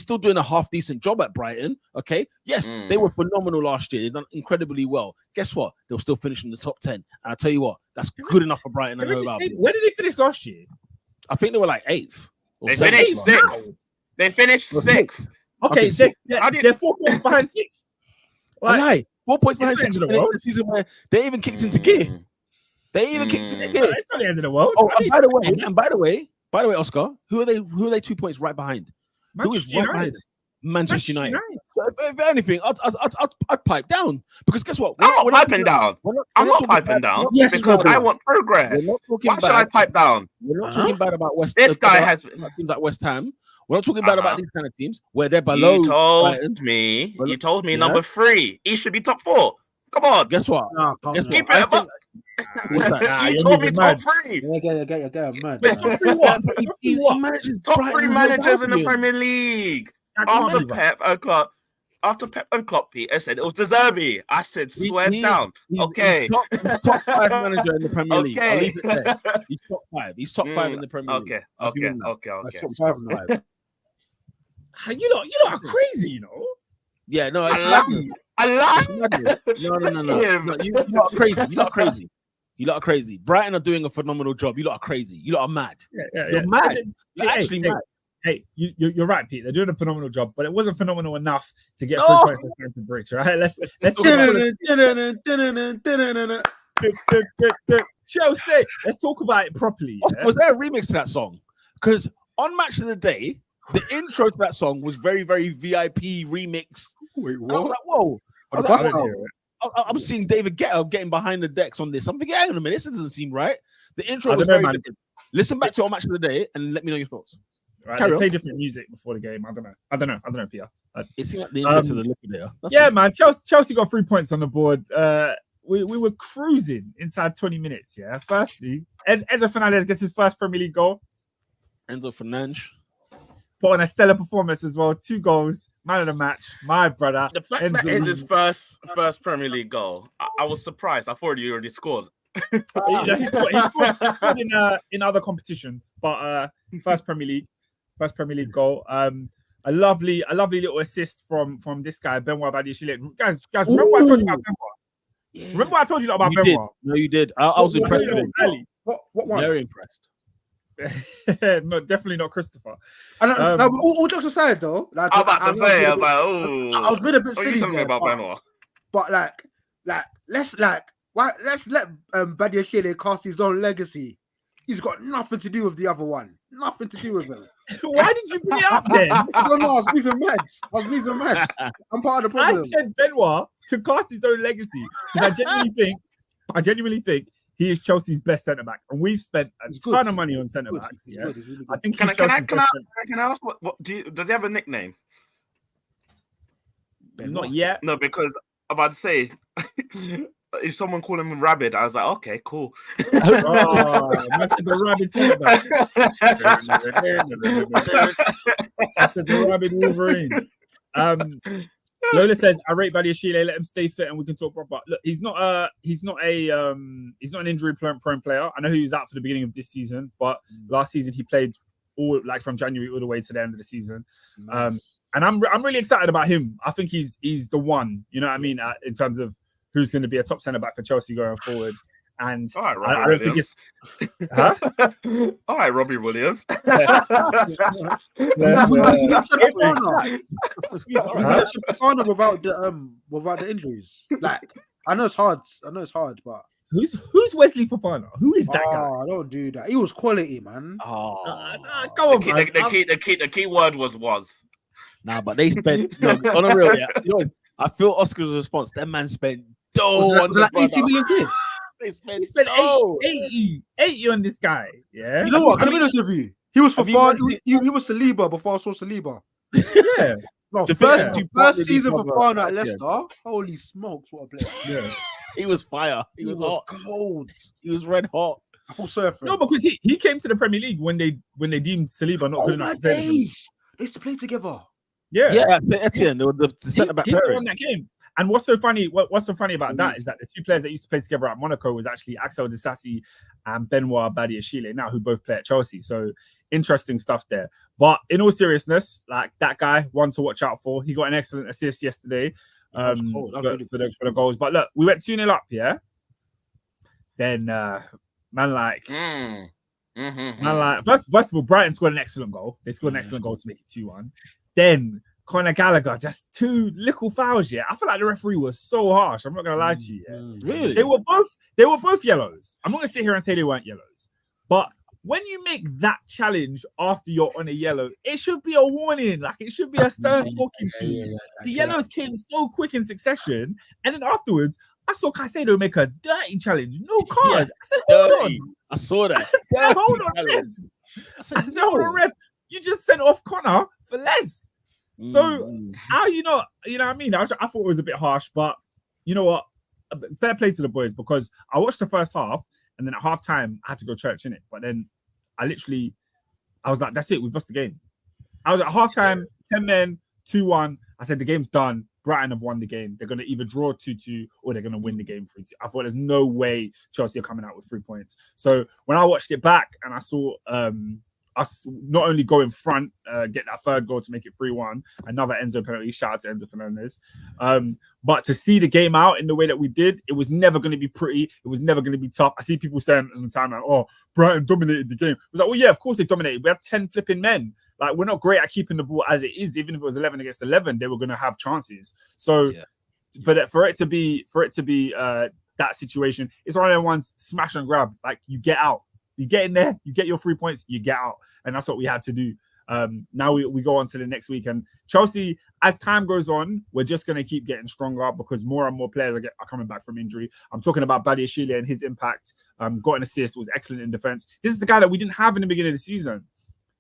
still doing a half decent job at Brighton. Okay, yes, they were phenomenal last year. They've done incredibly well. Guess what? They'll still finish in the top 10. And I tell you what, that's good enough for Brighton. Where did they finish last year? I think they were like 8th. They finished 6th. They finished 6th. Okay, they're 4 points behind 6th. I lie. 4 points behind 6 in the season where they even kicked into gear. They even kicked into gear. It's not the end of the world. Oh, and by the way, Oscar, who are they 2 points right behind? Who is right behind? Manchester United. So if anything, I'd pipe down because guess what? I'm not piping down. I'm not piping down because I want progress. Why should I pipe down? We're not talking bad about West. This guy has teams like West Ham. We're not talking about these kind of teams where they're below. You told me number 3. He should be top 4. Come on. Guess what? Keep it up. You told me top 3. Yeah, mad. Top 3 managers in the Premier League. After Pep and Klopp, Peter said it was De Zerbi. I said, swear down. Okay. He's top 5 manager in the Premier League. I'll leave it there. He's top 5. He's top 5 in the Premier League. Okay. Top 5 now. You lot are crazy, you know. Yeah, no, it's madness. It's madness. No. You lot are crazy. You lot are crazy. Brighton are doing a phenomenal job. You lot are crazy. You lot are mad. You're mad. You're actually mad. Hey, you're right, Pete. They're doing a phenomenal job, but it wasn't phenomenal enough to get 3 points to Stamford Bridge, right? Let's Chelsea. Let's talk about it properly. Yeah? Was there a remix to that song? Because on Match of the Day, the intro to that song was very, very VIP remix. Wait, what? I was like, whoa. I'm seeing David Guetta getting behind the decks on this. I'm thinking, hang on a minute, this doesn't seem right. The intro was very different. Listen back to it on Match of the Day and let me know your thoughts. Right, they play different music before the game. I don't know, Pierre. It seemed like the intro to the Liquidator. Man. Chelsea got 3 points on the board. We were cruising inside 20 minutes. Yeah, firstly, Enzo Fernandez gets his first Premier League goal. Enzo Fernandez put on a stellar performance as well. 2 goals, man of the match. My brother. The fact that is his first Premier League goal. I was surprised. I thought he already scored. He scored in other competitions, but first Premier League goal. A lovely little assist from this guy, Benoit Badiashile. Guys, remember what I told you about Benoit? Yeah. Remember what I told you about Benoit? No, you did. I was impressed with him. What one? Very impressed. No, definitely not Christopher. And all jokes aside, though, like I was I was being a bit silly there, about Benoit. But let's let Badiashile cast his own legacy. He's got nothing to do with the other one. Nothing to do with him. Why did you bring it up then? I don't know. I was moving mad. I'm part of the problem. I said Benoit to cast his own legacy because I genuinely think he is Chelsea's best centre back, and we've spent a ton of money on centre backs. Yeah, really I think. Can I ask what does he have a nickname? Not yet. No, because I'm about to say. If someone called him Rabid, I was like, okay, cool. That's the Rabid centre back. That's the Rabid Wolverine. Lola says, "I rate Badiashile. Let him stay fit, and we can talk proper." Look, he's not an injury-prone player. I know he was out for the beginning of this season, but last season he played all from January all the way to the end of the season. Nice. And I'm really excited about him. I think he's the one. You know what I mean? In terms of who's going to be a top centre back for Chelsea going forward. And All right, I don't think it's. Huh? All right, Robbie Williams. Fofana without the injuries. Like, I know it's hard, but Who's Wesley Fofana? Who is that guy? Don't do that. He was quality, man. Come on, man. The key word was. Nah, but they spent on a real. Yeah, you know, I feel Oscar's response. That man spent dough on the 80 million quid. They spent, He spent dough. 80 on this guy. Yeah. You know what? I'm honest with you. He was Fofana. He was Saliba before I saw Saliba. Yeah. No, The first season for Fofana Fofana at Leicester. Holy smokes, what a player! Yeah. He was fire. He was hot. cold. He was red hot. I feel sorry for him. No, because he came to the Premier League when they deemed Saliba not good enough to play. They used to play together. Yeah. Yeah, Etienne, the centre back He's the pairing. one that came. And what's so funny? What's so funny about that is that the two players that used to play together at Monaco was actually Axel Disasi and Benoit Badiashile, now who both play at Chelsea. So interesting stuff there. But in all seriousness, like that guy, one to watch out for. He got an excellent assist yesterday for the goals. But look, we went 2-0 up, yeah. Then first of all, Brighton scored an excellent goal. They scored an excellent goal to make it 2-1. Then Conor Gallagher, just two little fouls. Yeah, I feel like the referee was so harsh. I'm not gonna lie to you. Yeah. Really? They were both yellows. I'm not gonna sit here and say they weren't yellows, but when you make that challenge after you're on a yellow, it should be a warning. Like it should be a stern talking to you. The yellows came so quick in succession, and then afterwards, I saw Caicedo make a dirty challenge. No card. I said, hold on. I saw that. I said, hold on, ref. I said, hold on, ref. You just sent off Connor for less. So how you know what I mean? I thought it was a bit harsh, but you know what? Fair play to the boys, because I watched the first half and then at half time I had to go church in it. But then I was like, that's it, we've lost the game. I was at half time, 10 men, 2-1. I said the game's done. Brighton have won the game. They're going to either draw 2-2 or they're going to win the game 3-2. I thought there's no way Chelsea are coming out with 3 points. So when I watched it back and I saw us not only go in front, get that third goal to make it 3-1, another Enzo penalty, shout out to Enzo Fernandez. But to see the game out in the way that we did, it was never going to be pretty. It was never going to be tough. I see people saying in the time like, oh, Brighton dominated the game. It was like, well, yeah, of course they dominated. We had 10 flipping men. Like, we're not great at keeping the ball as it is. Even if it was 11 against 11, they were going to have chances. So for it to be that situation, it's one of them ones, smash and grab. Like, you get out. You get in there, you get your 3 points, you get out. And that's what we had to do. Now we go on to the next week. And Chelsea, as time goes on, we're just going to keep getting stronger because more and more players are coming back from injury. I'm talking about Badiashile and his impact. Got an assist, was excellent in defense. This is the guy that we didn't have in the beginning of the season.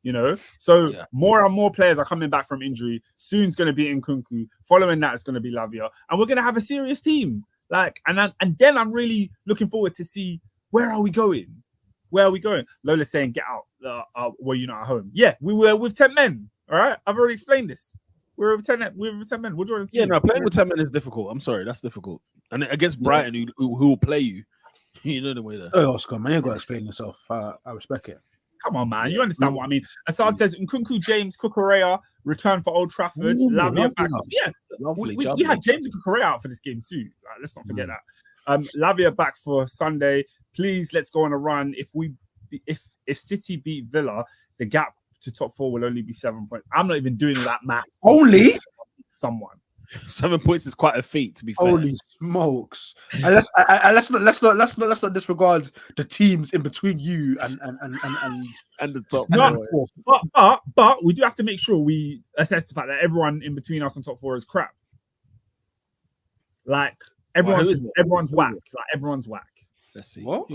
You know, so more and more players are coming back from injury. Soon's going to be Nkunku. Following that, it's going to be Lavia. And we're going to have a serious team. Like, and then I'm really looking forward to see where are we going? Where are we going? Lola's saying, get out. Were you not at home? Yeah, we were with 10 men. All right. I've already explained this. We're with 10 men. What do you want to see? Yeah, no, playing with 10 men is difficult. I'm sorry. That's difficult. And against Brighton, who will play you. You know the way there. Oh, Oscar, man, you got to explain yourself. I respect it. Come on, man. You understand what I mean? Assad says, Nkunku, James, Cucurella return for Old Trafford. Lavia back. Yeah, we had James and Cucurella out for this game too. Right, let's not forget that. Lavia back for Sunday. Please, let's go on a run. If City beat Villa, the gap to top 4 will only be 7 points. I'm not even doing that math. Only someone. 7 points is quite a feat, to be fair. Holy smokes! And let's not disregard the teams in between you and the top. No, but we do have to make sure we assess the fact that everyone in between us and top 4 is crap. Like everyone's whack. Like everyone's whack. Let's see. What?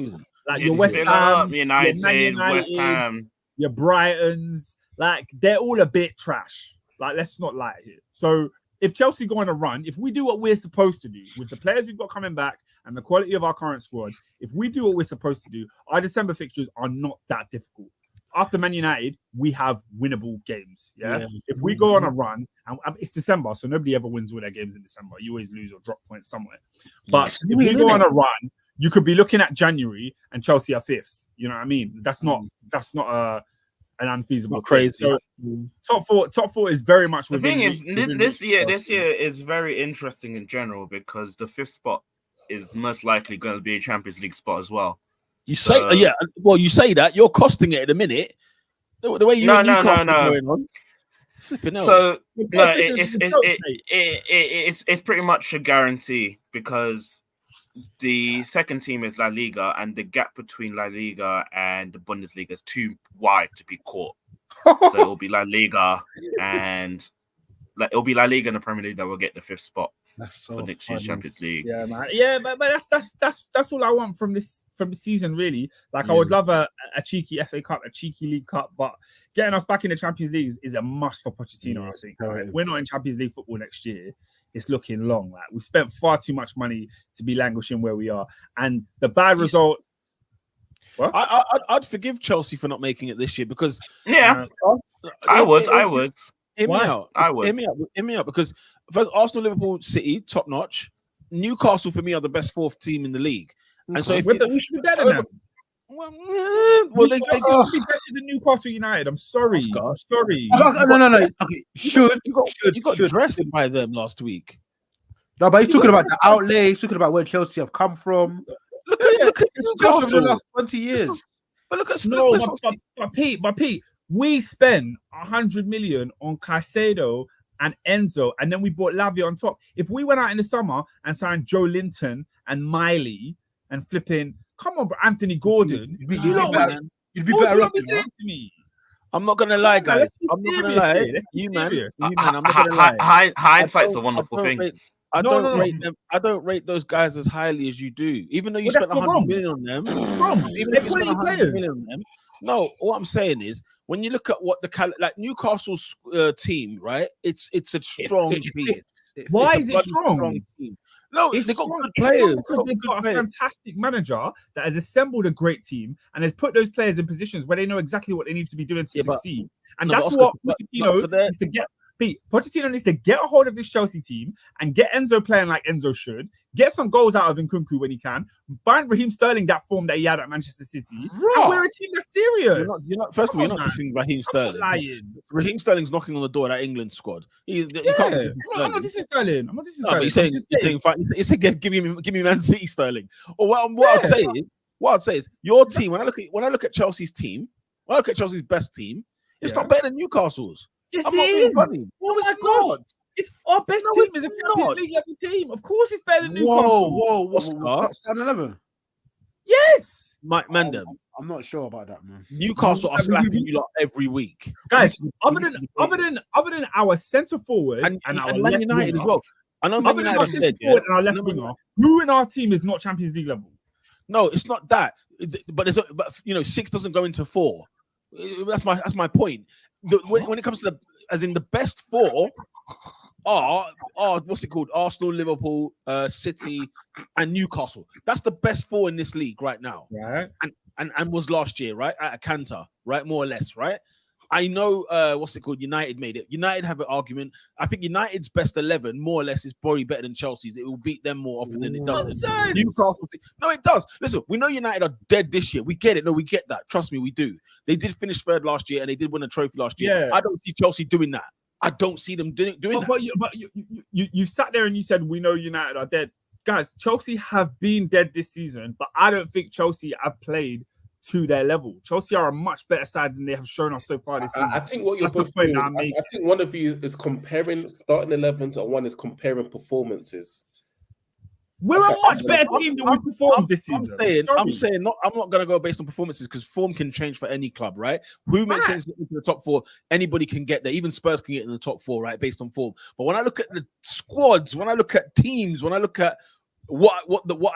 Like your West Ham, United, West Ham, your Brightons, like they're all a bit trash. Like, let's not lie here. So if Chelsea go on a run, if we do what we're supposed to do with the players we've got coming back and the quality of our current squad, if we do what we're supposed to do, our December fixtures are not that difficult. After Man United, we have winnable games. Yeah. If we go on a run, and it's December, so nobody ever wins all their games in December. You always lose or drop points somewhere. But if we go on a run, you could be looking at January and Chelsea are 5th. You know what I mean? That's not an unfeasible crazy. So, top four is very much. The thing is, this year is very interesting in general because the 5th spot is most likely going to be a Champions League spot as well. You say, yeah. Well, you say that you're costing it at a minute. The way you No. going on. Flipping hell. So no, it's pretty much a guarantee because the second team is La Liga, and the gap between La Liga and the Bundesliga is too wide to be caught. So it'll be La Liga and the Premier League that will get the 5th spot for next year's Champions League. Yeah, man. Yeah, but that's all I want from the season, really. Like, I would love a cheeky FA Cup, a cheeky League Cup, but getting us back in the Champions League is a must for Pochettino. I think if we're not in Champions League football next year, it's looking long. Like, we spent far too much money to be languishing where we are, and the bad results. What? I'd forgive Chelsea for not making it this year because I would. Hear me out. Hear me out because first, Arsenal, Liverpool, City, top notch. Newcastle for me are the best 4th team in the league, and so if we should be better than them. Well, they should be better than Newcastle United. I'm sorry. No. Okay, you got dressed by them last week. No, but he's talking about the outlay. He's talking about where Chelsea have come from. Look at Newcastle for the last 20 years. But look at but Pete, we spent 100 million on Caicedo and Enzo, and then we bought Lavia on top. If we went out in the summer and signed Joe Linton and Miley and flipping, come on, bro, Anthony Gordon, you'd be better off to me. I'm not gonna lie, guys. I'm not gonna lie. You man, I'm not gonna lie. Hindsight's a wonderful thing. I don't rate them. I don't rate those guys as highly as you do, even though you spent 100 million on them. Even if you spent 100 million on them. No, what I'm saying is when you look at what like Newcastle's team, right? It's a strong team. Why is it strong? Team. No, they've got good players because they've got a fantastic manager that has assembled a great team and has put those players in positions where they know exactly what they need to be doing to succeed. And that's what Pochettino needs to get. Pochettino needs to get a hold of this Chelsea team and get Enzo playing like Enzo should, get some goals out of Nkunku when he can, find Raheem Sterling that form that he had at Manchester City, and we're a team that's serious. First of all, you're not dissing Raheem Sterling. Raheem Sterling's knocking on the door of that England squad. I'm not dissing Sterling. You said give me Man City Sterling. Or what I'd say is your team. When I look at Chelsea's team, when I look at Chelsea's best team, it's not better than Newcastle's. Yes, I'm not being funny. No, it's not. It's our best team is a Champions League level team. Of course, it's better than Newcastle. What's starting 11? Yes, Mike Mandem. I'm not sure about that, man. Newcastle are slapping you lot every week, guys. Other than our centre forward and our Man United as well. I know Man United are dead, and our left winger. Who in our team is not Champions League level? No, it's not that. But 6 doesn't go into 4. That's my point. When it comes to the best 4 are what's it called? Arsenal, Liverpool, City, and Newcastle. That's the best 4 in this league right now. Right. And was last year, right? At a canter, right? More or less, right? I know what's it called? United made it. United have an argument. I think United's best 11, more or less, is probably better than Chelsea's. It will beat them more often than it does. Newcastle. No, it does. Listen, we know United are dead this year. We get it. No, we get that. Trust me, we do. They did finish 3rd last year, and they did win a trophy last year. Yeah. I don't see Chelsea doing that. I don't see them doing that. But you sat there and you said we know United are dead. Guys, Chelsea have been dead this season, but I don't think Chelsea have played to their level. Chelsea are a much better side than they have shown us so far this season. I think what you're both doing, I think one of you is comparing starting 11s and one is comparing performances. We're a much better team than we performed this season. I'm not going to go based on performances because form can change for any club, right? Who makes sense into the top 4? Anybody can get there. Even Spurs can get in the top 4, right? Based on form. But when I look at the squads, when I look at teams, when I look at what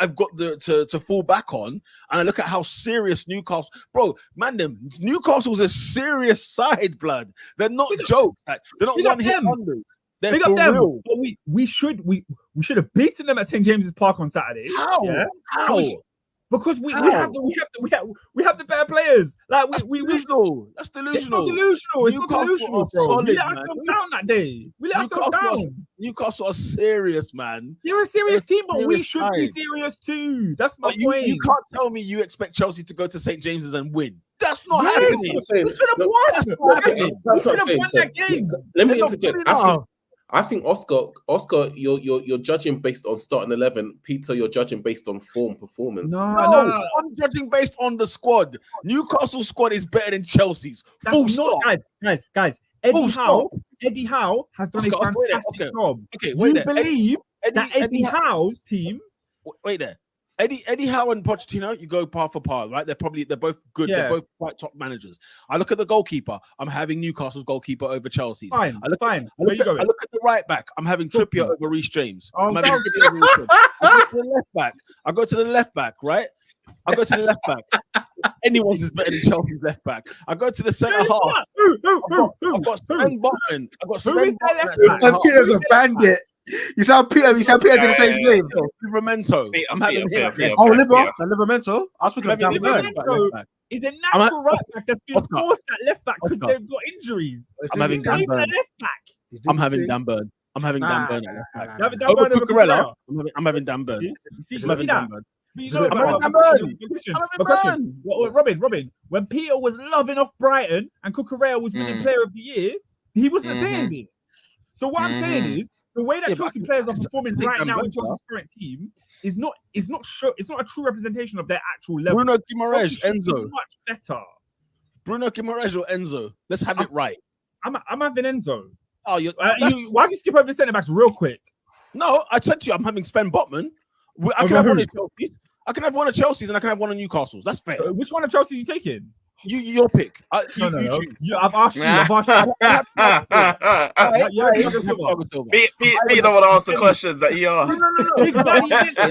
I've got to fall back on, and I look at how serious Newcastle, bro, man, Newcastle's a serious side, blood. They're not jokes. Like, they're not one hit wonders. They're for real. But we should have beaten them at St James's Park on Saturday. How? Yeah? How? Because we have the better players. Like That's delusional. It's not delusional, bro. Solid, we let ourselves down that day. We let ourselves down. Newcastle are serious, man. They're a serious team, but we should be serious too. That's my point. You can't tell me you expect Chelsea to go to St James's and win. That's not happening. We should have won. That's what I'm saying. Let me interject. I think Oscar, you're judging based on starting 11. Peter, you're judging based on performance. No. I'm judging based on the squad. Newcastle squad is better than Chelsea's. That's Full not, stop. guys. Eddie Howe has done Oscar, a wait there. fantastic job. Okay, wait You there. believe that Eddie Howe's team? Wait there. Eddie Howe and Pochettino, you go par for par, right? They're both good. Yeah. They're both quite top managers. I look at the goalkeeper. I'm having Newcastle's goalkeeper over Chelsea's. Fine. I look Where you at going? the right back. I'm having Trippier over Reece James. Oh, I'm having Trippier over Reece James. I go to the left back. I go to the left back, right? I go to the left back. Anyone's is better than Chelsea's left back. I go to the centre half. I've got Sven Botman. I've got Who Sven is that Botman. left back? And Peter's a bandit. You sound Peter did the same thing. Livramento. I'm having him. Oh, Livermento. I was thinking of I'm Dan having Burn. Livermento. Is a natural right back that's been Oscar. forced at left back because Oscar. they've got injuries. I'm having He's not Dan even a Burn. left back. I'm having Dan Burn. I'm having Dan Nah, Burn. nah, at left back. You have Dan Over Burn over Cucurella. Cucurella. I'm having Dan Burn. You see I'm having Dan that? Burn. But you So know, I'm but- having but question. Robin, when Peter was loving off Brighton and Cucurella was winning Player of the Year, he wasn't saying this. So what I'm saying is the way that Yeah, but Chelsea players are performing think right Dan now in Burn, Chelsea's current team is not a true representation of their actual level. Bruno Chelsea Guimaraes, should be Enzo. much better. Bruno Guimaraes or Enzo. Let's have it right. I'm having Enzo. Oh, you're. Why do you skip over the centre backs real quick? No, I said to you, I'm having Sven Botman. I can Over have one who? of Chelsea's. I can have one of Chelsea's and I can have one of Newcastle's. That's fair. So which one of Chelsea are you taking? Your pick. No. choose. I've asked you. Pete don't want to ask the questions that he asked.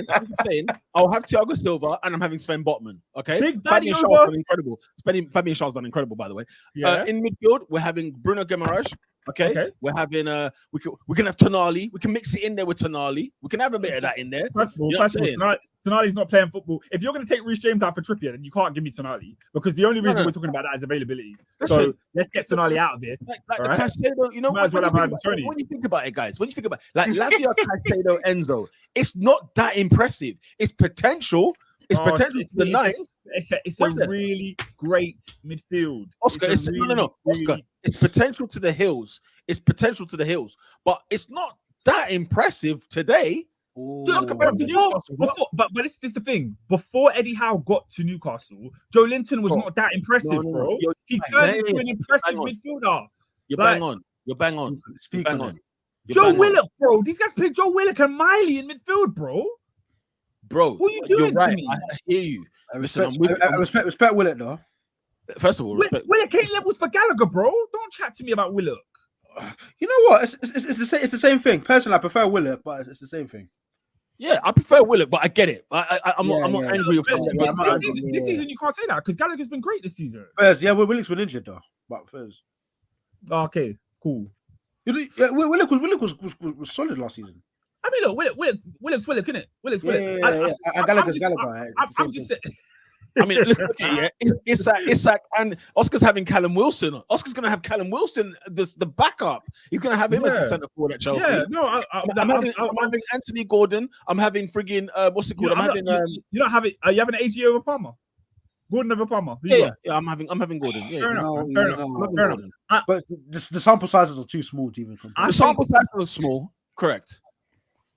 I'm saying I'll have Thiago Silva and I'm having Sven Botman. Okay. Big Daddy Fabian over- Schär's done incredible. Fabian Schär's done incredible, by the way. Yeah. In midfield, we're having Bruno Guimaraes. Okay. We're having we can have Tonali. We can mix it in there with Tonali. We can have a bit of that in there. First of all, You know what I'm saying? Tonali's not playing football. If you're going to take Reece James out for Trippier, then you can't give me Tonali because the only reason No. we're talking about that is availability. Listen. So let's get Tonali out of here. Like All the right. Caicedo, you know, Might as well have Ivan Toney. when you think about it, guys, like Lavia, Caicedo, Enzo, it's not that impressive. It's potential. It's Oh, potential to the nice. It's a Wait there. really great midfield. Oscar, It's a no. really, Oscar, it's potential to the hills. It's potential to the hills, but it's not that impressive today. Look, but this is the thing. Before Eddie Howe got to Newcastle, Joe Linton was Bro. not that impressive, No. bro. You're He bang turned into on. an impressive Bang on. midfielder. You're Like- bang on. You're bang on. Speak Bang on on. it. You're Joe bang on. Willock, bro. These guys play Joe Willock and Miley in midfield, bro. Bro. What are you You're doing to right. me? I hear you. I Listen, respect Willett though. First of all, respect. Willock ain't levels for Gallagher, bro. Don't chat to me about Willock. You know what? It's the same thing. Personally, I prefer Willett, but it's the same thing. Yeah, I prefer Willock, but I get it. I'm not angry with him. yeah, I'm not angry, This season, you can't say that because Gallagher's been great this season. First, yeah, Willock's been injured though. But first, Okay, cool. Willock was solid last season. I mean, look, Willock's Willock, innit? Willock's Willock. And Gallagher's Gallagher. I'm just saying. I mean, look at it. Isak, and Oscar's having Callum Wilson. Oscar's going to have Callum Wilson, the backup. He's going to have him as the Yeah. centre forward at Chelsea. Yeah, no, I'm having Anthony Gordon. I'm having frigging what's it called? You don't have it. You have an AG over Palmer. Gordon over Palmer. Who you Yeah, got? yeah. I'm having Gordon. Yeah, Fair yeah. enough. No, Fair no, enough. no, I'm Fair having enough. Gordon. But the sample sizes are too small to even compare. I The sample size is small. Correct.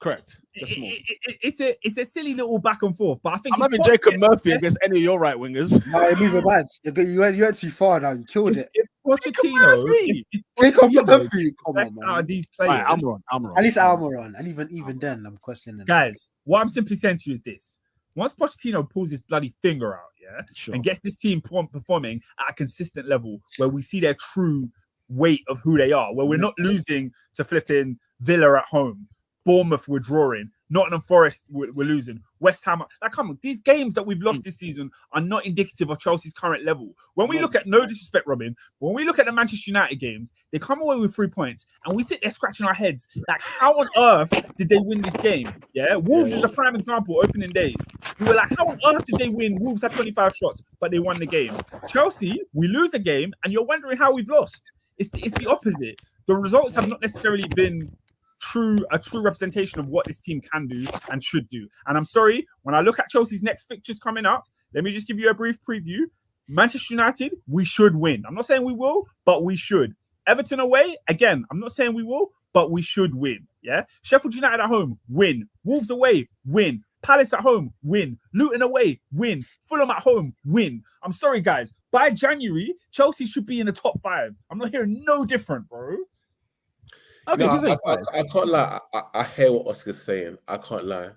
They're small. It's a silly little back and forth, but I think I'm having Jacob Murphy against any of your right wingers. No, you move it bad. You went too far now. You killed it. If Pochettino, Murphy. Jacob Pochettino Murphy, come best on, out man. of these players, Right, I'm wrong. At least Almiron, and even then, I'm questioning. guys, what I'm simply saying to you is this: once Pochettino pulls his bloody finger out, Sure. and gets this team performing at a consistent level where we see their true weight of who they are, where we're not losing to flipping Villa at home, Bournemouth we're drawing, Nottingham Forest we're losing, West Ham. Like, come on, these games that we've lost this season are not indicative of Chelsea's current level. When we look at, no disrespect, Robin, when we look at the Manchester United games, they come away with 3 points, and we sit there scratching our heads like, how on earth did they win this game? Yeah, Wolves is a prime example. Opening day, we were like, how on earth did they win? Wolves had 25 shots, but they won the game. Chelsea, we lose a game, and you're wondering how we've lost. It's the opposite. The results have not necessarily been a true representation of what this team can do and should do. And I'm sorry, when I look at Chelsea's next fixtures coming up, let me just give you a brief preview. Manchester United, we should win. I'm not saying we will, but we should. Everton away, again, I'm not saying we will, but we should win. Yeah, Sheffield United at home, win. Wolves away, win. Palace at home, win. Luton away, win. Fulham at home, win. I'm sorry, guys. By January, Chelsea should be in the top 5. I'm not hearing no different, bro. Okay, No, who's it? I can't lie. I hear what Oscar's saying. I can't lie.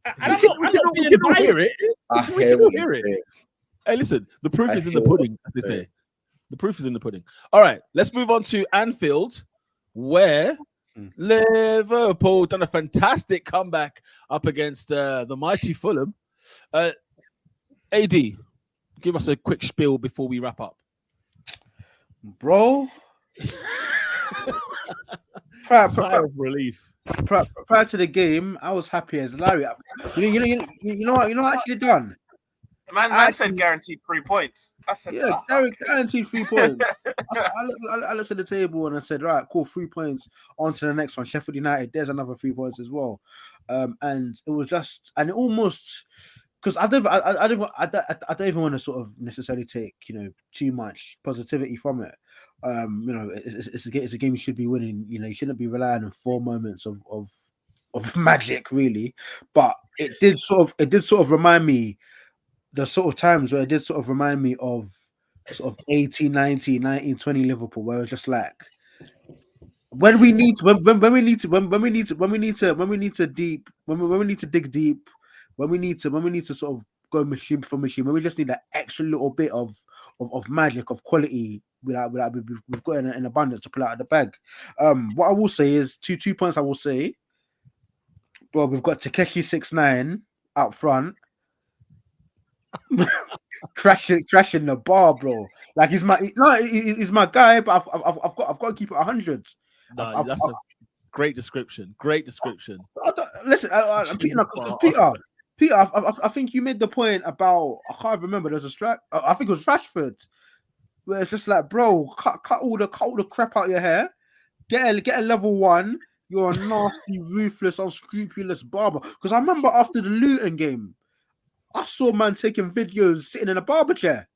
And I'm not being biased. Hear it. I We hear can all what he's hear it. saying. Hey, listen, the proof I is in the hear what pudding, as they Oscar's saying. say. The proof is in the pudding. All right, let's move on to Anfield, where Liverpool done a fantastic comeback up against the mighty Fulham. AD, give us a quick spiel before we wrap up. Bro. Sigh of relief. Prior to the game, I was happy as Larry. You know what I actually done? Man said guaranteed 3 points. I said, Yeah, guaranteed 3 points. I looked at the table and I said, right, cool, 3 points. On to the next one. Sheffield United, there's another 3 points as well. And it was just, and it almost, because I don't even want to sort of necessarily take too much positivity from it. It's a game you should be winning. You shouldn't be relying on 4 moments of magic, really. But it did sort of remind me. The sort of times where it did sort of remind me of sort of 18, 19, 19, 20 Liverpool, where it's just like when we need to dig deep, when we need to sort of go machine for machine, when we just need that extra little bit of magic, of quality, we've got in abundance to pull out of the bag. What I will say is two points I will say. Well, we've got Takeshi 6ix9ine up front. crashing the bar, bro. Like he's my guy, but I've got to keep it 100. No, that's a great description. Listen, Peter, I think you made the point about, I can't remember. There's a strike. I think it was Rashford, where it's just like, bro, cut all the crap out your hair, get a level 1. You're a nasty, ruthless, unscrupulous barber. Because I remember after the Luton game, I saw man taking videos sitting in a barber chair.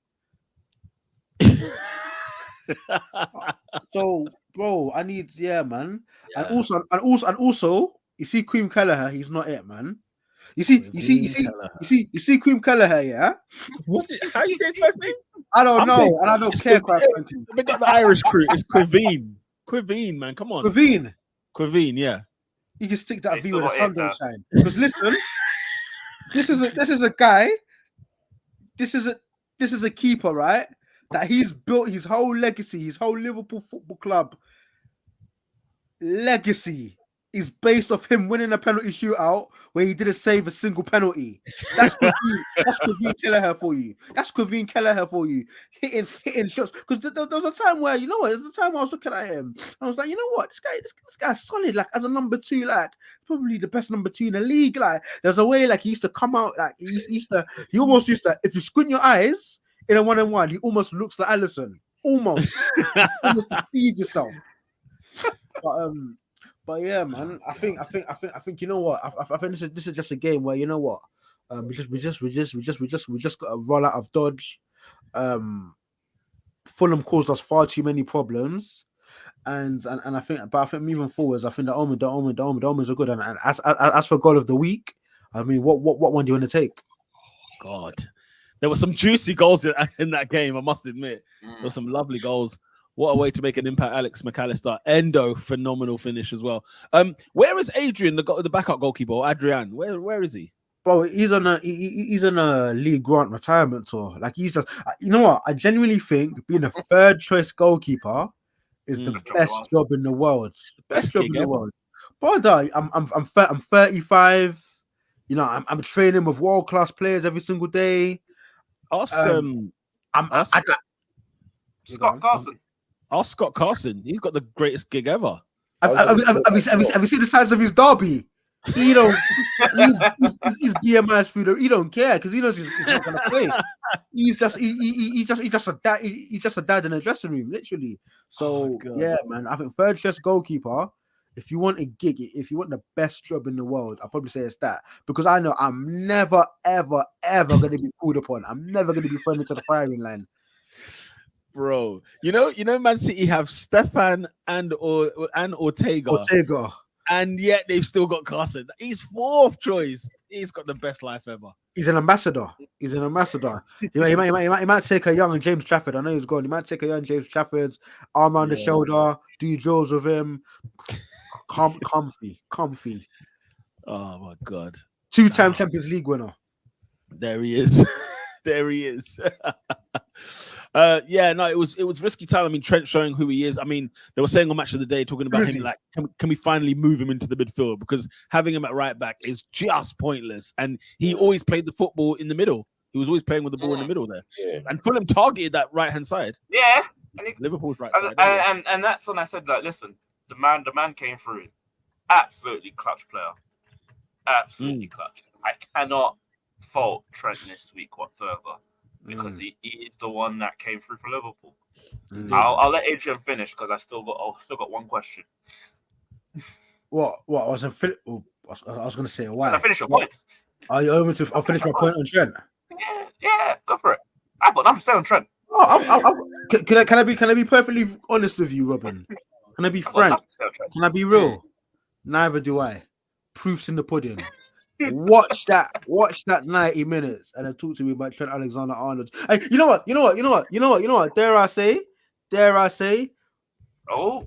So, bro, I need, man. Yeah. And also, you see Queen Kelleher, he's not it, man. You see Queen Kelleher, yeah? What's it? How you say his first name? I don't know, and I don't care. We got the Irish crew. It's Quiveen, man. Come on. Quiveen, yeah. You can stick that V with the sun don't shine. Because listen, this is a guy. This is a keeper, right? That he's built his whole legacy, his whole Liverpool Football Club legacy is based off him winning a penalty shootout where he didn't save a single penalty. That's Quiveen Kelleher for you. That's Quiveen Kelleher for you. Hitting shots. Because there was a time where, there's a time I was looking at him. I was like, you know what? This guy's solid. Like, as a number 2, like, probably the best number 2 in the league. Like, there's a way, like, he used to come out, like, he almost used to, if you squint your eyes in a 1-on-1, he almost looks like Alisson. Almost. Almost deceive yourself. But yeah, man, I think you know what? I think this is just a game where, you know what? We just got to roll out of Dodge. Fulham caused us far too many problems, and I think moving forwards, I think the omens are good. And as for goal of the week, I mean, what one do you want to take? God, there were some juicy goals in that game. I must admit, there were some lovely goals. What a way to make an impact, Alex McAllister. Endo, phenomenal finish as well. Where is Adrian, the backup goalkeeper, or Adrian? Where is he? Bro, he's on a Lee Grant retirement tour. Like, he's just, you know what? I genuinely think being a third choice goalkeeper is the best job in the world. Best job in the world. Brother, I'm 35. I'm training with world class players every single day. Scott Carson. Ask Scott Carson. He's got the greatest gig ever. Have you seen the size of his derby? He don't. His BMI is through. He don't care because he knows he's not gonna play. He's just a dad in a dressing room, literally. So yeah, man. I think third choice goalkeeper. If you want a gig, if you want the best job in the world, I'll probably say it's that, because I know I'm never, ever, ever going to be called upon. I'm never going to be thrown into the firing line. bro. You know, Man City have Stefan and Ortega, and yet they've still got Carson. He's 4th choice. He's got the best life ever. He's an ambassador. He might take a young James Trafford. I know he's gone. He might take a young James Trafford's arm around the shoulder, do drills with him. Comfy. Oh my god. 2-time Champions League winner. There he is. There he is. It was risky time. I mean, Trent showing who he is. I mean, they were saying on Match of the Day, talking about him like, can we finally move him into the midfield? Because having him at right back is just pointless. And he always played the football in the middle. He was always playing with the ball in the middle there. Yeah. And Fulham targeted that right hand side. Yeah. Liverpool's right side. And that's when I said, like, listen, the man came through. Absolutely clutch player. Absolutely clutch. I cannot fault Trent this week whatsoever. Because he is the one that came through for Liverpool. I'll let Adrian finish because I still got one question. What? I was going to say why. Can I finish your points? Are you able to? I'll finish my point on Trent. Yeah, go for it. I've got nothing to say on Trent. Can I be perfectly honest with you, Robin? Can I be frank? Can I be real? Neither do I. Proof's in the pudding. Watch that 90 minutes and then talk to me about Trent Alexander-Arnold. Hey, you know what? Dare I say? Oh,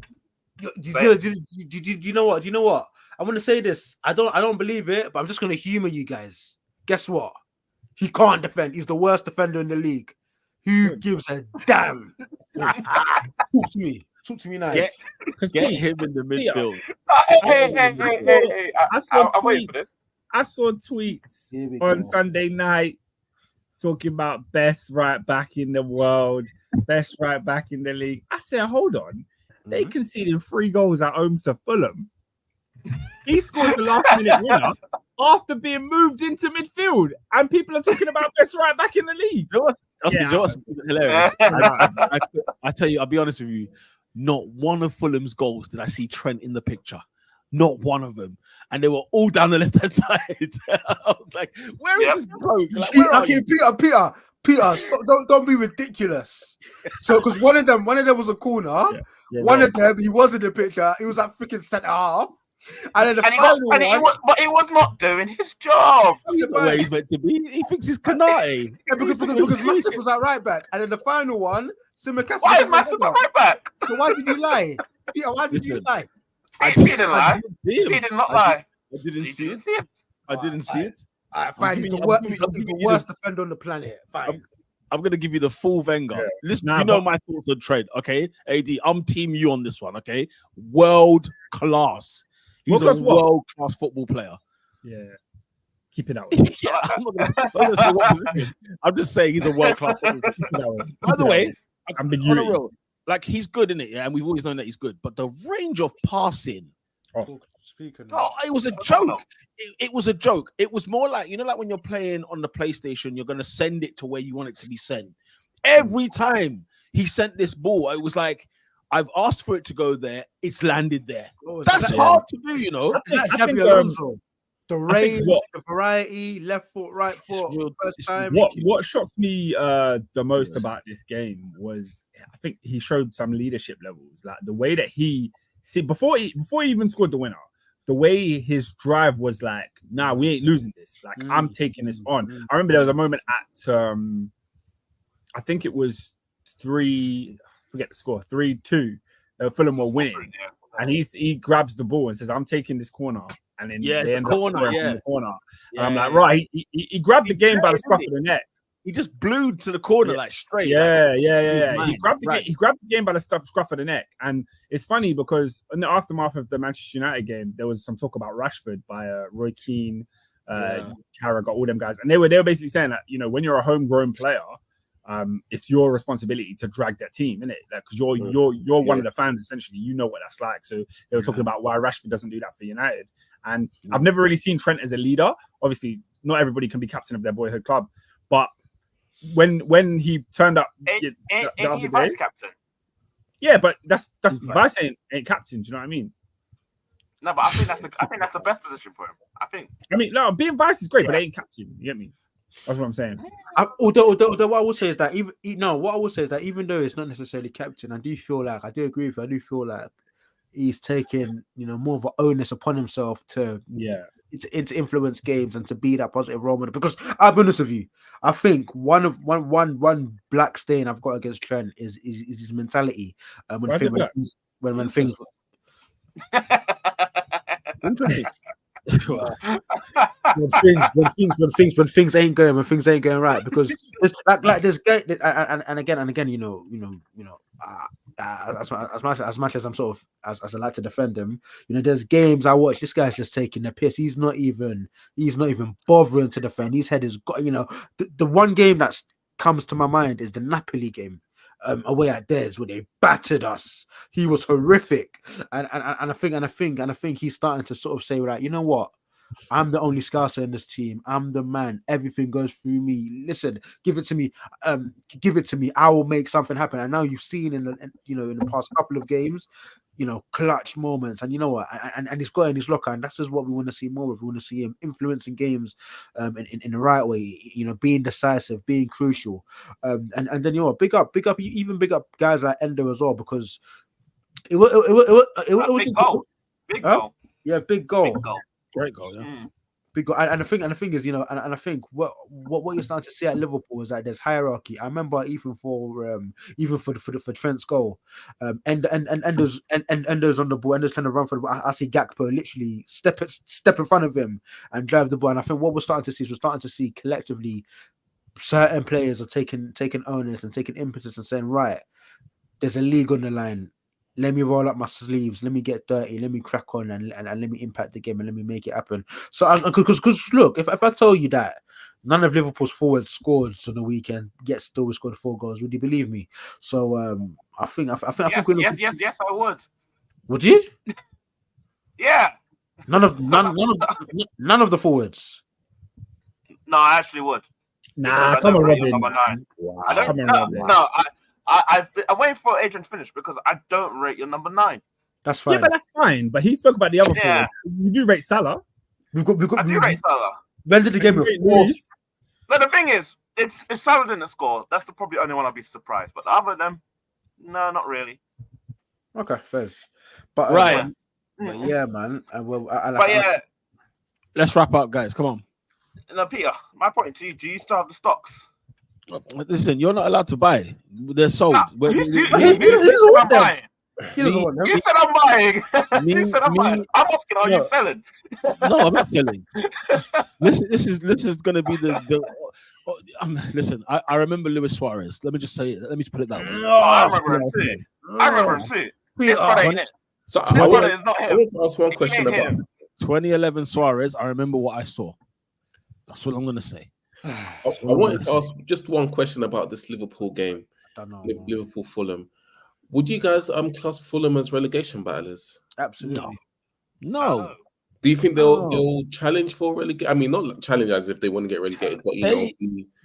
you know what? I'm gonna say this. I don't believe it, but I'm just gonna humor you guys. Guess what? He can't defend. He's the worst defender in the league. Who gives a damn? Talk to me now. Get him in the midfield. Hey, I'm waiting for this. I saw tweets on Sunday night talking about best right back in the world, best right back in the league. I said, hold on. They conceded 3 goals at home to Fulham. He scores the last minute winner after being moved into midfield. And people are talking about best right back in the league. You know what's hilarious? I tell you, I'll be honest with you. Not one of Fulham's goals did I see Trent in the picture. Not one of them. And they were all down the left-hand side. I was like, where is this bloke? Like, Peter, stop, don't be ridiculous. So, because one of them was a corner. One of them, he was in the picture. He was at freaking centre half. And then he was not doing his job. Where he's meant to be. He thinks he's Kanate. because Massive was at right back. And then the final one, Simicast. Why is Massive at right back? So why did you lie? Peter, why did you lie? He didn't lie. He did not lie. I didn't see it. I didn't see it. Fine, he's the worst defender on the planet. Fine. I'm going to give you the full Wenger. Yeah. Listen, my thoughts on Trent, okay? AD, I'm team you on this one, okay? World class. He's a world class football player. Yeah. Keep it out. Yeah, I'm just saying he's a world class football player. By the way, like he's good in it, yeah, and we've always known that he's good. But the range of passing, it was a joke. It was a joke. It was more like, you know, like when you're playing on the PlayStation, you're gonna send it to where you want it to be sent. Every time he sent this ball, it was like, I've asked for it to go there. It's landed there. That's hard to do, you know. The range, the variety, left foot, right foot, first time. What shocks me the most about this game was, I think he showed some leadership levels, like the way that before he even scored the winner, the way his drive was like, nah, we ain't losing this. Like, I'm taking this on. I remember there was a moment at I think it was 3-2. Fulham were winning, and he grabs the ball and says, "I'm taking this corner." And then they end up scoring from the corner. And I'm like, right, he grabbed the game by the scruff of the neck. He just blew to the corner like straight. Yeah. He grabbed the game by the scruff of the neck. And it's funny because in the aftermath of the Manchester United game, there was some talk about Rashford by Roy Keane, Carragher, all them guys. And they were basically saying that, you know, when you're a homegrown player, it's your responsibility to drag that team, isn't it? Because you're one of the fans, essentially. You know what that's like. So they were talking about why Rashford doesn't do that for United. And I've never really seen Trent as a leader. Obviously, not everybody can be captain of their boyhood club. But when he turned up the other day, vice captain. Yeah, but that's Vice ain't captain. Do you know what I mean? No, but I think that's the best position for him. I mean, no, being vice is great, but they ain't captain. You get me? That's what I'm saying. Although what I will say is that even though it's not necessarily captain, I do agree with you. I do feel like he's taking more of an onus upon himself to influence games and to be that positive role model. Because I'll be honest with you, I think one black stain I've got against Trent is his mentality. When things Interesting. when things ain't going right, because there's and again, as much as I'm sort of as I like to defend him, there's games I watch, this guy's just taking the piss. He's not even bothering to defend. His head is got, the one game that comes to my mind is the Napoli game. Away at theirs where they battered us. He was horrific, and I think he's starting to sort of say, like, you know what, I'm the only Scouser in this team. I'm the man. Everything goes through me. Listen, give it to me. I will make something happen. And now you've seen in the past couple of games, clutch moments. And you know what? And he's got in his locker, and that's just what we want to see more of. We want to see him influencing games in the right way. Being decisive, being crucial. And then big up guys like Endo as well, because it was big goal. Big goal. Yeah, big goal. Big goal. Great goal, yeah. Big goal. And the thing is, and I think what you're starting to see at Liverpool is that there's hierarchy. I remember even for Trent's goal, and Endo's on the ball, Endo's trying to run for the ball. I see Gakpo literally step in front of him and drive the ball. And I think what we're starting to see collectively, certain players are taking onus and taking impetus and saying, right, there's a league on the line. Let me roll up my sleeves. Let me get dirty. Let me crack on and let me impact the game and let me make it happen. So, because look, if I tell you that none of Liverpool's forwards scored on the weekend, yet still we scored 4 goals, would you believe me? So, I think yes, I would. Would you? Yeah. None of the forwards. No, I actually would. Nah, come on, Robin. No, I'm waiting for Adrian to finish because I don't rate your number 9. That's fine. Yeah, but that's fine. But he spoke about the other forward. You do rate Salah. I do rate Salah. When did the game go? No, the thing is, if Salah didn't score, that's probably the only one I'll be surprised. But the other of them, no, not really. Okay, fair. But right. Yeah, man. Let's wrap up, guys. Come on. No, Peter, my point to you: do you still have the stocks? Listen, you're not allowed to buy. They're sold. No, he doesn't want them. You said I'm buying. You said I'm buying. I'm asking, are you selling? No, I'm not selling. This is going to be the listen, I remember Luis Suarez. Let me just say it. Let me just put it that way. I remember him too. His brother ain't it. So I want to ask one question about him. 2011 Suarez. I remember what I saw. That's what I'm going to say. I wanted to ask just one question about this Liverpool game. Liverpool Fulham. Would you guys class Fulham as relegation battlers? Absolutely. No. Do you think they'll challenge for relegation? I mean, not challenge as if they want to get relegated, but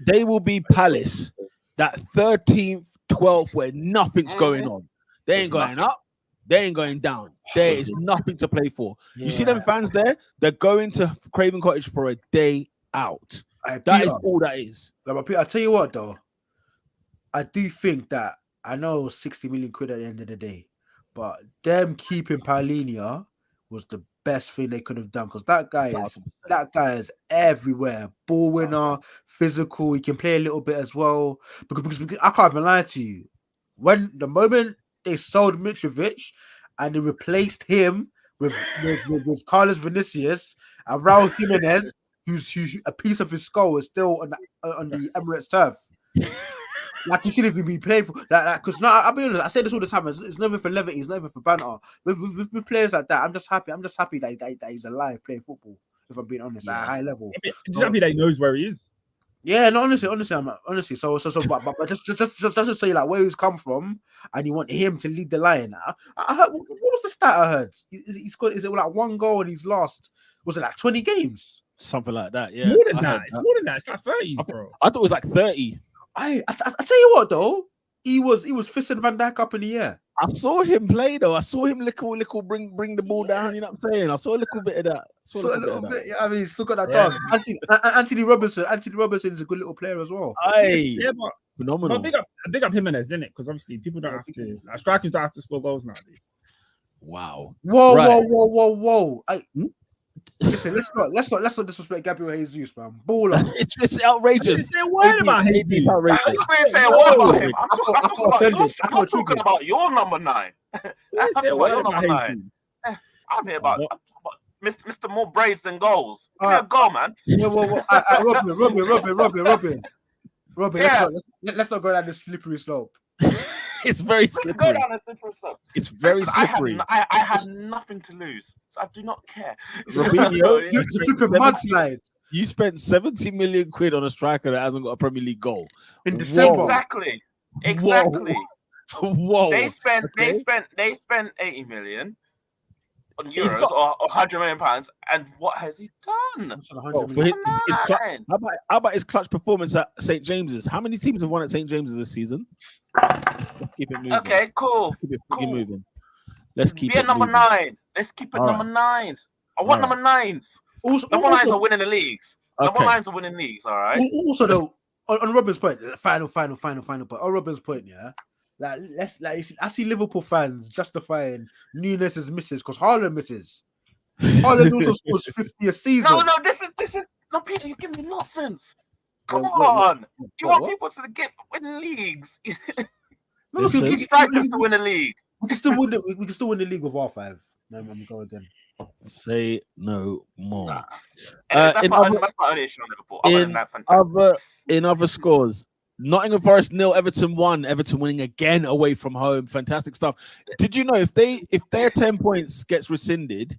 they will be Palace, that 13th, 12th, where nothing's going on. They ain't going up. They ain't going down. There is nothing to play for. Yeah. You see them fans there? They're going to Craven Cottage for a day out. That is all that is. I'll tell you what, though. I do think that, I know 60 million quid at the end of the day, but them keeping Paulinho was the best thing they could have done, because that guy is everywhere. Ball winner, physical. He can play a little bit as well. Because I can't even lie to you. When the moment they sold Mitrovic and they replaced him with Carlos Vinicius and Raul Jimenez, who's a piece of his skull is still on the Emirates turf. Like, he shouldn't even be playing for that. Because now, I'll be honest, I say this all the time. It's never for levity. It's never for banter. With players like that, I'm just happy that he's alive playing football. If I'm being honest, at a high level. Just happy that he knows where he is. Yeah, no, honestly, So, but just to say, like, where he's come from, and you want him to lead the line. I heard, what was the stat I heard? He's got, is it like 1 goal and he's lost? Was it like 20 games? Something like that. Yeah, more than that. It's more than that. It's like 30s, bro. I thought it was like 30. I tell you what, though, he was fisting Van Dijk up in the air. I saw him play though. I saw him little bring the ball down. You know what I'm saying? I saw a little bit of that. So a little bit. Yeah, I mean, he's still got that Yeah. dog. Anthony Robinson. Anthony Robinson is a good little player as well. Hey, Yeah, but phenomenal. big up Jimenez, didn't it? Because obviously people don't have to. Like, strikers don't have to score goals nowadays. Wow. Whoa, Right. whoa. Listen, let's not disrespect Gabriel Jesus, man. Baller. It's outrageous. Say a word about AD Jesus. outrageous. I didn't say a word about him. I'm I got talking offended. I'm not talking about your number 9. Say I'm a talking word about your about number Jesus. 9. I'm here about Mr. More braids than goals. Give me Alright. a goal, man. Robin. Yeah. Let's not go down this slippery slope. It's very Go slippery. down a slippery slope. It's very Listen, slippery. I have nothing to lose, so I do not care. Robinho, Just a flipping mudslide You spent 70 million quid on a striker that hasn't got a Premier League goal. in December. Exactly. Whoa. They spent Okay. 80 million on He's euros got- or 100 million pounds, and what has he done? Oh, for his clutch, Nine. how about his clutch performance at St. James's? How many teams have won at St. James's this season? Let's keep it moving. Okay, cool. Keep it cool. moving. Let's keep Be it a number moving. 9. Let's keep it All number 9s. I want All number 9s. Also, Number 9s are winning the leagues. Number Okay. 9s are winning leagues, all right? also though, on Robin's point, final point. On Robin's point, yeah. I see Liverpool fans justifying Nunes' misses because Haaland misses. Haaland also scores 50 a season. No, this is no, Peter. You're giving me nonsense. Come What? on, you want What? people to get win leagues. No, Listen. You need strikers to win a league. we can still win. We can still win the league with R5. No, I'm going again. Say no more. Nah. That's in my other- only issue on Liverpool. Other than in that, fantastic. In other scores, Nottingham Forest 0, Everton 1. Everton winning again away from home. Fantastic stuff. Did you know if their 10 points gets rescinded,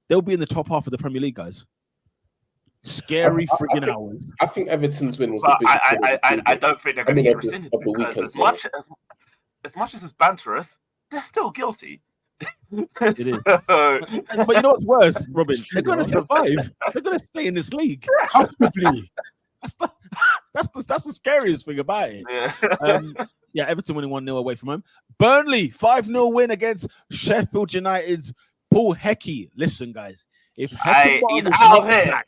they'll be in the top half of the Premier League, guys? Scary I friggin' think- hours. I think Everton's win was But the biggest. win of the I season. don't think they're I going mean, to get of this- rescinded of the because weekend, as much as it's banterous, they're still guilty. It is. So- But you know what's worse, Robin? They're going to survive. They're going to stay in this league. Comfortably. That's the scariest thing about it. Yeah. Everton winning 1-0 away from home. Burnley 5-0 win against Sheffield United's Paul Hecky. Listen, guys, if Hey, Heckingbottom he's is out not of here. back,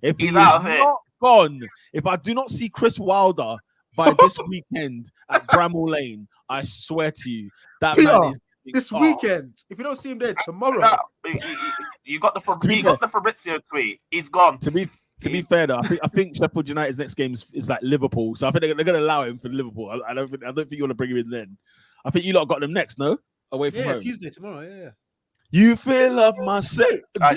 if He's he out is of here. not gone, if I do not see Chris Wilder by this weekend at Bramall Lane, I swear to you, that Peter, man is This oh, weekend, if you don't see him there tomorrow, No, you got the be Fabrizio tweet. He's gone. To be fair though, I think Sheffield United's next game is like Liverpool, so I think they're going to allow him for Liverpool. I don't think you want to bring him in then. I think you lot got them next, no? Away from home. Tuesday tomorrow, yeah. You fill up my set.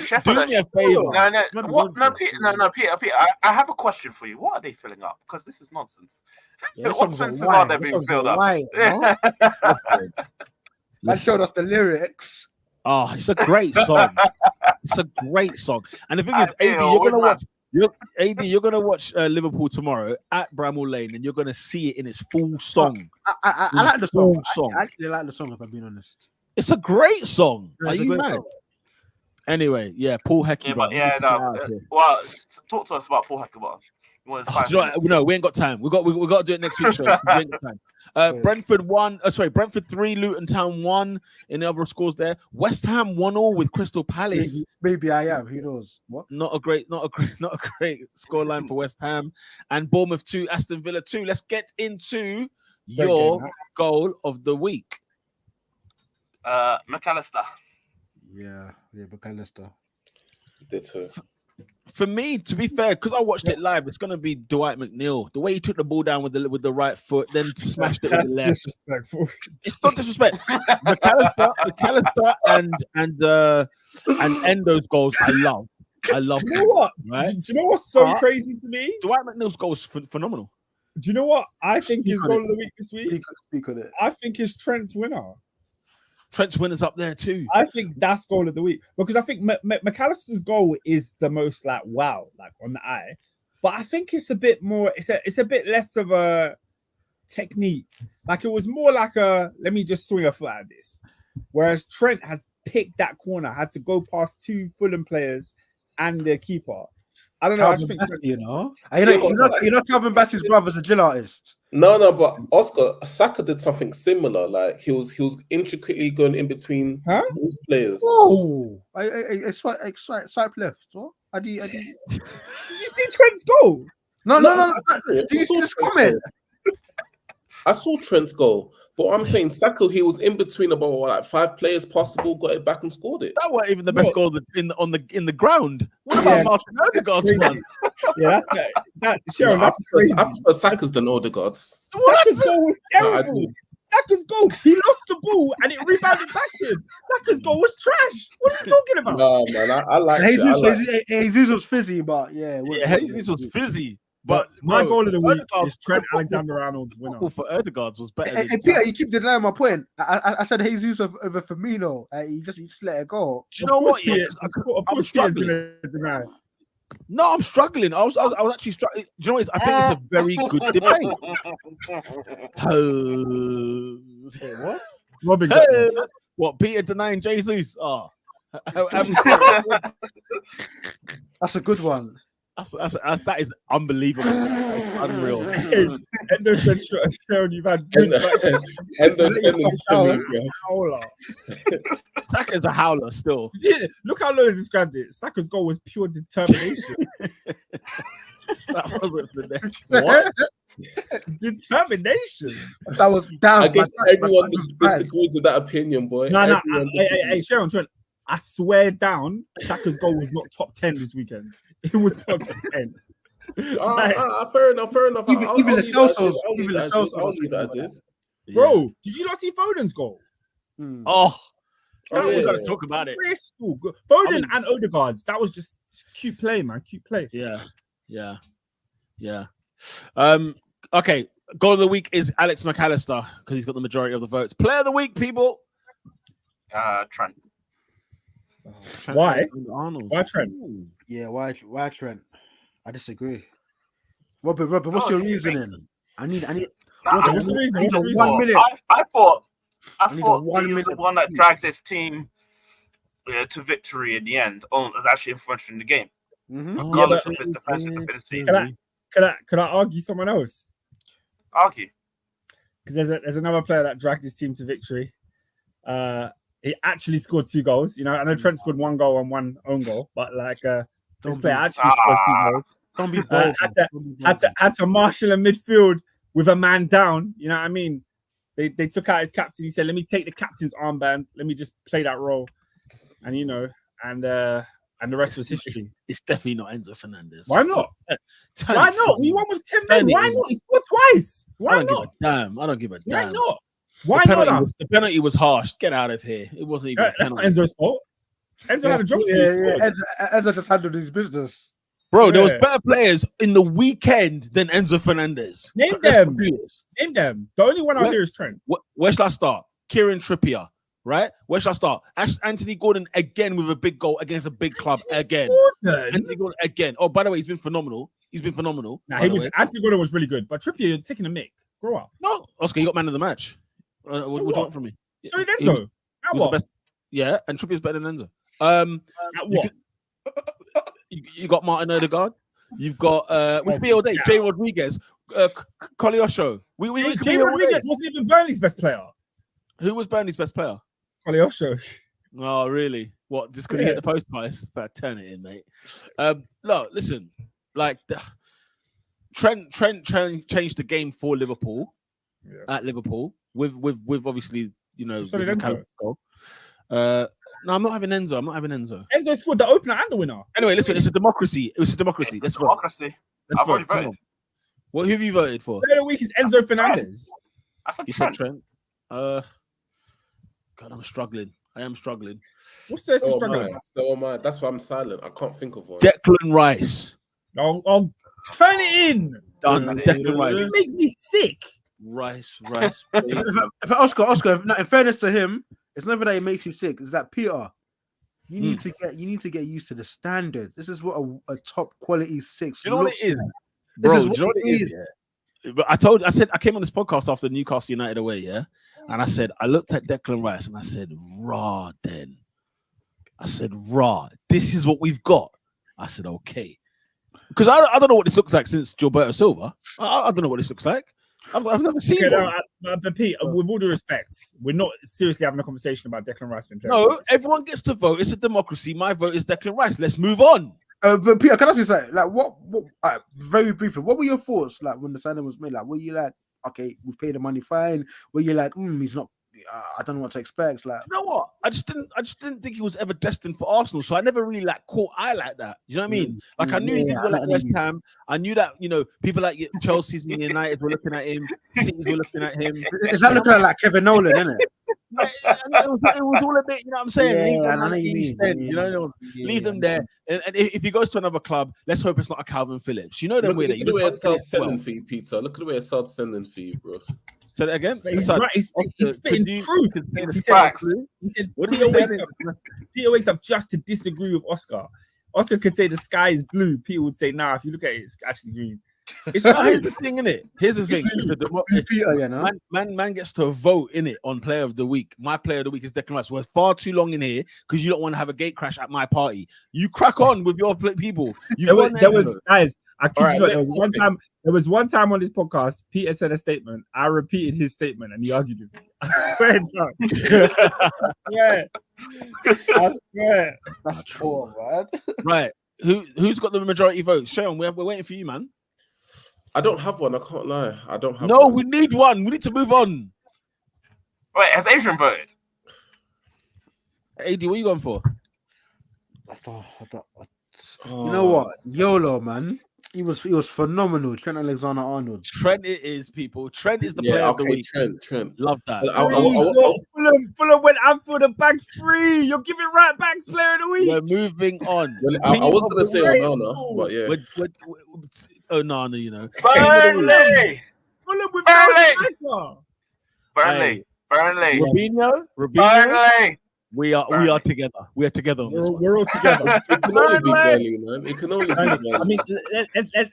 Sheffield Do are- me a favor. No, Maybe what? No, Wednesday. Peter. I have a question for you. What are they filling up? Because this is nonsense. Yeah, What senses are there being filled up? That showed us the lyrics. Oh, it's a great song. It's a great song. And the thing is, I AD, feel you're gonna with watch. You're gonna watch Liverpool tomorrow at Bramall Lane, and you're gonna see it in its full song. I like the song. Full song. I actually like the song, if I'm being honest. It's a great song. Yeah, Are it's a you great mad? song. Anyway, yeah, Paul Hecky. Well, talk to us about Paul Heckingbottom. You wanted 5 minutes. No, we ain't got time. We got to do it next week. Show. We ain't got time. Brentford 3, Luton Town 1 in the other scores there. West Ham 1-1 with Crystal Palace. Maybe I am. Who knows? What? Not a great scoreline for West Ham. And Bournemouth 2, Aston Villa 2. Let's get into your goal of the week. McAllister. Yeah, McAllister. Did too. For me, to be fair, because I watched it live, it's gonna be Dwight McNeil. The way he took the ball down with the right foot, then smashed it with the left. Disrespectful. It's not disrespect. McAllister and Endo's goals, I love. Do you know what? Right? Do you know what's so Huh? crazy to me? Dwight McNeil's goal is phenomenal. Do you know what I think Speak his on goal it. of the week this week? Speak on it. I think is Trent's winner. Trent's winner's up there too. I think that's goal of the week because I think McAllister's goal is the most like wow, like on the eye. But I think it's a bit more. It's a bit less of a technique. Like it was more like a let me just swing a foot at this. Whereas Trent has picked that corner, had to go past 2 Fulham players and their keeper. I don't know. I just think You know, Calvin Bassey's brother's a drill artist. No, but Oscar Saka did something similar. Like he was intricately going in between those players. Oh, I swipe left. What? I do. Did you see Trent's goal? No. Yeah, Do you see this comment? I saw Trent's goal, but I'm saying Saka, he was in between about like 5 players possible, got it back and scored it. That wasn't even the best goal in the ground. What about Martin Odegaard's one? Yeah, that's Sharon. I Crazy. prefer Saka's than Odegaard's. Saka's goal was No, I terrible. do. Saka's goal, he lost the ball and it rebounded back to him. Saka's goal was trash. What are you talking about? No, man, I like Jesus was fizzy, but yeah, Jesus was fizzy. But my bro, goal of the week Odegaard's is Trent Alexander-Arnold's winner. football for Odegaard's was better. Hey, than Peter, you keep denying my point. I said Jesus over Firmino. You just let it go. Do you know what? Yeah, I'm struggling. No, I'm struggling. I was actually struggling. Do you know what? I think it's a very good debate. What? Robin, What? Peter denying Jesus? Oh, That's a good one. that is unbelievable. That's unreal. Endo said, Sharon, you've had good howler. Saka's a howler still. Yeah, look how Lola described it. Saka's goal was pure determination. That wasn't the next. What? Determination. That was down. I guess everyone disagrees with that opinion, boy. No. Hey, Sharon, Trent, I swear down, Saka's goal was not top 10 this weekend. It was not top 10. Fair enough. Even the Celsos. I'll leave that as is. Bro, did you not see Foden's goal? Oh, That was was going to talk about it. crystal good. Foden and Odegaard's. That was just cute play, man. Cute play. Yeah. Okay. Goal of the week is Alex McAllister because he's got the majority of the votes. Player of the week, people. Trent. Why? Arnold. Why Trent? Yeah, why Trent? I disagree. Robert, what's your reasoning? I need. Robert, what's the reason? I need What's the a reason? 1 minute. I thought need he a was 1 the minute one that speech. dragged his team to victory in the end. Oh, it was actually influential in the game, regardless of his defensive abilities. Could I argue someone else? Argue. Because there's another player that dragged his team to victory. He actually scored 2 goals. You know, I know Trent scored 1 goal and 1 own goal, but like this player actually scored 2 goals. Don't be bold. Had to marshal a midfield with a man down. You know what I mean? They took out his captain. He said, "Let me take the captain's armband. Let me just play that role." And you know, and the rest was history. It's definitely not Enzo Fernandez. Why not? Why not? We won with 10 men. Why not? He scored twice. Why I don't not? give a damn. I don't give a Why damn. not? Why not? The penalty was harsh. Get out of here. It wasn't even. That's not Enzo's fault. Enzo had a job. Enzo just handled his business. Bro, there was better players in the weekend than Enzo Fernandez. Name them. The only one out here is Trent. Where shall I start? Kieran Trippier, right? Where shall I start? Anthony Gordon again with a big goal against a big club again. Anthony Gordon again. Oh, by the way, he's been phenomenal. Nah, Anthony Gordon was really good, but Trippier, you're taking a mick. Grow up. No, Oscar, you got man of the match. What do you want from me? So did Enzo. He was the best. Yeah, and Trippier's better than Enzo. At what? You got Martin Odegaard. You've got with me all day, Jay Rodriguez, Koleosho. Jay Rodriguez wasn't even Burnley's best player. Who was Burnley's best player? Koleosho. Oh, really? What? Just because he hit the post twice? But turn it in, mate. Look, listen. Like Trent changed the game for Liverpool at Liverpool with obviously Enzo. goal. No, I'm not having Enzo. Enzo scored the opener and the winner. Anyway, listen, it's a democracy. Let's vote. I've Let's already vote. Come voted. on. Who have you voted for? Player of the week is Enzo Fernandez. I said You said Trent. Trent. God, I'm struggling. I am struggling. What's the So struggling? am I. That's why I'm silent. I can't think of one. Declan Rice. Oh, turn it in. Done. Declan Rice. You make me sick. Rice. If Oscar, in fairness to him, it's never that it makes you sick. It's that Peter, you need to get used to the standard. This is what a top quality 6. You know what it is, This bro? is what it is. Yeah. But I said I came on this podcast after Newcastle United away, yeah, and I said I looked at Declan Rice and I said, "Raw." Then I said, "Raw. This is what we've got." I said, "Okay," because I don't know what this looks like since Gilberto Silva. I don't know what this looks like. I've never seen Okay, one. but Pete, with all due respect, we're not seriously having a conversation about Declan Rice being played. No, everyone gets to vote. It's a democracy. My vote is Declan Rice. Let's move on. But Peter, can I say something? Like, what very briefly, what were your thoughts like when the signing was made? Like, were you like, okay, we've paid the money, fine? Were you like, he's not? I don't know what to expect. Like, You know what? I just didn't think he was ever destined for Arsenal. So I never really like caught eye like that. You know what I mean? Like I knew he did well at West Ham. I knew that people like Chelsea's and United were looking at him. Cities were looking at him. is that looking like Kevin Nolan, isn't it? It was all a bit, you know what I'm saying? Leave them I on know the you East mean. End, leave them there. And if he goes to another club, let's hope it's not a Calvin Phillips. You know them Look way at the way it starts sending for you, Peter. Look at the way it starts sending for you, bro. Say that again. He's right. He's spitting truth. He said, Peter wakes up just to disagree with Oscar. Oscar could say the sky is blue. Peter would say, nah, if you look at it, it's actually green. Here's the thing, innit? Here's the thing. Peter, Man gets to vote in it on Player of the Week. My Player of the Week is Declan Rice. We're far too long in here because you don't want to have a gate crash at my party. You crack on with your people. There was guys. I kid you not. There was one time on this podcast, Peter said a statement. I repeated his statement, and he argued with me. I swear, I swear. That's true, man. Right. Who's got the majority votes? Sharon, we're waiting for you, man. I don't have one. I can't lie. I don't have. No, one. we need one. We need to move on. Wait, has Adrian voted? AD, what are you going for? You know what? YOLO, man. He was phenomenal. Trent Alexander-Arnold. Trent it is, people. Trent is the player of the week. Trent. Love that. Fulham went out for the back free. You're giving right backs player of the week. We're moving on. I was going to say Onana, but yeah. Onana, you know. Burnley! Fulham with Burnley! Robinho? Burnley! We are together. We are together on this one. We're all together. It can only be Burnley, man. It can only be Burnley. I mean,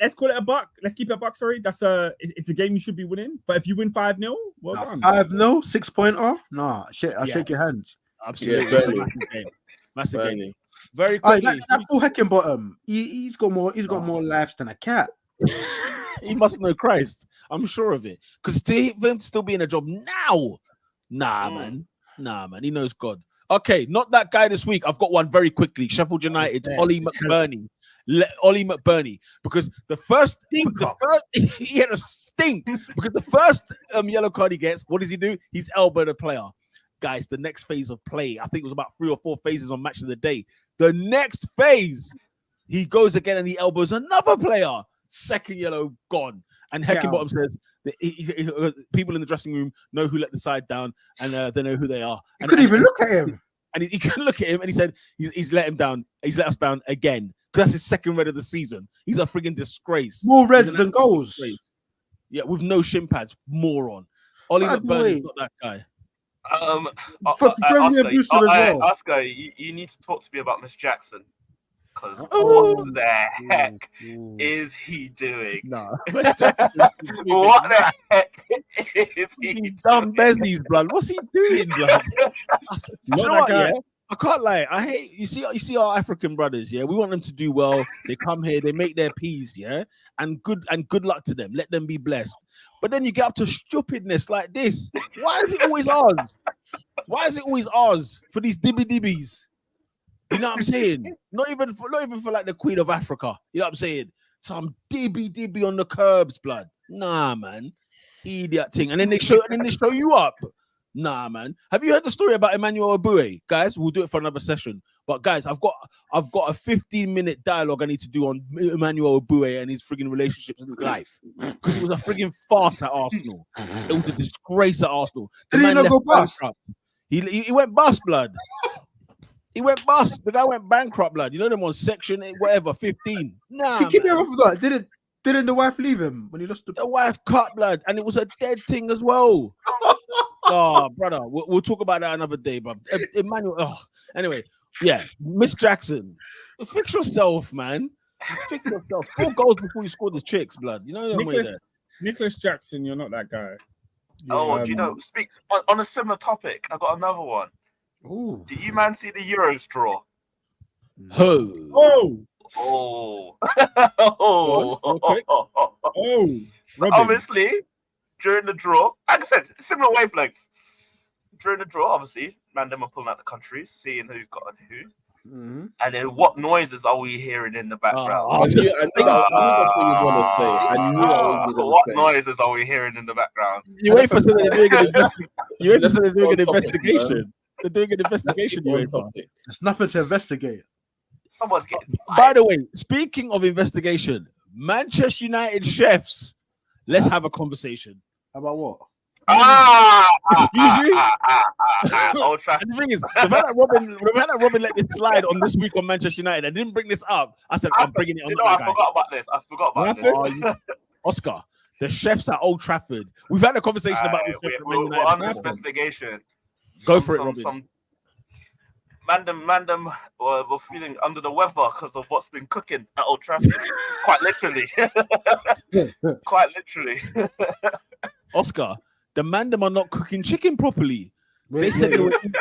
let's call it a buck. Let's keep it a buck. Sorry, it's a game you should be winning. But if you win 5-0, well done. 5-0, 6-pointer. Nah, I'll shake your hands. Absolutely, Burnley. Massive game. Burnley. Very quickly. That Paul Heckingbottom. He's got more lives than a cat. He must know Christ. I'm sure of it. Because to him still be in a job now, man. He knows God. Okay, not that guy this week. I've got one very quickly. Sheffield United, Ollie McBurney. Because the first he had a stink. Because the first yellow card he gets, what does he do? He's elbowed a player. Guys, the next phase of play, I think it was about 3 or 4 phases on Match of the Day. The next phase, he goes again and he elbows another player. Second yellow gone. And Heckingbottom says that people in the dressing room know who let the side down and they know who they are. You couldn't even look at him. And he couldn't look at him and he said he's let him down. He's let us down again. Because that's his second red of the season. He's a frigging disgrace. More reds than goals. Disgrace. Yeah, with no shin pads. Moron. Ollie McBurney's not that guy. Oscar, you need to talk to me about Miss Jackson. Because what the heck is he doing? No. What the heck is he He's done Besley's blood. What's he doing, blood? You know what, yeah? I can't lie. I hate you see our African brothers, yeah. We want them to do well. They come here, they make their peas, yeah. And good luck to them. Let them be blessed. But then you get up to stupidness like this. Why is it always ours? Why is it always ours for these dibbies? You know what I'm saying? Not even for like the Queen of Africa. You know what I'm saying? Some dibby on the curbs, blood. Nah, man. Idiot thing. And then they show you up. Nah, man. Have you heard the story about Emmanuel Abue? Guys, we'll do it for another session. But guys, I've got a 15-minute dialogue I need to do on Emmanuel Abue and his frigging relationships in life. Because it was a frigging farce at Arsenal. It was a disgrace at Arsenal. Did he not go bust? He went bust, blood. He went bust. The guy went bankrupt, blood. You know them on section 15. Nah, keep me off of that. Didn't the wife leave him when he lost the wife cut, blood, and it was a dead thing as well. Oh, brother, we'll talk about that another day, bro. Emmanuel. Oh. Anyway, yeah, Miss Jackson, fix yourself, man. Fix yourself. 4 goals before you score the chicks, blood. You know Nicholas Jackson, you're not that guy. Oh, do you know? Speaks on a similar topic. I got another one. Ooh. Did you man see the Euros draw? Who? Oh, Oh. oh, Obviously, during the draw, like I said, similar wavelength. During the draw, obviously, man, them are pulling out the countries, seeing who's got and who. Mhm. And then what noises are we hearing in the background? I knew that's what you were going to say. I knew that was what you were going What to say. noises are we hearing in the background? UEFA said they're doing an Let's they're doing an go on topic, investigation. They're doing an Let's investigation. keep on UEFA. topic. There's nothing to investigate. Someone's getting By the way, speaking of investigation, Manchester United chefs. Let's have a conversation. How about what? Excuse me? Old Trafford. And the thing is, the fact that Robin let this slide on this week on Manchester United, I didn't bring this up. I said I'm bringing it on. You know, I forgot about this. I forgot about this. Oscar, the chefs at Old Trafford. We've had a conversation about the chefs at Man We're United. on this investigation. Go for it, Robin. Mandem were feeling under the weather because of what's been cooking at Old Trafford. Quite literally. Quite literally. Oscar, the Mandem are not cooking chicken properly. They said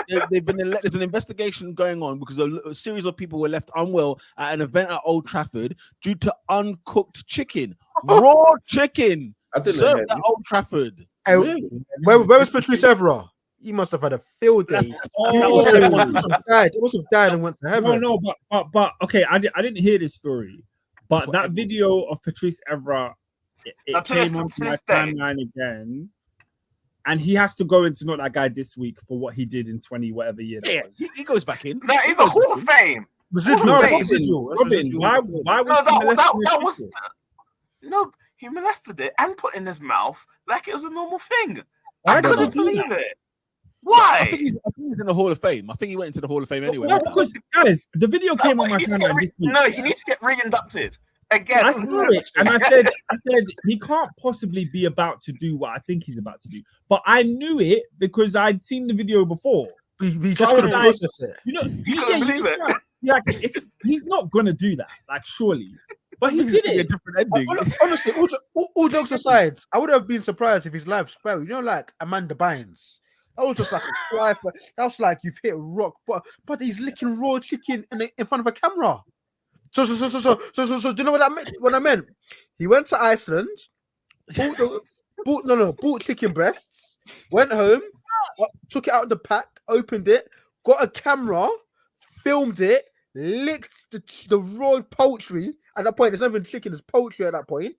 there's an investigation going on because a series of people were left unwell at an event at Old Trafford due to uncooked chicken, raw chicken served at Old Trafford. Hey, where was Patrice Evra? He must have had a field day. It must have died and went to heaven. No, but okay, I didn't hear this story, but that video of Patrice Evra, it came onto my timeline again, and he has to go into Not That Guy this week for what he did in 20 whatever year that was. He goes back in. That is a Hall of Fame. Robin, why was no, he molested it and put it in his mouth like it was a normal thing. Why I does couldn't he do believe that? it. Why? I think he's in the Hall of Fame. I think he went into the Hall of Fame anyway. No, because guys, the video came on my timeline this week. No, he needs to get re-inducted again. I saw it and I said he can't possibly be about to do what I think he's about to do. But I knew it because I'd seen the video before. We just couldn't process it. He's not gonna do that, like surely. But he did it. A different ending. Honestly, all jokes aside, I would have been surprised if his life spelled. You know, like Amanda Bynes. That was just like a cry for. That was like you've hit a rock, but he's licking raw chicken in front of a camera. So, do you know what I meant? He went to Iceland, bought chicken breasts, went home, took it out of the pack, opened it, got a camera, filmed it, licked the raw poultry. At that point, there's not even chicken, it's poultry at that point.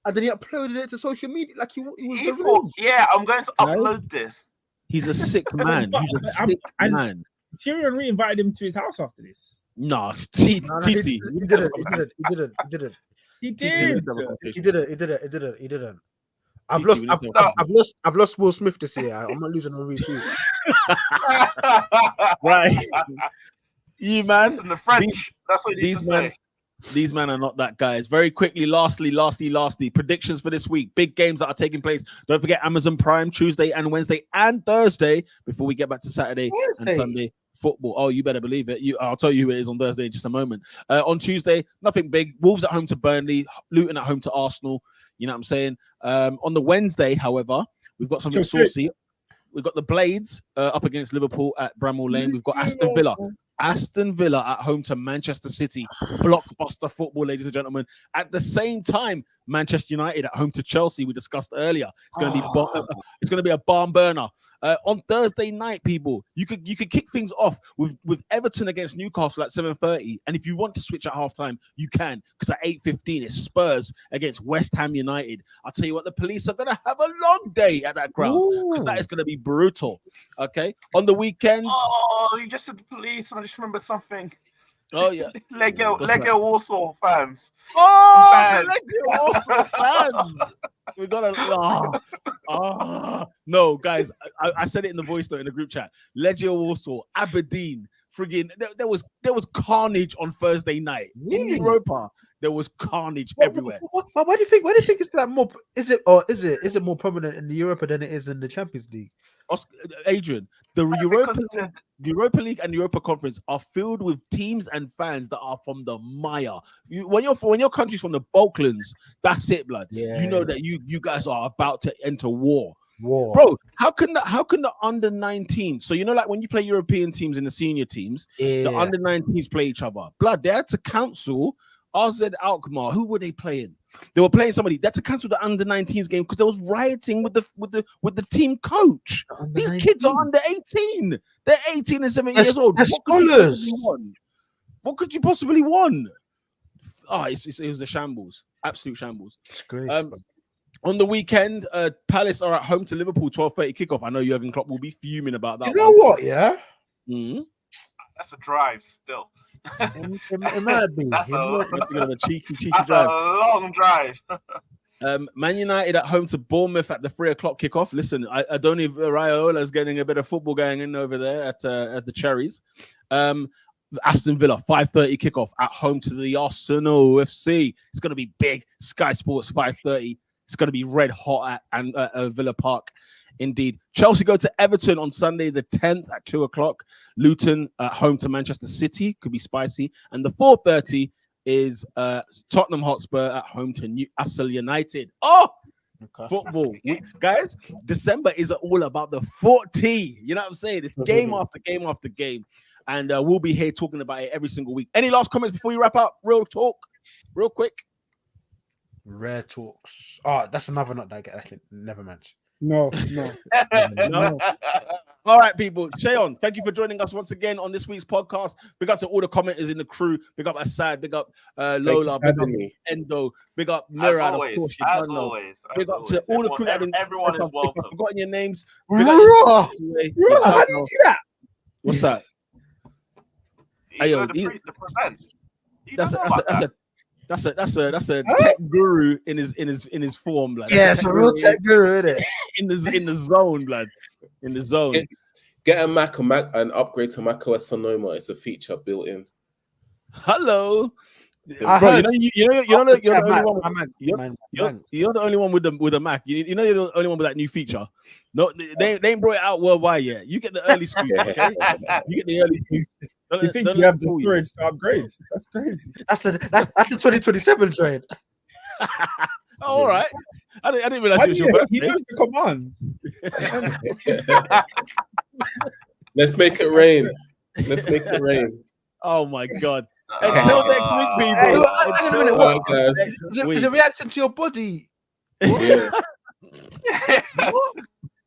And then he uploaded it to social media like he was the real. Yeah, I'm going to upload this. He's a sick man. He's a sick man. Thierry Henry invited him to his house after this. No, He didn't. I've lost Will Smith this year. I'm not losing on retweet. Right. You man. Listen, the French. That's what you need to say. These men are not that guys. Very quickly, lastly, predictions for this week. Big games that are taking place. Don't forget Amazon Prime Tuesday and Wednesday and Thursday before we get back to Saturday and Sunday football. Oh, you better believe it. I'll tell you who it is on Thursday in just a moment. On Tuesday, nothing big. Wolves at home to Burnley, Luton at home to Arsenal. You know what I'm saying? On the Wednesday, however, we've got something saucy. We've got the Blades up against Liverpool at Bramall Lane. We've got Aston Villa at home to Manchester City. Blockbuster football, ladies and gentlemen. At the same time, Manchester United at home to Chelsea. We discussed earlier. It's going to be a barn burner. On Thursday night, people, you could kick things off with Everton against Newcastle at 7:30. And if you want to switch at halftime, you can, because at 8:15 it's Spurs against West Ham United. I'll tell you what, the police are going to have a long day at that ground, because that is going to be brutal. Okay, on the weekends. Oh, you just said the police. I just remembered something. Oh yeah, Lego Warsaw fans. Oh, Lego Warsaw fans. We gotta. No, guys. I said it in the voice note in the group chat. Legia Warsaw, Aberdeen. Friggin' there was carnage on Thursday night in Europa. There was carnage everywhere. Why do you think it's that more? Is it more prominent in the Europa than it is in the Champions League? Adrian, the Europa League and Europa Conference are filled with teams and fans that are from the Maya. When your country's from the Balkans, that's it, blood. Yeah. You know that you guys are about to enter war. Bro, how can the under 19? So you know, like when you play European teams and the senior teams, the under 19s play each other. Blood, they had to cancel RZ Alkmaar. Who were they playing? They were playing somebody. They had to cancel the under-19s game because they was rioting with the team coach. These kids are under 18. They're 18 and 17 years old. They're scholars. What could you possibly want? It was a shambles, absolute shambles. On the weekend, Palace are at home to Liverpool, 12:30 kickoff. I know Jurgen Klopp will be fuming about that. You know what? Yeah, That's a drive still. it might be. That's a cheeky That's drive. a long drive. Man United at home to Bournemouth at the 3:00 kickoff. Listen, I don't even Raiola's getting a bit of football going in over there at the Cherries. Aston Villa 5:30 kickoff at home to the Arsenal FC. It's going to be big. Sky Sports 5:30. It's going to be red hot at Villa Park. Indeed. Chelsea go to Everton on Sunday the 10th at 2:00. Luton at home to Manchester City. Could be spicy. And the 4:30 is Tottenham Hotspur at home to Newcastle United. Football. Guys, December is all about the 40. You know what I'm saying? It's game after game after game. And we'll be here talking about it every single week. Any last comments before you wrap up? Real talk, real quick. Rare talks. Oh, that's another not that I get. Actually, never mind. No. All right, people. Shayon, thank you for joining us once again on this week's podcast. Big up to all the commenters in the crew. Big up Asad. Big up Lola. Big up Endo. Big up Mira. Of course, big up to all the crew. Everyone is welcome. I've forgotten your names. How do you do that? What's that? That's a tech guru in his form, blood. Yeah, it's a real tech guru, isn't it? in the zone, blood. In the zone. Get a Mac and upgrade to Mac OS Sonoma. It's a feature built in. You're the only one with a Mac. You know you're the only one with that new feature. No, they ain't brought it out worldwide yet. You get the early scoop, okay? You get the early scoop. You think you have the storage to upgrade? That's crazy. That's the 2027 trade. All right. I didn't realize it was your birthday. He knows the commands. Let's make it rain. Let's make it rain. Oh my God. Until next week, people. Hang on a minute. What? Is it reacting to your body? Yeah.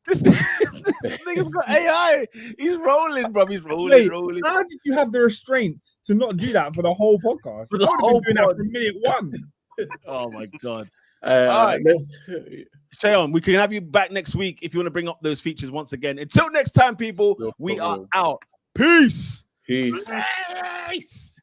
This nigga's got AI. He's rolling, bro. He's rolling. How did you have the restraints to not do that for the whole podcast? For the whole doing that from minute one. Oh my God. All right. Shayon, we can have you back next week if you want to bring up those features once again. Until next time, people, we are out. Peace. Peace. Peace.